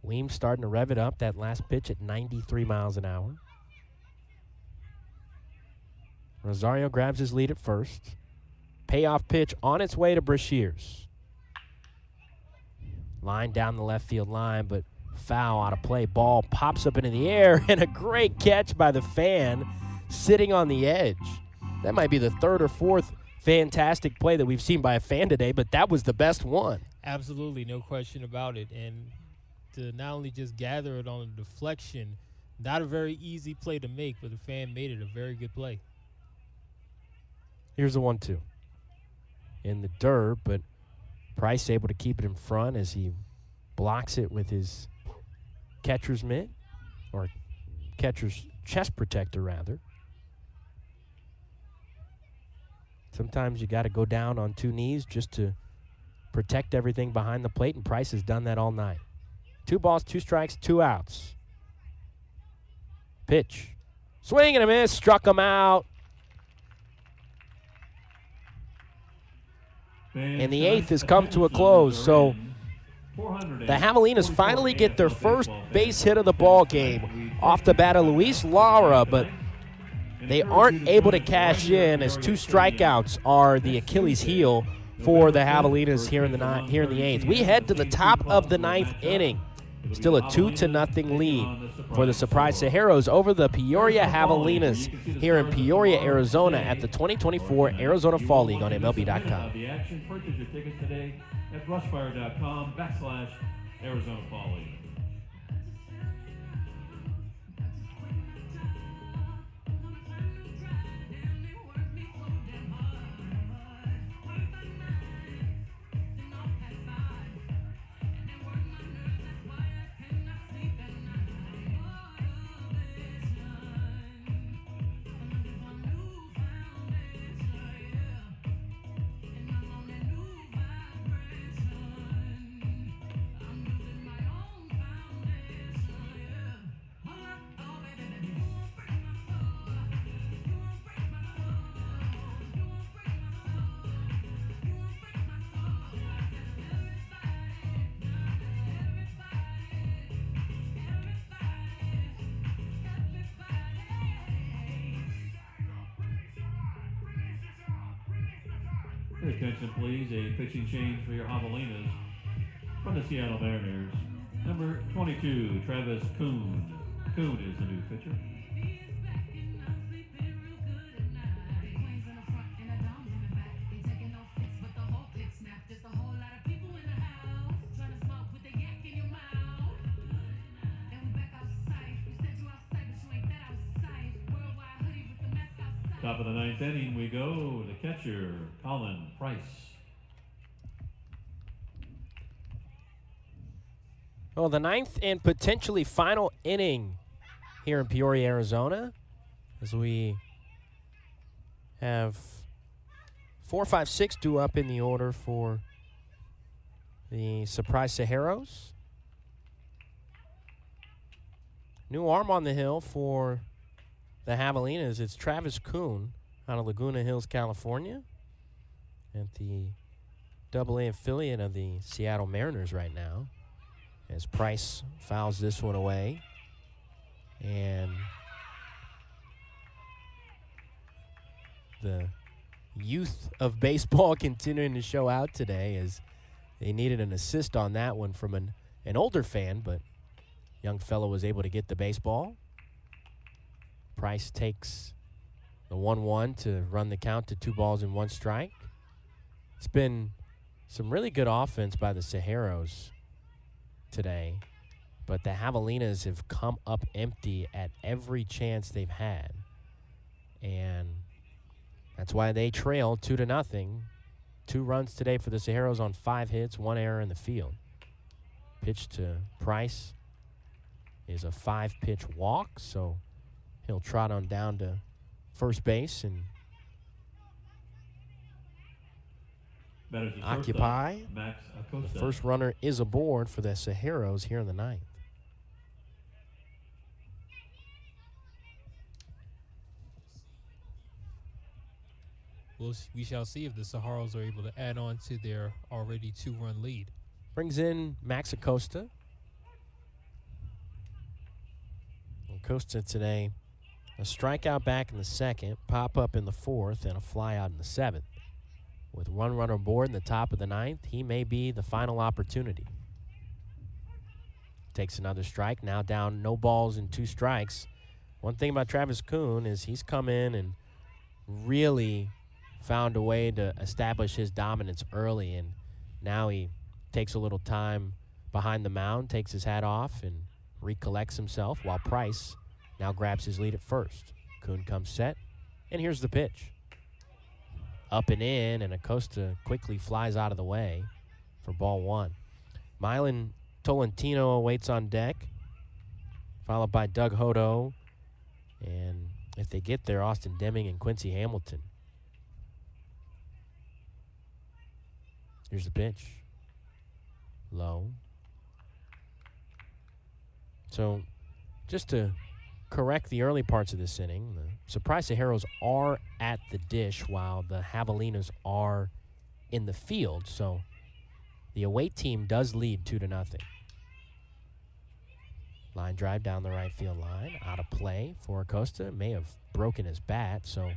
Weems starting to rev it up, that last pitch at 93 miles an hour. Rosario grabs his lead at first. Payoff pitch on its way to Brashears. Line down the left field line, but foul out of play. Ball pops up into the air, and a great catch by the fan sitting on the edge. That might be the 3rd or 4th fantastic play that we've seen by a fan today, but that was the best one. Absolutely, no question about it. And to not only just gather it on a deflection, not a very easy play to make, but the fan made it a very good play. Here's the 1-2. In the dirt, but Price able to keep it in front as he blocks it with his catcher's mitt, or catcher's chest protector, rather. Sometimes you got to go down on two knees just to protect everything behind the plate, and Price has done that all night. 2 balls, 2 strikes, 2 outs. Pitch. Swing and a miss. Struck him out. And the 8th has come to a close. So the Javelinas finally get their first base hit of the ball game off the bat of Luis Lara, but they aren't able to cash in as 2 strikeouts are the Achilles heel for the Javelinas here in the 8th. We head to the top of the 9th inning. Still a 2-0 lead for the Surprise Saguaros over the Peoria Javelinas here in Peoria, Arizona at the 2024 Arizona Fall League on MLB.com. The action, purchase your tickets today at rushfire.com/Arizona Fall League. Your attention, please. A pitching change for your Javelinas from the Seattle Mariners. Number 22, Travis Kuhn. Kuhn is the new pitcher. Top of the 9th inning we go. The catcher, Colin Price. Well, the 9th and potentially final inning here in Peoria, Arizona, as we have 4, 5, 6 due up in the order for the Surprise Saguaros. New arm on the hill for the Javelinas. It's Travis Kuhn out of Laguna Hills, California, at the AA affiliate of the Seattle Mariners right now, as Price fouls this one away. And the youth of baseball continuing to show out today, as they needed an assist on that one from an older fan, but young fellow was able to get the baseball. Price takes the 1-1 to run the count to 2 balls and 1 strike. It's been some really good offense by the Saguaros today, but the Javelinas have come up empty at every chance they've had, and that's why they trail 2-0. 2 runs today for the Saguaros on 5 hits, 1 error in the field. Pitch to Price is a 5-pitch walk, so he'll trot on down to first base and occupy. The first runner is aboard for the Saguaros here in the 9th. Well, we shall see if the Saguaros are able to add on to their already 2-run lead. Brings in Max Acosta. Acosta today, a strikeout back in the 2nd, pop-up in the 4th, and a flyout in the 7th. With 1 runner aboard in the top of the 9th, he may be the final opportunity. Takes another strike, now down no balls and 2 strikes. One thing about Travis Kuhn is he's come in and really found a way to establish his dominance early, and now he takes a little time behind the mound, takes his hat off, and recollects himself, while Price now grabs his lead at first. Kuhn comes set, and here's the pitch. Up and in, and Acosta quickly flies out of the way. for ball one. Milan Tolentino awaits on deck, followed by Doug Hodo. And if they get there, Austin Deming and Quincy Hamilton. Here's the pitch. Low. So just to correct the early parts of this inning, the Surprise Saguaros are at the dish while the Javelinas are in the field. So the away team does lead 2-0. Line drive down the right field line. Out of play for Acosta. May have broken his bat, so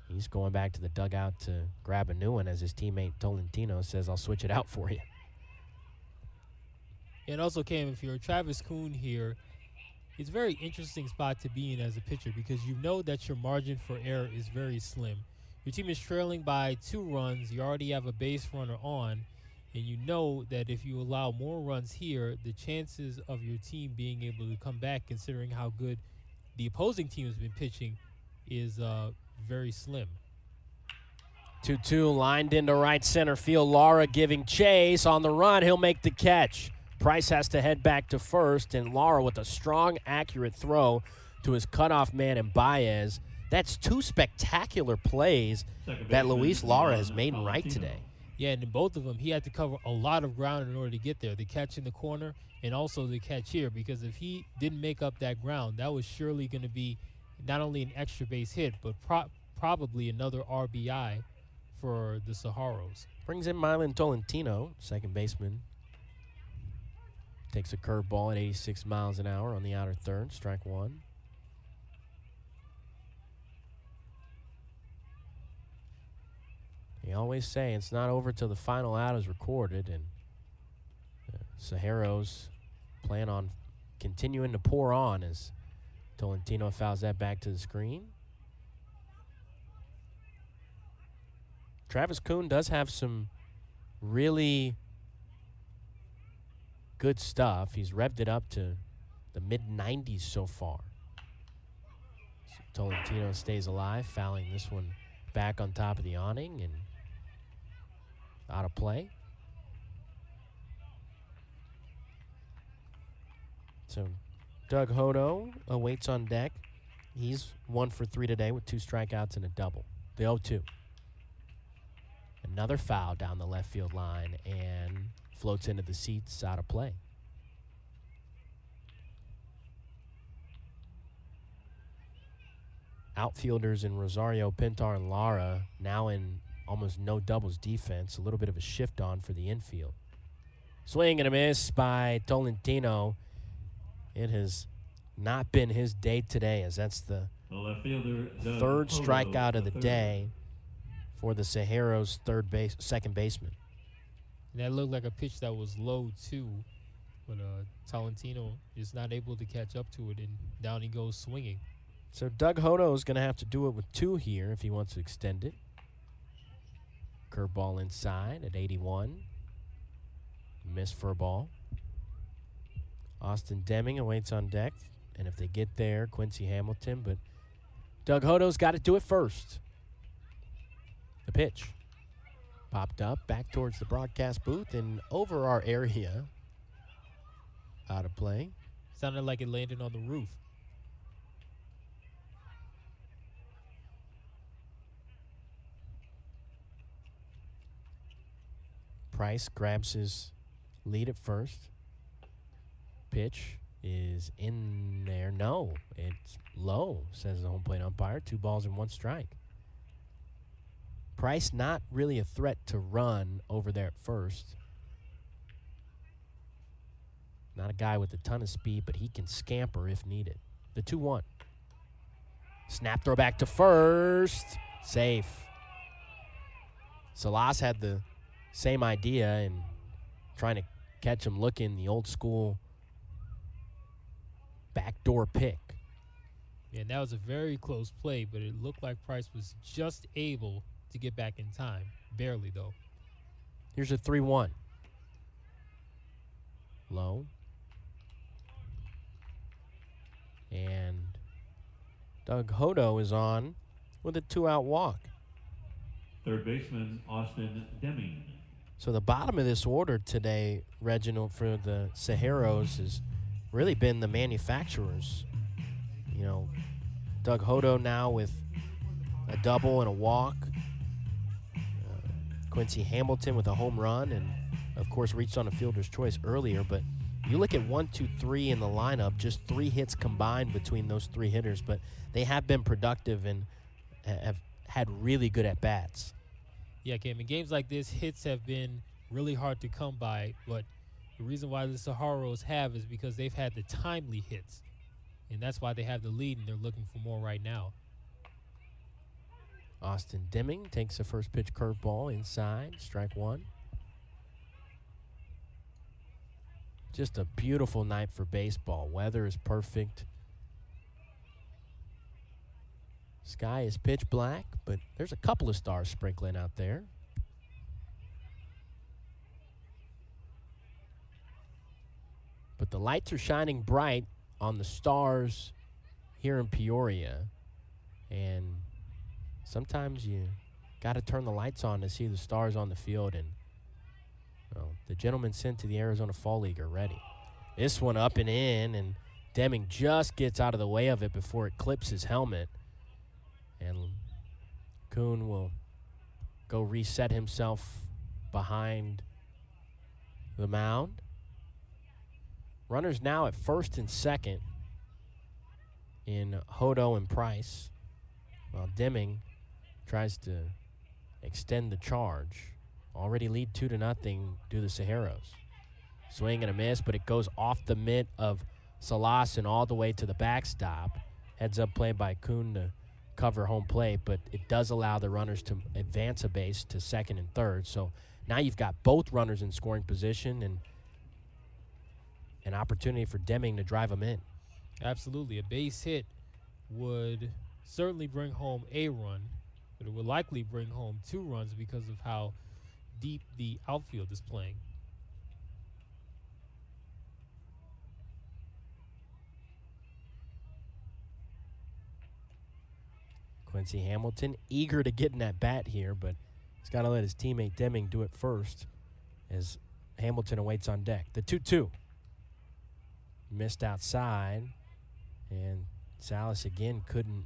he's going back to the dugout to grab a new one as his teammate Tolentino says, I'll switch it out for you. And also, Cam, if you're Travis Kuhn here, it's a very interesting spot to be in as a pitcher because you know that your margin for error is very slim. Your team is trailing by 2 runs. You already have a base runner on. And you know that if you allow more runs here, the chances of your team being able to come back, considering how good the opposing team has been pitching, is very slim. 2-2 lined into right center field. Lara giving chase on the run. He'll make the catch. Price has to head back to first, and Lara with a strong, accurate throw to his cutoff man in Baez. That's 2 spectacular plays that Luis Lara has made right today. Yeah, and in both of them, he had to cover a lot of ground in order to get there. The catch in the corner and also the catch here, because if he didn't make up that ground, that was surely going to be not only an extra base hit, but probably another RBI for the Saguaros. Brings in Milan Tolentino, second baseman. Takes a curveball at 86 miles an hour on the outer third, strike one. They always say it's not over till the final out is recorded, and Saguaros plan on continuing to pour on as Tolentino fouls that back to the screen. Travis Kuhn does have some really good stuff. He's revved it up to the mid-90s so far. So Tolentino stays alive, fouling this one back on top of the awning and out of play. So Doug Hodo awaits on deck. He's 1 for 3 today with 2 strikeouts and a double. The 0-2. Another foul down the left field line and floats into the seats, out of play. Outfielders in Rosario, Pintar, and Lara now in almost no doubles defense. A little bit of a shift on for the infield. Swing and a miss by Tolentino. It has not been his day today, as that's the left fielder, third strikeout of the day for the Saguaros' second baseman. And that looked like a pitch that was low, too. But Tolentino is not able to catch up to it, and down he goes swinging. So Doug Hodo is going to have to do it with 2 here if he wants to extend it. Curveball inside at 81. Miss for a ball. Austin Deming awaits on deck. And if they get there, Quincy Hamilton. But Doug Hodo's got to do it first. The pitch. Popped up, back towards the broadcast booth and over our area. Out of play. Sounded like it landed on the roof. Price grabs his lead at first. Pitch is in there. No, it's low, says the home plate umpire. 2 balls and 1 strike. Price not really a threat to run over there at first. Not a guy with a ton of speed, but he can scamper if needed. The 2-1. Snap throw back to first. Safe. Salas had the same idea and trying to catch him looking, the old school backdoor pick. Yeah, and that was a very close play, but it looked like Price was just able to get back in time. Barely, though. Here's a 3-1. Low. And Doug Hodo is on with a 2-out walk. Third baseman Austin Deming. So the bottom of this order today, Reginald, for the Saguaros has really been the manufacturers. You know, Doug Hodo now with a double and a walk. Quincy Hamilton with a home run and, of course, reached on a fielder's choice earlier. But you look at 1, 2, 3 in the lineup, just 3 hits combined between those 3 hitters. But they have been productive and have had really good at-bats. Yeah, Cam, in games like this, hits have been really hard to come by, but the reason why the Saguaros have is because they've had the timely hits, and that's why they have the lead, and they're looking for more right now. Austin Deming takes a first pitch curveball inside, strike 1. Just a beautiful night for baseball. Weather is perfect. Sky is pitch black, but there's a couple of stars sprinkling out there. But the lights are shining bright on the stars here in Peoria. And sometimes you got to turn the lights on to see the stars on the field. And the gentlemen sent to the Arizona Fall League are ready. This one up and in, and Deming just gets out of the way of it before it clips his helmet. And Kuhn will go reset himself behind the mound. Runners now at first and second in Hodo and Price, while Deming tries to extend the charge. Already lead 2-0 to the Saguaros. Swing and a miss, but it goes off the mitt of Salas and all the way to the backstop. Heads up play by Kuhn to cover home plate, but it does allow the runners to advance a base to second and third. So now you've got both runners in scoring position and an opportunity for Deming to drive them in. Absolutely. A base hit would certainly bring home a run, but it would likely bring home 2 runs because of how deep the outfield is playing. Quincy Hamilton eager to get in that bat here, but he's got to let his teammate Deming do it first as Hamilton awaits on deck. The 2-2. Missed outside, and Salas again couldn't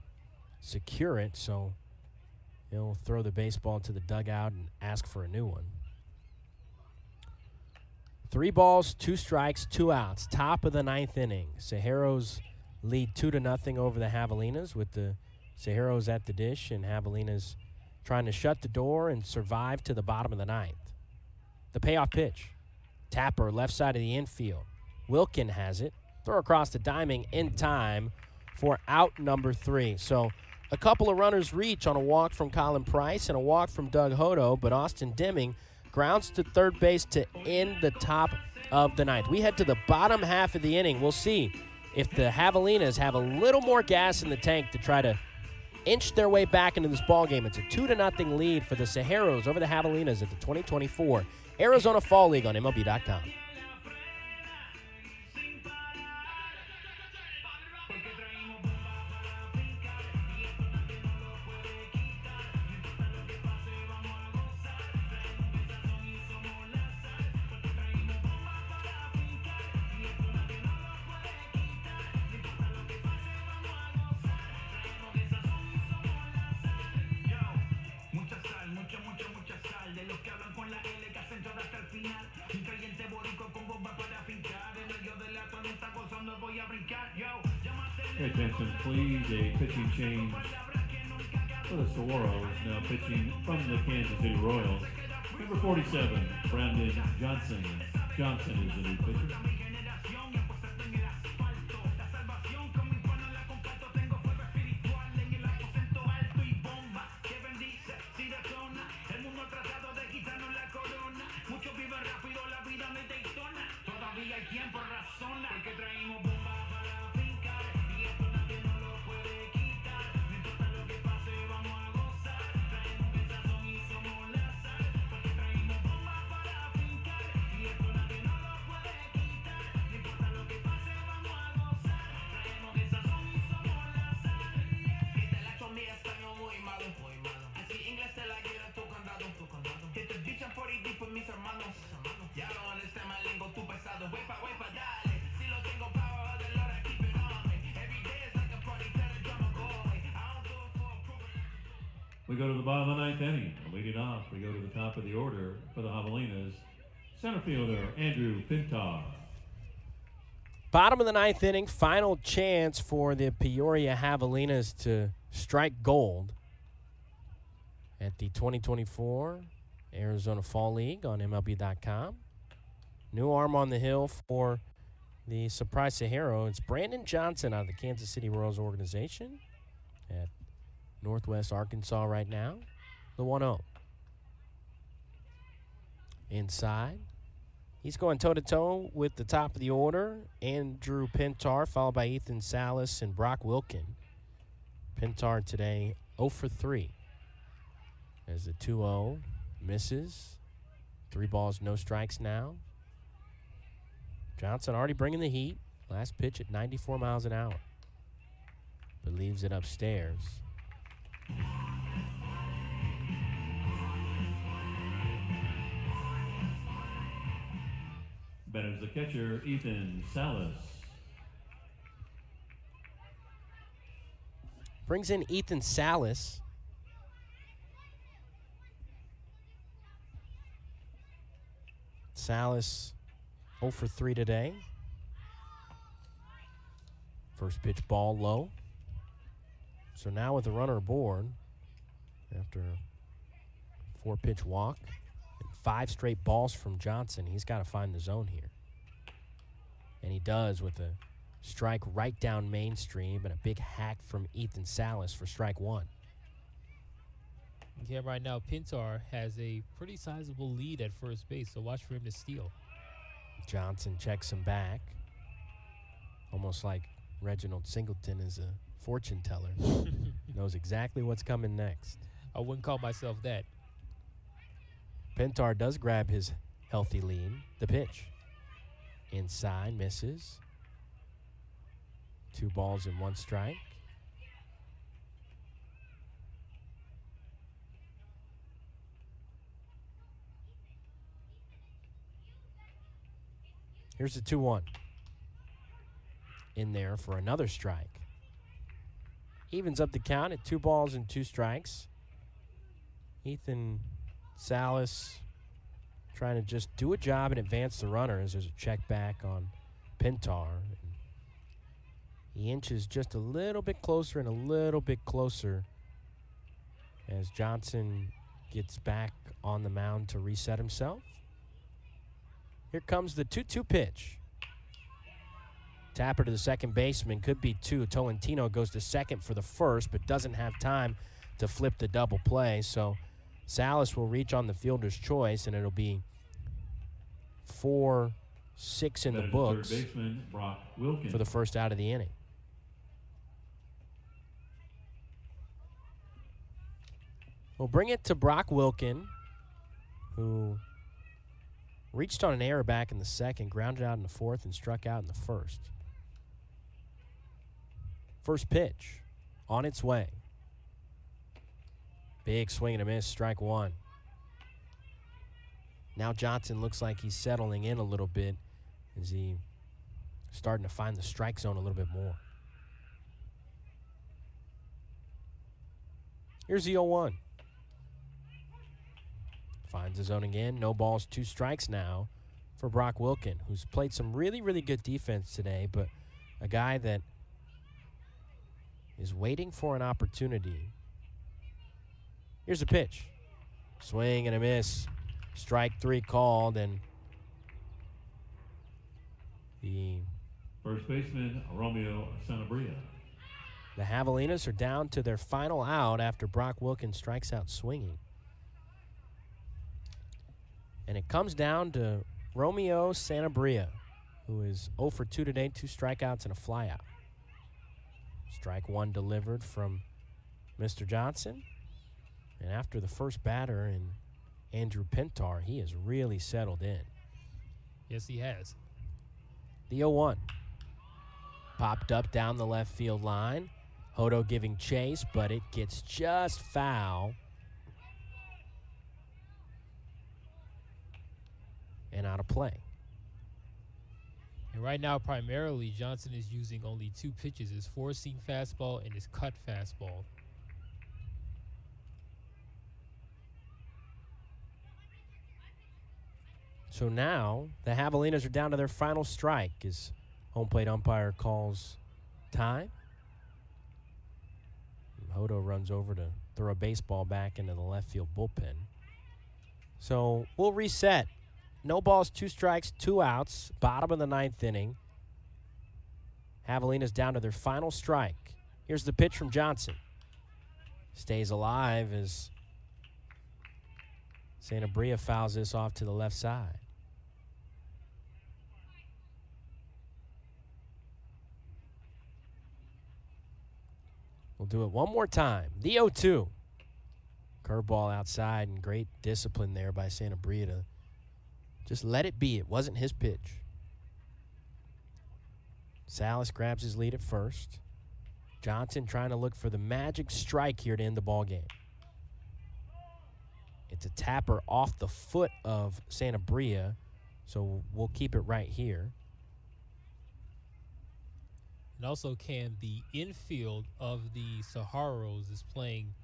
secure it, so he'll throw the baseball to the dugout and ask for a new one. 3 balls, 2 strikes, 2 outs. Top of the 9th inning. Saguaros lead 2-0 over the Javelinas, with the Saguaros at the dish and Javelinas trying to shut the door and survive to the bottom of the 9th. The payoff pitch. Tapper, left side of the infield. Wilkin has it. Throw across the diming in time for out number 3. So a couple of runners reach on a walk from Colin Price and a walk from Doug Hodo, but Austin Deming grounds to third base to end the top of the 9th. We head to the bottom half of the inning. We'll see if the Javelinas have a little more gas in the tank to try to inch their way back into this ballgame. It's a 2-0 lead for the Saguaros over the Javelinas at the 2024 Arizona Fall League on MLB.com. Pay attention, please. A pitching change for the Saguaros. Now pitching from the Kansas City Royals. Number 47, Brandon Johnson. Johnson is the new pitcher. We go to the bottom of the ninth inning. And leading off, we go to the top of the order for the Javelinas, center fielder Andrew Pintar. Bottom of the ninth inning, final chance for the Peoria Javelinas to strike gold at the 2024 Arizona Fall League on MLB.com. New arm on the hill for the Surprise Sahara. It's Brandon Johnson out of the Kansas City Royals organization at Northwest Arkansas right now. The 1-0. Inside. He's going toe-to-toe with the top of the order, Andrew Pintar, followed by Ethan Salas and Brock Wilkin. Pintar today 0 for 3. As the 2-0 misses. 3 balls, no strikes now. Johnson already bringing the heat. Last pitch at 94 miles an hour. But leaves it upstairs. Batters the catcher, Ethan Salas. Brings in Ethan Salas. Salas 0 for 3 today. First pitch ball low. So now with the runner aboard, after a 4-pitch walk and 5 straight balls from Johnson, he's got to find the zone here. And he does with a strike right down mainstream and a big hack from Ethan Salas for strike 1. Yeah, right now Pintar has a pretty sizable lead at first base, so watch for him to steal. Johnson checks him back. Almost like Reginald Singleton is a fortune teller. Knows exactly what's coming next. I wouldn't call myself that. Pintar does grab his healthy lead. The pitch. Inside, misses. 2 balls and 1 strike. Here's the 2-1. In there for another strike. Evens up the count at 2 balls and 2 strikes. Ethan Salas trying to just do a job and advance the runner as there's a check back on Pintar. He inches just a little bit closer and a little bit closer as Johnson gets back on the mound to reset himself. Here comes the 2-2 pitch. Tapper to the second baseman, could be 2. Tolentino goes to second for the first, but doesn't have time to flip the double play. So Salas will reach on the fielder's choice, and it'll be 4-6 in the books for the first out of the inning. We'll bring it to Brock Wilkin, who reached on an error back in the second, grounded out in the fourth, and struck out in the first. First pitch on its way. Big swing and a miss, strike 1. Now Johnson looks like he's settling in a little bit as he starting to find the strike zone a little bit more. Here's the 0-1. Finds the zone again. No balls, 2 strikes now for Brock Wilkin, who's played some really, really good defense today, but a guy that is waiting for an opportunity. Here's a pitch. Swing and a miss. Strike 3 called, and the first baseman, Romeo Sanabria. The Javelinas are down to their final out after Brock Wilkin strikes out swinging. And it comes down to Romeo Sanabria, who is 0 for 2 today, 2 strikeouts and a flyout. Strike 1 delivered from Mr. Johnson. And after the first batter in Andrew Pintar, he has really settled in. Yes, he has. The 0-1. Popped up down the left field line. Hodo giving chase, but it gets just foul. And out of play. And right now, primarily, Johnson is using only 2 pitches, his four-seam fastball and his cut fastball. So now the Javelinas are down to their final strike as home plate umpire calls time. Hodo runs over to throw a baseball back into the left field bullpen. So we'll reset. No balls, 2 strikes, 2 outs. Bottom of the 9th inning. Javelinas down to their final strike. Here's the pitch from Johnson. Stays alive as Sanabria fouls this off to the left side. We'll do it one more time. The 0-2. Curveball outside, and great discipline there by Sanabria to just let it be. It wasn't his pitch. Salas grabs his lead at first. Johnson trying to look for the magic strike here to end the ball game. It's a tapper off the foot of Sanabria, so we'll keep it right here. And also, Cam, the infield of the Saguaros is playing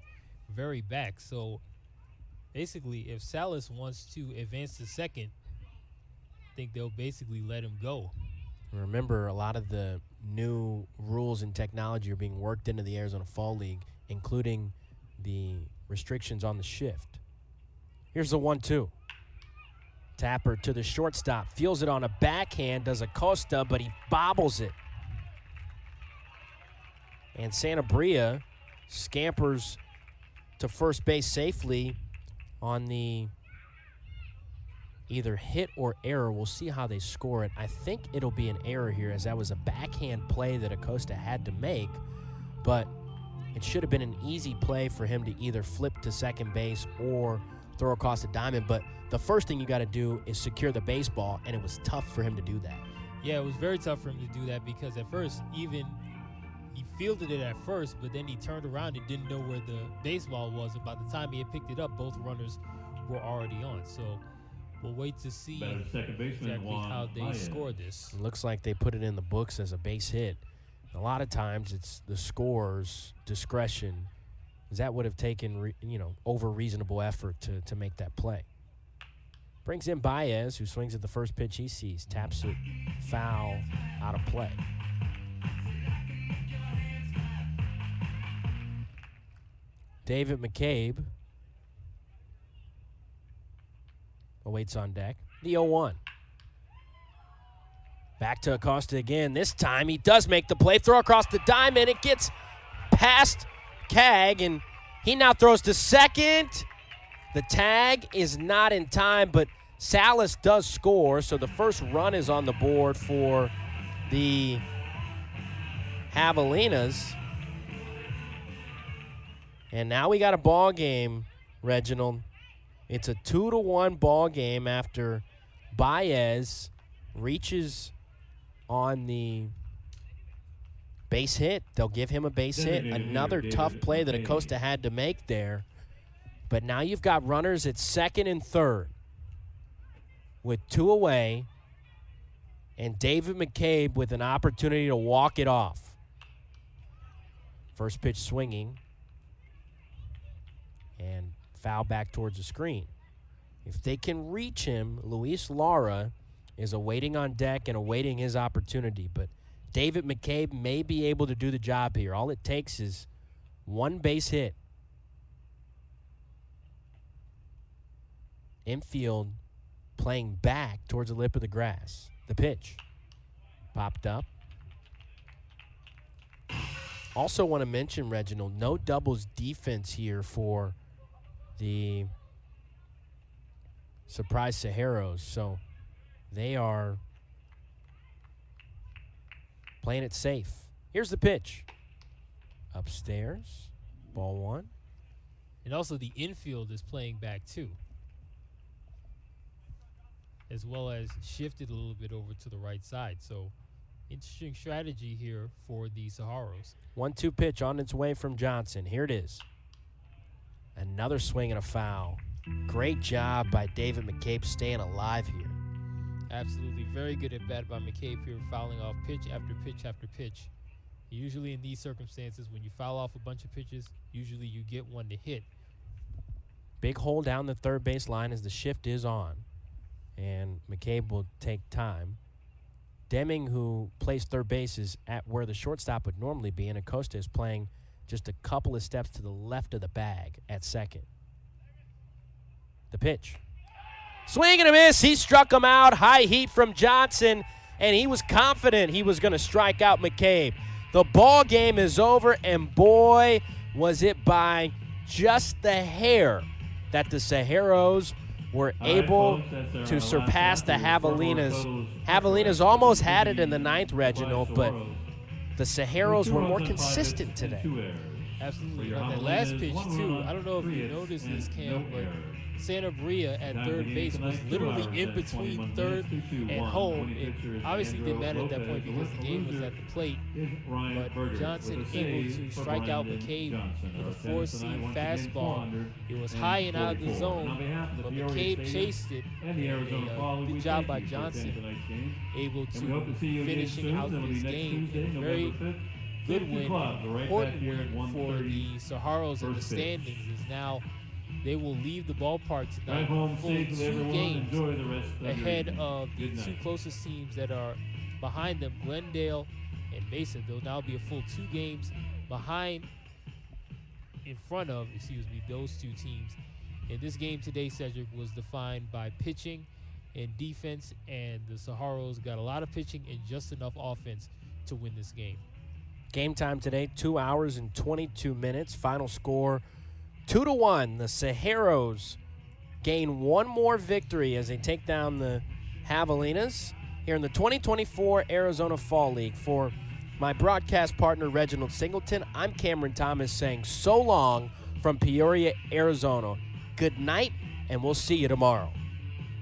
very back. So basically, if Salas wants to advance to second, I think they'll basically let him go. Remember, a lot of the new rules and technology are being worked into the Arizona Fall League, including the restrictions on the shift. Here's the 1-2. Tapper to the shortstop. Feels it on a backhand, does Acosta, but he bobbles it. And Sanabria scampers to first base safely on the either hit or error. We'll see how they score it. I think it'll be an error here, as that was a backhand play that Acosta had to make, but it should have been an easy play for him to either flip to second base or throw across the diamond. But the first thing you got to do is secure the baseball, and it was tough for him to do that. Yeah, it was very tough for him to do that, because at first, even he fielded it at first, but then he turned around and didn't know where the baseball was, and by the time he had picked it up, both runners were already on. So we'll wait to see exactly how they score this. It looks like they put it in the books as a base hit. A lot of times it's the scorer's discretion, as that would have taken over reasonable effort to make that play. Brings in Baez, who swings at the first pitch he sees, taps it foul, out of play. David McCabe awaits on deck. The 0-1. Back to Acosta again. This time he does make the play. Throw across the diamond. It gets past Cag, and he now throws to second. The tag is not in time, but Salas does score, so the first run is on the board for the Javelinas. And now we got a ball game, Reginald. It's a 2-1 ball game after Baez reaches on the base hit. They'll give him a base hit. Another tough play that Acosta had to make there. But now you've got runners at second and third with 2 away, and David McCabe with an opportunity to walk it off. First pitch swinging. And foul back towards the screen. If they can reach him, Luis Lara is awaiting on deck and awaiting his opportunity. But David McCabe may be able to do the job here. All it takes is one base hit. Infield playing back towards the lip of the grass. The pitch popped up. Also want to mention, Reginald, no doubles defense here for the Surprise Saguaros. So they are playing it safe. Here's the pitch. Upstairs. Ball 1. And also the infield is playing back too, as well as shifted a little bit over to the right side. So interesting strategy here for the Saguaros. 1-2 pitch on its way from Johnson. Here it is. Another swing and a foul. Great job by David McCabe staying alive here. Absolutely. Very good at bat by McCabe here, fouling off pitch after pitch after pitch. Usually in these circumstances, when you foul off a bunch of pitches, usually you get one to hit. Big hole down the third base line as the shift is on. and McCabe will take time. Deming, who plays third base, is at where the shortstop would normally be, and Acosta is playing just a couple of steps to the left of the bag at second. The pitch. Swing and a miss. He struck him out. High heat from Johnson, and he was confident he was going to strike out McCabe. The ball game is over, and boy, was it by just the hair that the Saguaros were able to surpass the Javelinas. Javelinas almost had it in the ninth, Reginald, but the Saguaros were more consistent today. Absolutely. On that last pitch, too, I don't know if you noticed this, Cam, but Santa Maria at third base was literally in between third and home. It obviously didn't matter at that point because the game was at the plate. But Johnson able to strike out McCabe with a four-seam fastball. It was high and out of the zone, but McCabe chased it. Good job by Johnson, able to finishing out this game. Very good win, important win for the Saguaros in the standings. Is now they will leave the ballpark tonight full 2 games ahead of the 2 closest teams that are behind them, Glendale and Mesa. They'll now be a full 2 games in front of those 2 teams. And this game today, Cedric, was defined by pitching and defense, and the Saguaros got a lot of pitching and just enough offense to win this game. Game time today, 2 hours and 22 minutes. Final score, 2-1. The Saguaros gain one more victory as they take down the Javelinas here in the 2024 Arizona Fall League. For my broadcast partner, Reginald Singleton, I'm Cameron Thomas saying so long from Peoria, Arizona. Good night, and we'll see you tomorrow.